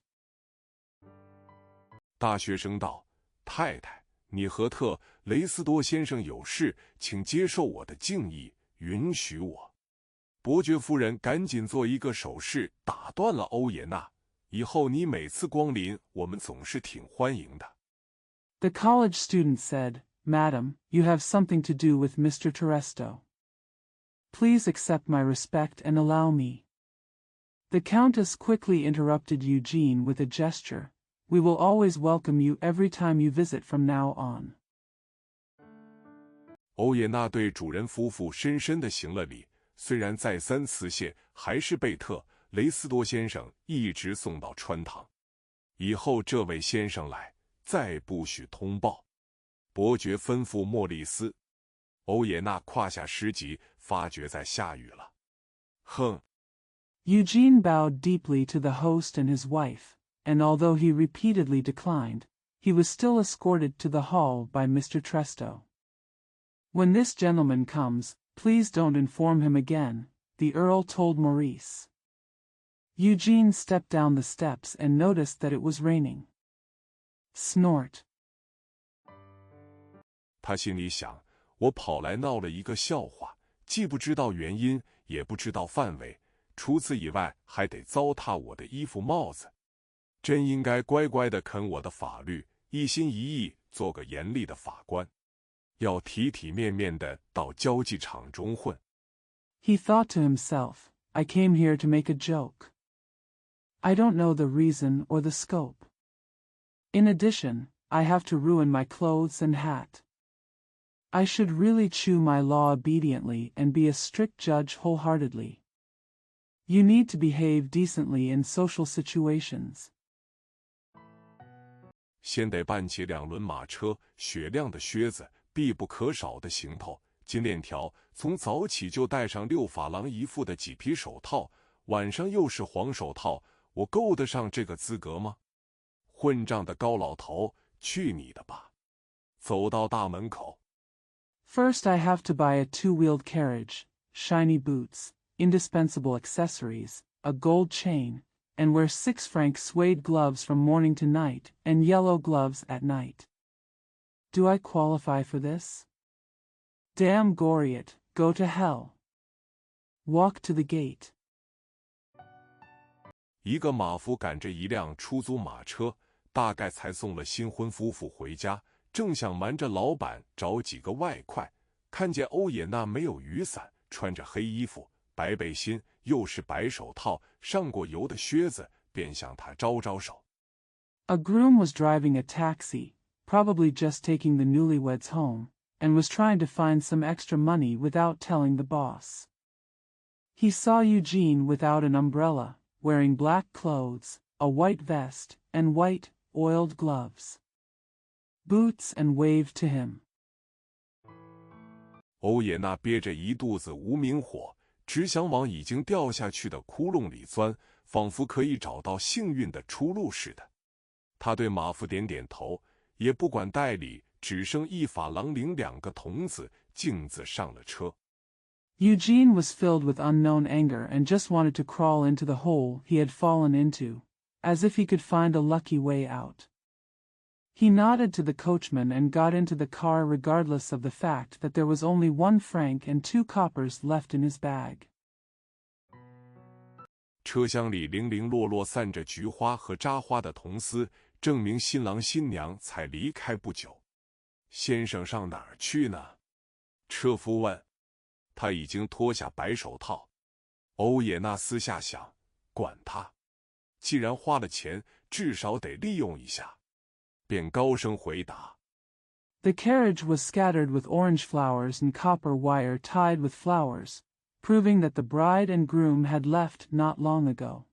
大学生道：“太太，你和特雷斯多先生有事，请接受我的敬意，允许我。”伯爵夫人赶紧做一个手势，打断了欧也娜。以后你每次光临，我们总是挺欢迎的。The college student said, Madam, you have something to do with Mr. Terresto. Please accept my respect and allow me. The Countess quickly interrupted Eugene with a gesture. We will always welcome you every time you visit from now on. 欧也娜对主人夫妇深深地行了礼，虽然再三辞谢，还是被特雷斯多先生一直送到穿堂。以后这位先生来，再不许通报。伯爵吩咐莫里斯。欧也娜胯下失疾，发觉在下雨了。哼。Eugene bowed deeply to the host and his wife, and although he repeatedly declined, he was still escorted to the hall by Mr. Tresto. When this gentleman comes, please don't inform him again, the Earl told Maurice. Eugene stepped down the steps and noticed that it was raining. Snort. 他心里想，我跑来闹了一个笑话，既不知道原因，也不知道范围，除此以外还得糟蹋我的衣服帽子。真应该乖乖地啃我的法律，一心一意做个严厉的法官，要体体面面地到交际场中混。He thought to himself, I came here to make a joke. I don't know the reason or the scope. In addition, I have to ruin my clothes and hat. I should really chew my law obediently and be a strict judge wholeheartedly. You need to behave decently in social situations. 先得办起2轮马车，雪亮的靴子，必不可少的行头，金链条，从早起就戴上6法郎一副的麂皮手套，晚上又是黄手套，我够得上这个资格吗？混账的高老头，去你的吧！走到大门口。First I have to buy a 2-wheeled carriage, shiny boots, indispensable accessories, a gold chain, and wear 6-franc suede gloves from morning to night, and yellow gloves at night. Do I qualify for this? Damn Goriot, go to hell. Walk to the gate. 一个马夫赶着一辆出租马车，大概才送了新婚夫妇回家，正想瞒着老板找几个外快，看见欧也娜没有雨伞，穿着黑衣服、白背心，又是白手套，上过油的靴子，便向他招招手。A groom was driving a taxi, probably just taking the newlyweds home, and was trying to find some extra money without telling the boss. He saw Eugene without an umbrella, wearing black clothes, a white vest, and white, oiled gloves. Boots, and waved to him. 欧也娜憋着一肚子无名火，只想往已经掉下去的窟窿里钻，仿佛可以找到幸运的出路似的。他对马夫点点头，也不管袋里只剩1法郎零2个铜子，径自上了车。Eugene was filled with unknown anger and just wanted to crawl into the hole he had fallen into, as if he could find a lucky way out. He nodded to the coachman and got into the car regardless of the fact that there was only 1 franc and 2 coppers left in his bag. 车厢里零零落落散着菊花和扎花的铜丝，证明新郎新娘才离开不久。先生上哪儿去呢？车夫问。他已经脱下白手套。欧也纳私下想，管他，既然花了钱，至少得利用一下，便高声回答。The carriage was scattered with orange flowers and copper wire tied with flowers, proving that the bride and groom had left not long ago.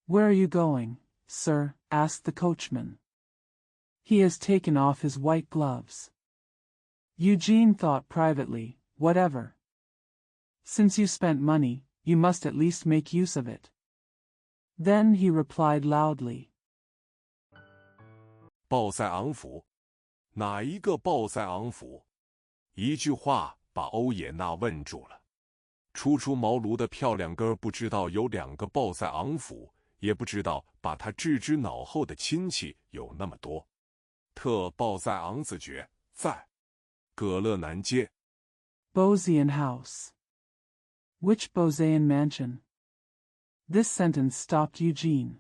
Where are you going, sir? Asked the coachman. He has taken off his white gloves. Eugene thought privately, whatever. Since you spent money, you must at least make use of it. Then he replied loudly. 鲍塞昂府？哪一个鲍塞昂府？一句话把欧也纳问住了。初出茅庐的漂亮哥不知道有2个鲍塞昂府，也不知道把他置之脑后的亲戚有那么多。特鲍塞昂子爵在葛勒南街。Beauseant House. Which Beauseant mansion? This sentence stopped Eugene.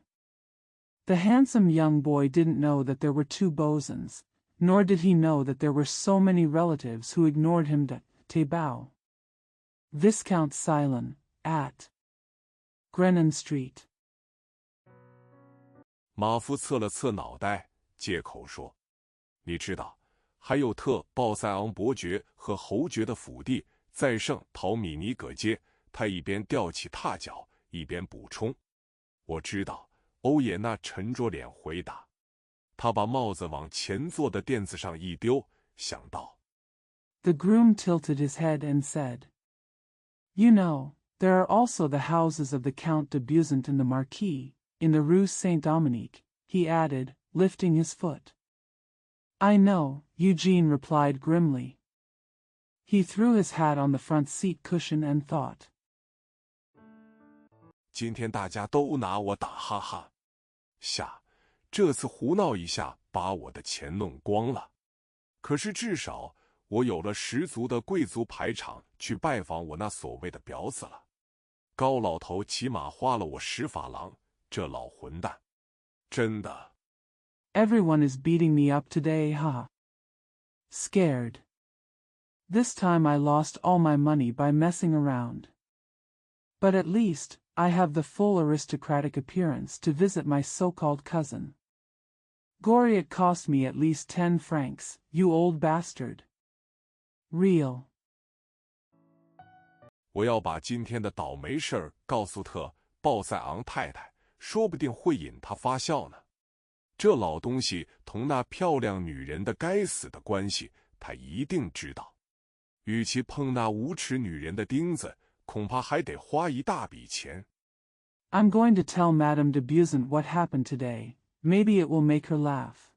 The handsome young boy didn't know that there were 2 Beauseants, nor did he know that there were so many relatives who ignored him to Tebao. Viscount Silon, at Grennan Street. 马夫侧了侧脑袋，借口说：“你知道，还有特鲍塞昂伯爵和侯爵的府邸在圣陶米尼葛街。”他一边吊起踏脚，一边补充：“我知道。”欧也纳沉着脸回答。他把帽子往前座的垫子上一丢，想到。The groom tilted his head and said, You know, there are also the houses of the Count de Beauseant and the Marquis, in the Rue Saint-Dominique, he added, lifting his foot. I know, Eugene replied grimly. He threw his hat on the front seat cushion and thought. 今天大家都拿我打哈哈，这次胡闹一下把我的钱弄光了。可是至少我有了十足的贵族排场去拜访我那所谓的表子了。高老头起码花了我10法郎，这老混蛋，真的。Everyone is beating me up today, ha. Scared. This time I lost all my money by messing around. But at least, I have the full aristocratic appearance to visit my so-called cousin. Goriot cost me at least 10 francs, you old bastard. Real. 我要把今天的倒霉事儿告诉特鲍塞昂太太，说不定会引她发笑呢。这老东西同那漂亮女人的该死的关系，他一定知道。与其碰那无耻女人的钉子，恐怕还得花一大笔钱。I'm going to tell Madame de Beauseant what happened today. Maybe it will make her laugh.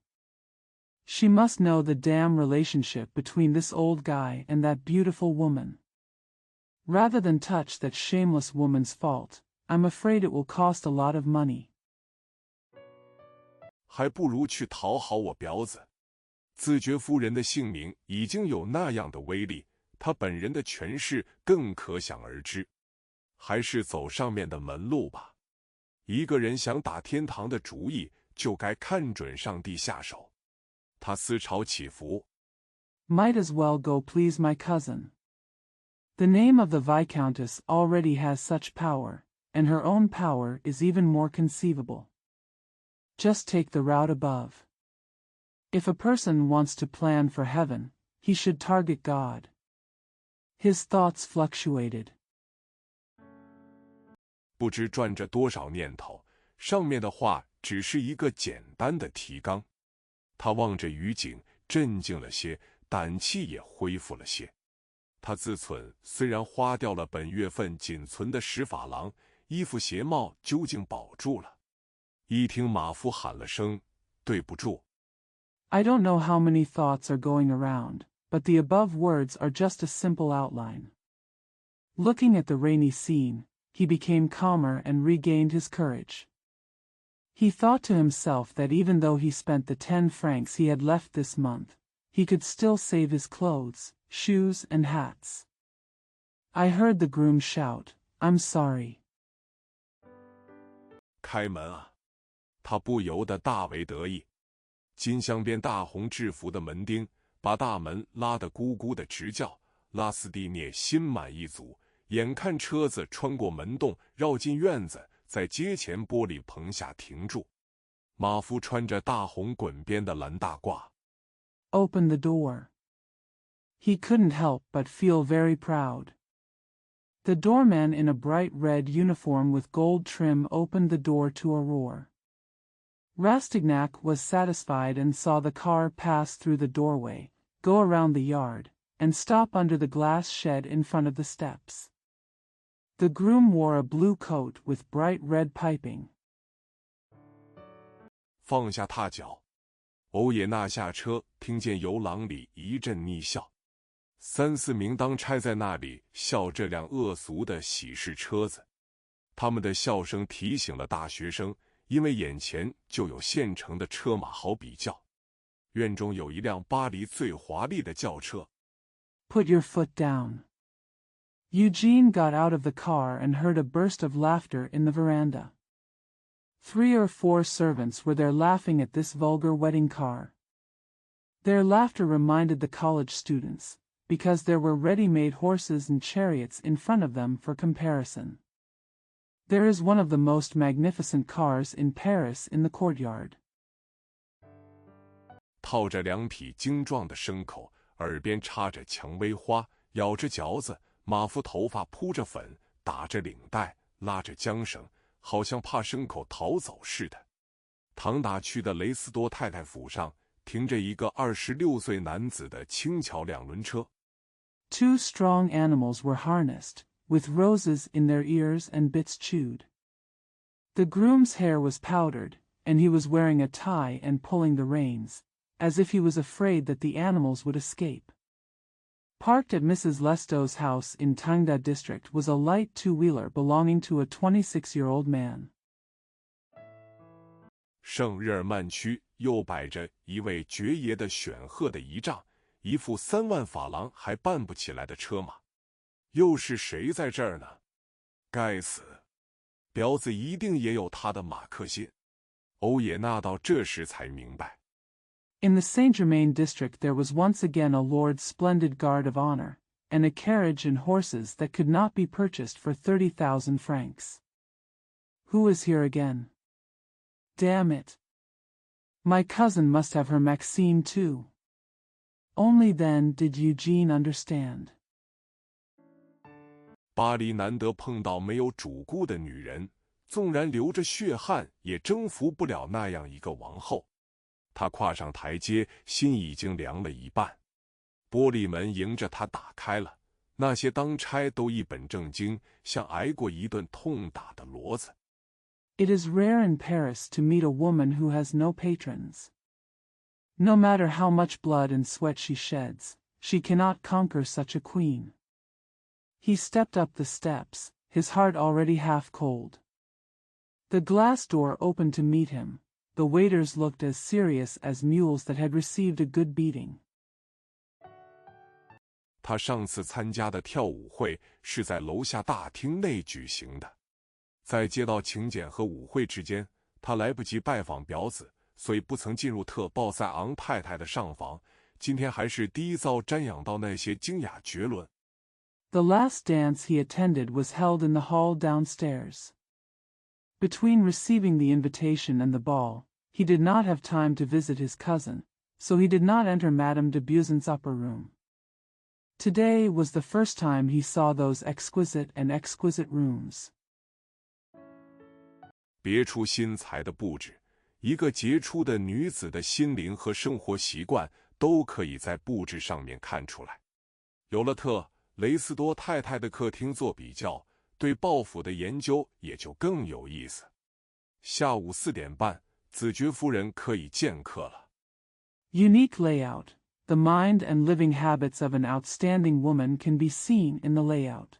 She must know the damn relationship between this old guy and that beautiful woman. Rather than touch that shameless woman's fault, I'm afraid it will cost a lot of money. 还不如去讨好我表子。自觉夫人的姓名已经有那样的威力，她本人的权势更可想而知。还是走上面的门路吧。一个人想打天堂的主意，就该看准上帝下手。他思潮起伏。Might as well go please my cousin. The name of the Viscountess already has such power, and her own power is even more conceivable. Just take the route above. If a person wants to plan for heaven, he should target God. His thoughts fluctuated. 不知转着多少念头，上面的话只是一个简单的提纲。他望着雨景，镇静了些，胆气也恢复了些。他自忖，虽然花掉了本月份仅存的10法郎，衣服鞋帽究竟保住了。一听马夫喊了声“对不住”。I don't know how many thoughts are going around, but the above words are just a simple outline. Looking at the rainy scene, he became calmer and regained his courage. He thought to himself that even though he spent the 10 francs he had left this month, he could still save his clothes, shoes and hats. I heard the groom shout, "I'm sorry." 开门啊！他不由得大为得意。金镶边大红制服的门钉把大门拉得咕咕的直叫，拉斯蒂涅心满意足。眼看车子穿过门洞，绕进院子，在街前玻璃棚下停住。马夫穿着大红滚边的蓝大褂。Open the door. He couldn't help but feel very proud. The doorman in a bright red uniform with gold trim opened the door to a roar. Rastignac was satisfied and saw the car pass through the doorway, go around the yard, and stop under the glass shed in front of the steps. The groom wore a blue coat with bright red piping. 放下踏脚，欧也纳下车，听见游廊里一阵逆笑。3、4名当差在那里笑这辆恶俗的喜事车子，他们的笑声提醒了大学生，因为眼前就有现成的车马好比较。院中有一辆巴黎最华丽的轿车。Put your foot down. Eugene got out of the car and heard a burst of laughter in the veranda. 3 or 4 servants were there laughing at this vulgar wedding car. Their laughter reminded the college students, because there were ready-made horses and chariots in front of them for comparison. There is one of the most magnificent cars in Paris in the courtyard. 套着2匹精壮的牲口，耳边插着蔷薇花，咬着嚼子，马夫头发铺着粉，打着领带，拉着缰绳，好像怕牲口逃走似的。唐达区的雷斯多太太府上停着一个26岁男子的轻巧2轮车。2 strong animals were harnessed, with roses in their ears and bits chewed. The groom's hair was powdered, and he was wearing a tie and pulling the reins, as if he was afraid that the animals would escape. Parked at Mrs. Lestow's house in Tangda district was a light 2-wheeler belonging to a 26-year-old man. 圣日耳曼区又摆着一位爵爷的选鹤的仪仗，一副3万法郎还办不起来的车马。又是谁在这儿呢？该死！婊子一定也有他的马克信。欧也纳到这时才明白。In the Saint-Germain district there was once again a Lord's splendid guard of honor, and a carriage and horses that could not be purchased for 30,000 francs. Who is here again? Damn it! My cousin must have her Maxime too. Only then did Eugene understand. 巴黎难得碰到没有主顾的女人，纵然流着血汗，也征服不了那样一个王后。他跨上台阶，心已经凉了一半。玻璃门迎着他打开了，那些当差都一本正经，像挨过一顿痛打的骡子。It is rare in Paris to meet a woman who has no patrons. No matter how much blood and sweat she sheds, she cannot conquer such a queen. He stepped up the steps, his heart already half cold. The glass door opened to meet him. The waiters looked as serious as mules that had received a good beating. 他上次参加的跳舞会是在楼下大厅内举行的。在接到请柬和舞会之间，他来不及拜访婊子，所以不曾进入特鲍塞昂太太的上房。今天还是第一遭瞻仰到那些精雅绝伦。The last dance he attended was held in the hall downstairs. Between receiving the invitation and the ball, he did not have time to visit his cousin, so he did not enter Madame de Buison's upper room. Today was the first time he saw those exquisite and exquisite rooms. 别出心裁的布置，一个杰出的女子的心灵和生活习惯都可以在布置上面看出来。有了特雷斯多太太的客厅做比较，对鲍府的研究也就更有意思。下午4点半，子爵夫人可以见客了。Unique layout. The mind and living habits of an outstanding woman can be seen in the layout.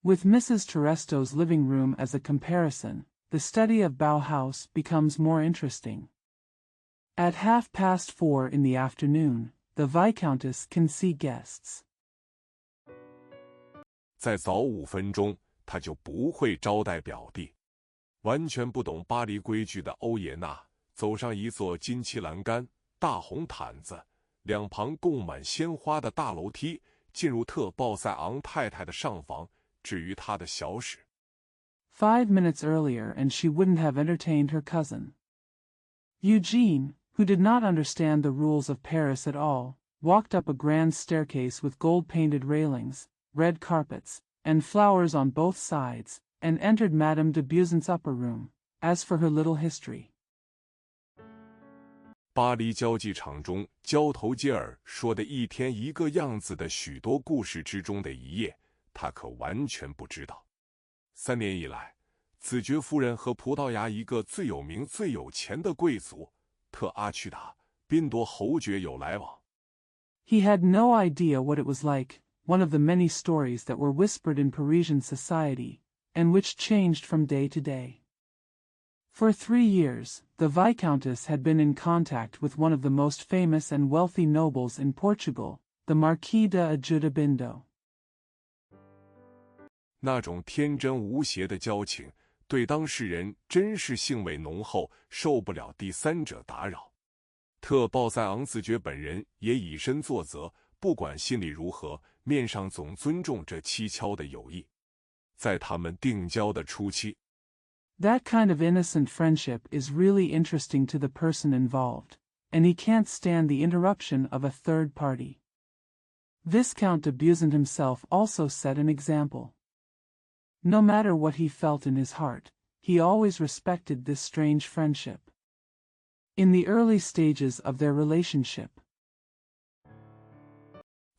With Mrs. Terresto's living room as a comparison, the study of Bauhaus becomes more interesting. At 4:30 in the afternoon, the Viscountess can see guests. 再早5分钟，他就不会招待表弟。完全不懂巴黎规矩的欧耶娜走上一座金漆栏杆、大红毯子、两旁供满鲜花的大楼梯，进入特鲍塞昂太太的上房，置于她的小室。5 minutes earlier and she wouldn't have entertained her cousin. Eugene, who did not understand the rules of Paris at all, walked up a grand staircase with gold-painted railings, red carpets, and flowers on both sides, and entered Madame de Buison's upper room. As for her little history. 巴黎交际场中交头接耳说的一天一个样子的许多故事之中的一页，他可完全不知道。3年以来，子爵夫人和葡萄牙一个最有名最有钱的贵族特阿屈达宾铎侯爵有来往。He had no idea what it was like, one of the many stories that were whispered in Parisian society, and which changed from day to day. For 3 years, the Viscountess had been in contact with one of the most famous and wealthy nobles in Portugal, the Marquis de Ajudabindo. 那种天真无邪的交情，对当事人真是兴味浓厚，受不了第三者打扰。特鲍塞昂子爵本人也以身作则，不管心里如何，面上总尊重这蹊跷的友谊。在他们定交的初期， That kind of innocent friendship is really interesting to the person involved, and he can't stand the interruption of a third party. Viscount de Buisson himself also set an example. No matter what he felt in his heart, he always respected this strange friendship. In the early stages of their relationship,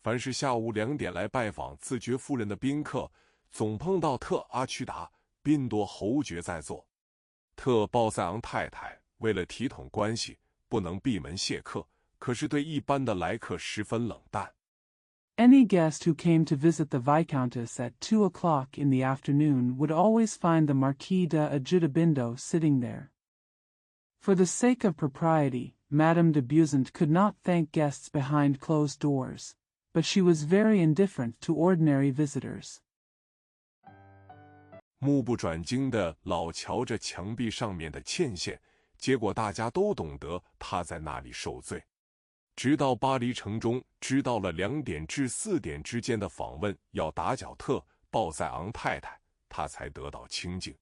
凡是下午2点来拜访自爵夫人的宾客，总碰到特阿屈达宾铎侯爵在座。特鲍塞昂太太为了体统关系，不能闭门谢客，可是对一般的来客十分冷淡。any guest who came to visit the Viscountess at 2 o'clock in the afternoon would always find the Marquis de Ajudabindo sitting there. For the sake of propriety, Madame de Buisson could not thank guests behind closed doors, but she was very indifferent to ordinary visitors. 目不转睛地老瞧着墙壁上面的嵌线，结果大家都懂得他在那里受罪。直到巴黎城中知道了2点至4点之间的访问要打搅特鲍塞昂太太，他才得到清静。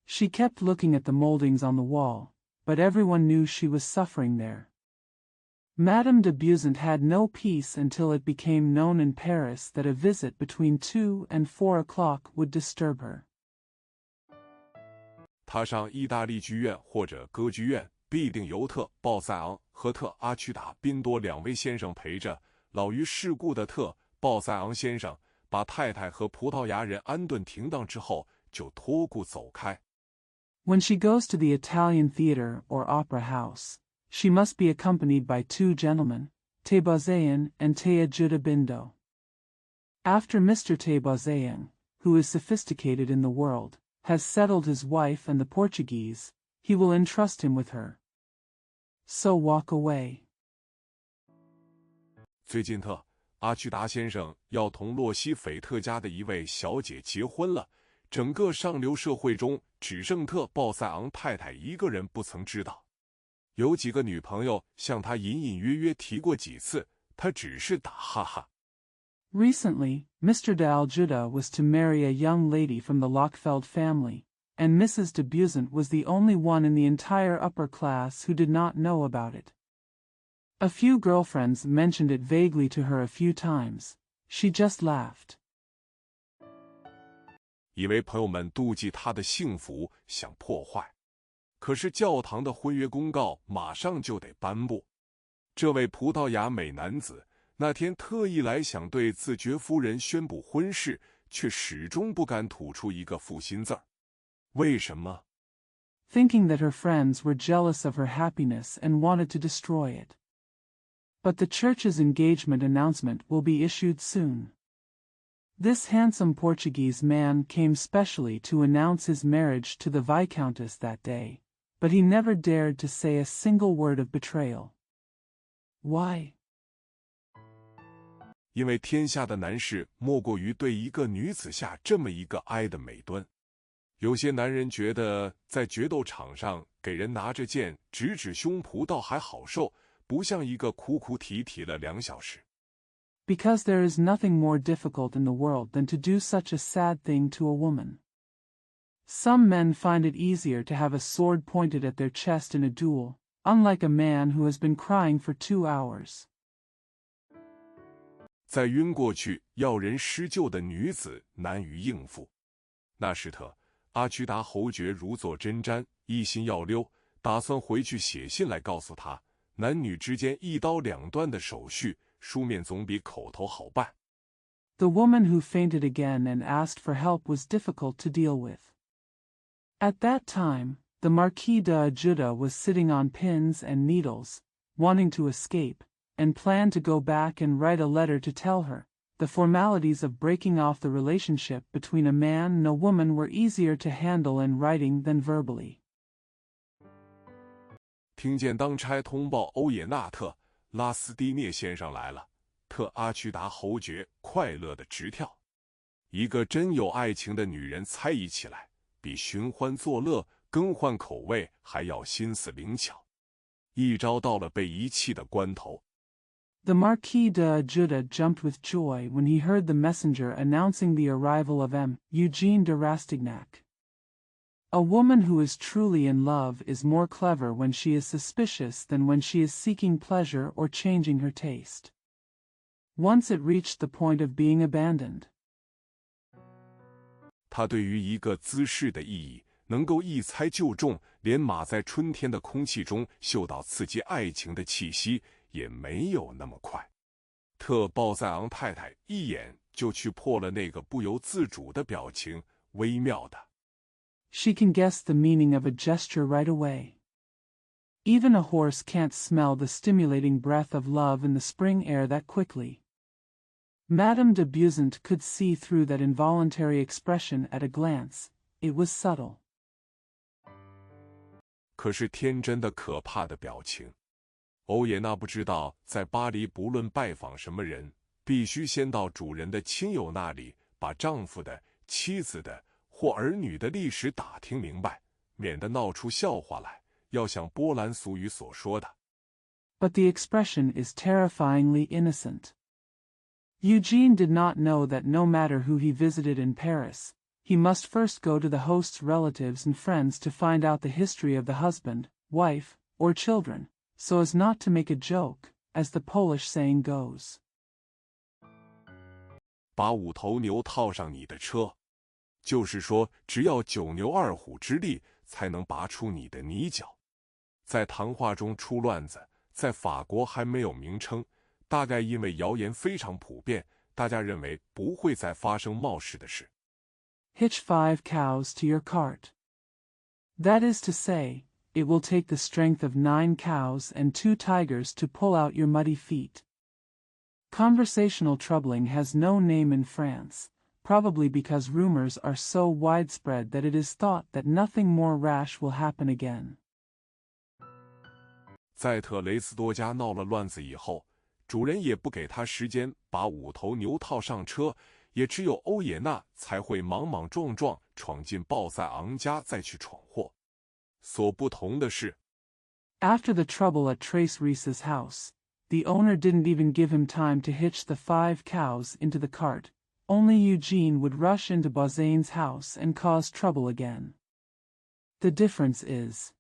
She kept looking at the moldings on the wall, but everyone knew she was suffering there. Madame de Buisson had no peace until it became known in Paris that a visit between 2 and 4 o'clock would disturb her. 他上意大利剧院或者歌剧院，必定由特鲍塞昂和特阿屈达宾多2位先生陪着。老于世故的特鲍塞昂先生把太太和葡萄牙人安顿停当之后，就托顾走开。When she goes to the Italian theater or opera house, she must be accompanied by 2 gentlemen, Tebazayan and Teajudabindo. After Mr. Tebazayan, who is sophisticated in the world, has settled his wife and the Portuguese, he will entrust him with her. So walk away. 最近特阿屈达先生要同洛西斐特家的一位小姐结婚了，整个上流社会中只剩特鲍塞昂太太一个人不曾知道。有几个女朋友向他隐隐约约提过几次，他只是打哈哈。Recently, Mr. de Aljuda was to marry a young lady from the Lochfeld family, and Mrs. de Buisson was the only one in the entire upper class who did not know about it. A few girlfriends mentioned it vaguely to her a few times. She just laughed. 以为朋友们妒忌他的幸福，想破坏。可是教堂的婚约公告马上就得颁布。这位葡萄牙美男子那天特意来想对自爵夫人宣布婚事，却始终不敢吐出一个负心字儿。为什么？ Thinking that her friends were jealous of her happiness and wanted to destroy it. But the church's engagement announcement will be issued soon. This handsome Portuguese man came specially to announce his marriage to the Viscountess that day, but he never dared to say a single word of betrayal. Why? 因为天下的难事莫过于对一个女子下这么一个哀的美敦。有些男人觉得在决斗场上给人拿着剑指指胸脯倒还好受，不像一个哭哭啼啼了2小时。Because there is nothing more difficult in the world than to do such a sad thing to a woman. Some men find it easier to have a sword pointed at their chest in a duel, unlike a man who has been crying for 2 hours. 再晕过去要人施救的女子难于应付。那时阿屈达侯爵如坐针毡，一心要溜，打算回去写信来告诉他，男女之间一刀两断的手续，书面总比口头好办。The woman who fainted again and asked for help was difficult to deal with. At that time, the Marquis de Ajuda was sitting on pins and needles, wanting to escape, and planned to go back and write a letter to tell her. The formalities of breaking off the relationship between a man and a woman were easier to handle in writing than verbally. 听见当差通报欧也纳特拉斯蒂涅先生来了，阿屈达侯爵快乐的直跳。一个真有爱情的女人猜疑起来，比寻欢作乐、更换口味还要心思灵巧。一朝到了被遗弃的关头。The Marquis de Ajuda jumped with joy when he heard the messenger announcing the arrival of M. Eugene de Rastignac. A woman who is truly in love is more clever when she is suspicious than when she is seeking pleasure or changing her taste. Once it reached the point of being abandoned. 他对于一个姿势的意义能够一猜就中，连马在春天的空气中嗅到刺激爱情的气息也没有那么快。鲍塞昂太太一眼就去破了那个不由自主的表情，微妙的。She can guess the meaning of a gesture right away. Even a horse can't smell the stimulating breath of love in the spring air that quickly. Madame de Beausant could see through that involuntary expression at a glance. It was subtle. 可是天真的可怕的表情。欧也娜不知道，在巴黎不论拜访什么人，必须先到主人的亲友那里，把丈夫的、妻子的或儿女的历史打听明白，免得闹出笑话来。要像波兰俗语所说的。But the expression is terrifyingly innocent. Eugene did not know that no matter who he visited in Paris, he must first go to the host's relatives and friends to find out the history of the husband, wife, or children, so as not to make a joke, as the Polish saying goes. 把5头牛套上你的车，就是说，只要9牛2虎之力，才能拔出你的泥脚。在谈话中出乱子，在法国还没有名称，大概因为谣言非常普遍，大家认为不会再发生冒失的事。Hitch 5 cows to your cart. That is to say, it will take the strength of 9 cows and 2 tigers to pull out your muddy feet. Conversational troubling has no name in France, probably because rumors are so widespread that it is thought that nothing more rash will happen again. 在雷斯多家闹了乱子以后，主人也不给他时间把5头牛套上车，也只有欧也娜才会莽莽撞撞闯进鲍塞昂家再去闯祸。所不同的是 After the trouble at Trace Reese's house, the owner didn't even give him time to hitch the 5 cows into the cart. Only Eugene would rush into Bazane's house and cause trouble again. The difference is,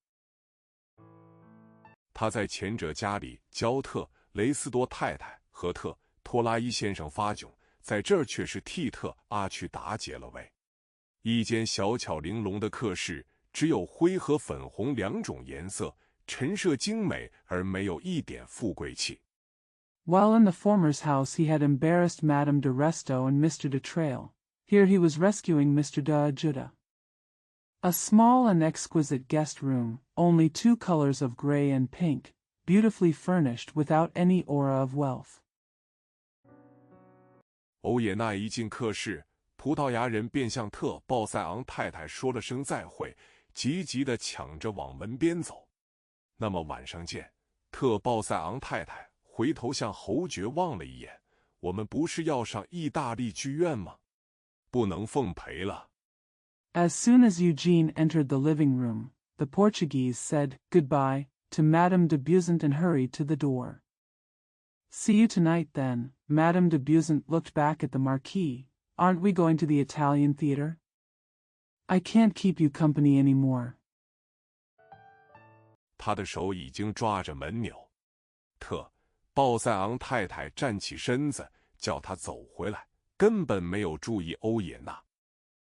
他在前者家里教雷斯多太太和托拉伊先生发窘，在这儿却是替阿去达解了围。一间小巧玲珑的客室，只有灰和粉红2种颜色，陈设精美而没有一点富贵气。While in the former's house he had embarrassed Madame de Resto and Mr. de Trail, here he was rescuing Mr. de Ajuda. A small and exquisite guest room, only 2 colors of gray and pink, beautifully furnished without any aura of wealth. 欧也纳一进客室，葡萄牙人便向特鲍塞昂太太说了声再会，急急地抢着往门边走。那么晚上见。特鲍塞昂太太回头向侯爵望了一眼，我们不是要上意大利剧院吗？不能奉陪了。As soon as Eugene entered the living room, the Portuguese said goodbye to Madame de Beausant and hurried to the door. See you tonight then. Madame de Beausant looked back at the Marquis. Aren't we going to the Italian theater? I can't keep you company anymore. 他的手已经抓着门钮。特鲍塞昂太太站起身子，叫他走回来，根本没有注意欧也纳。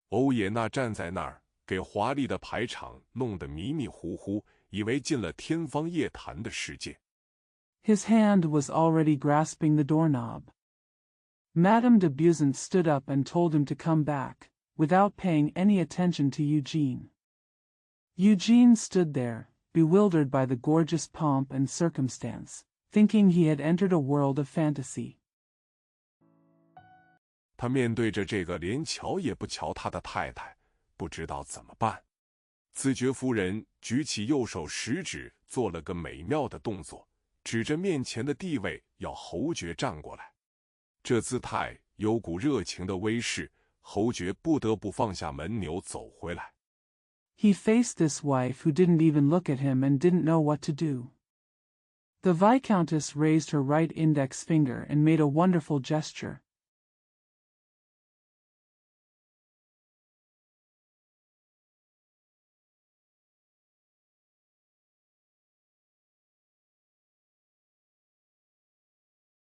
欧也纳站在那儿，给华丽的排场弄得迷迷糊糊，以为进了天方夜谭的世界。His hand was already grasping the doorknob. Madame de Beausant stood up and told him to come back, without paying any attention to Eugene. Eugene stood there, bewildered by the gorgeous pomp and circumstance, thinking he had entered a world of fantasy. 他面对着这个连瞧也不瞧他的太太，不知道怎么办。子爵夫人举起右手食指，做了个美妙的动作，指着面前的地位要侯爵站过来。这姿态有股热情的威势，侯爵不得不放下门钮走回来。He faced this wife who didn't even look at him and didn't know what to do. The Viscountess raised her right index finger and made a wonderful gesture,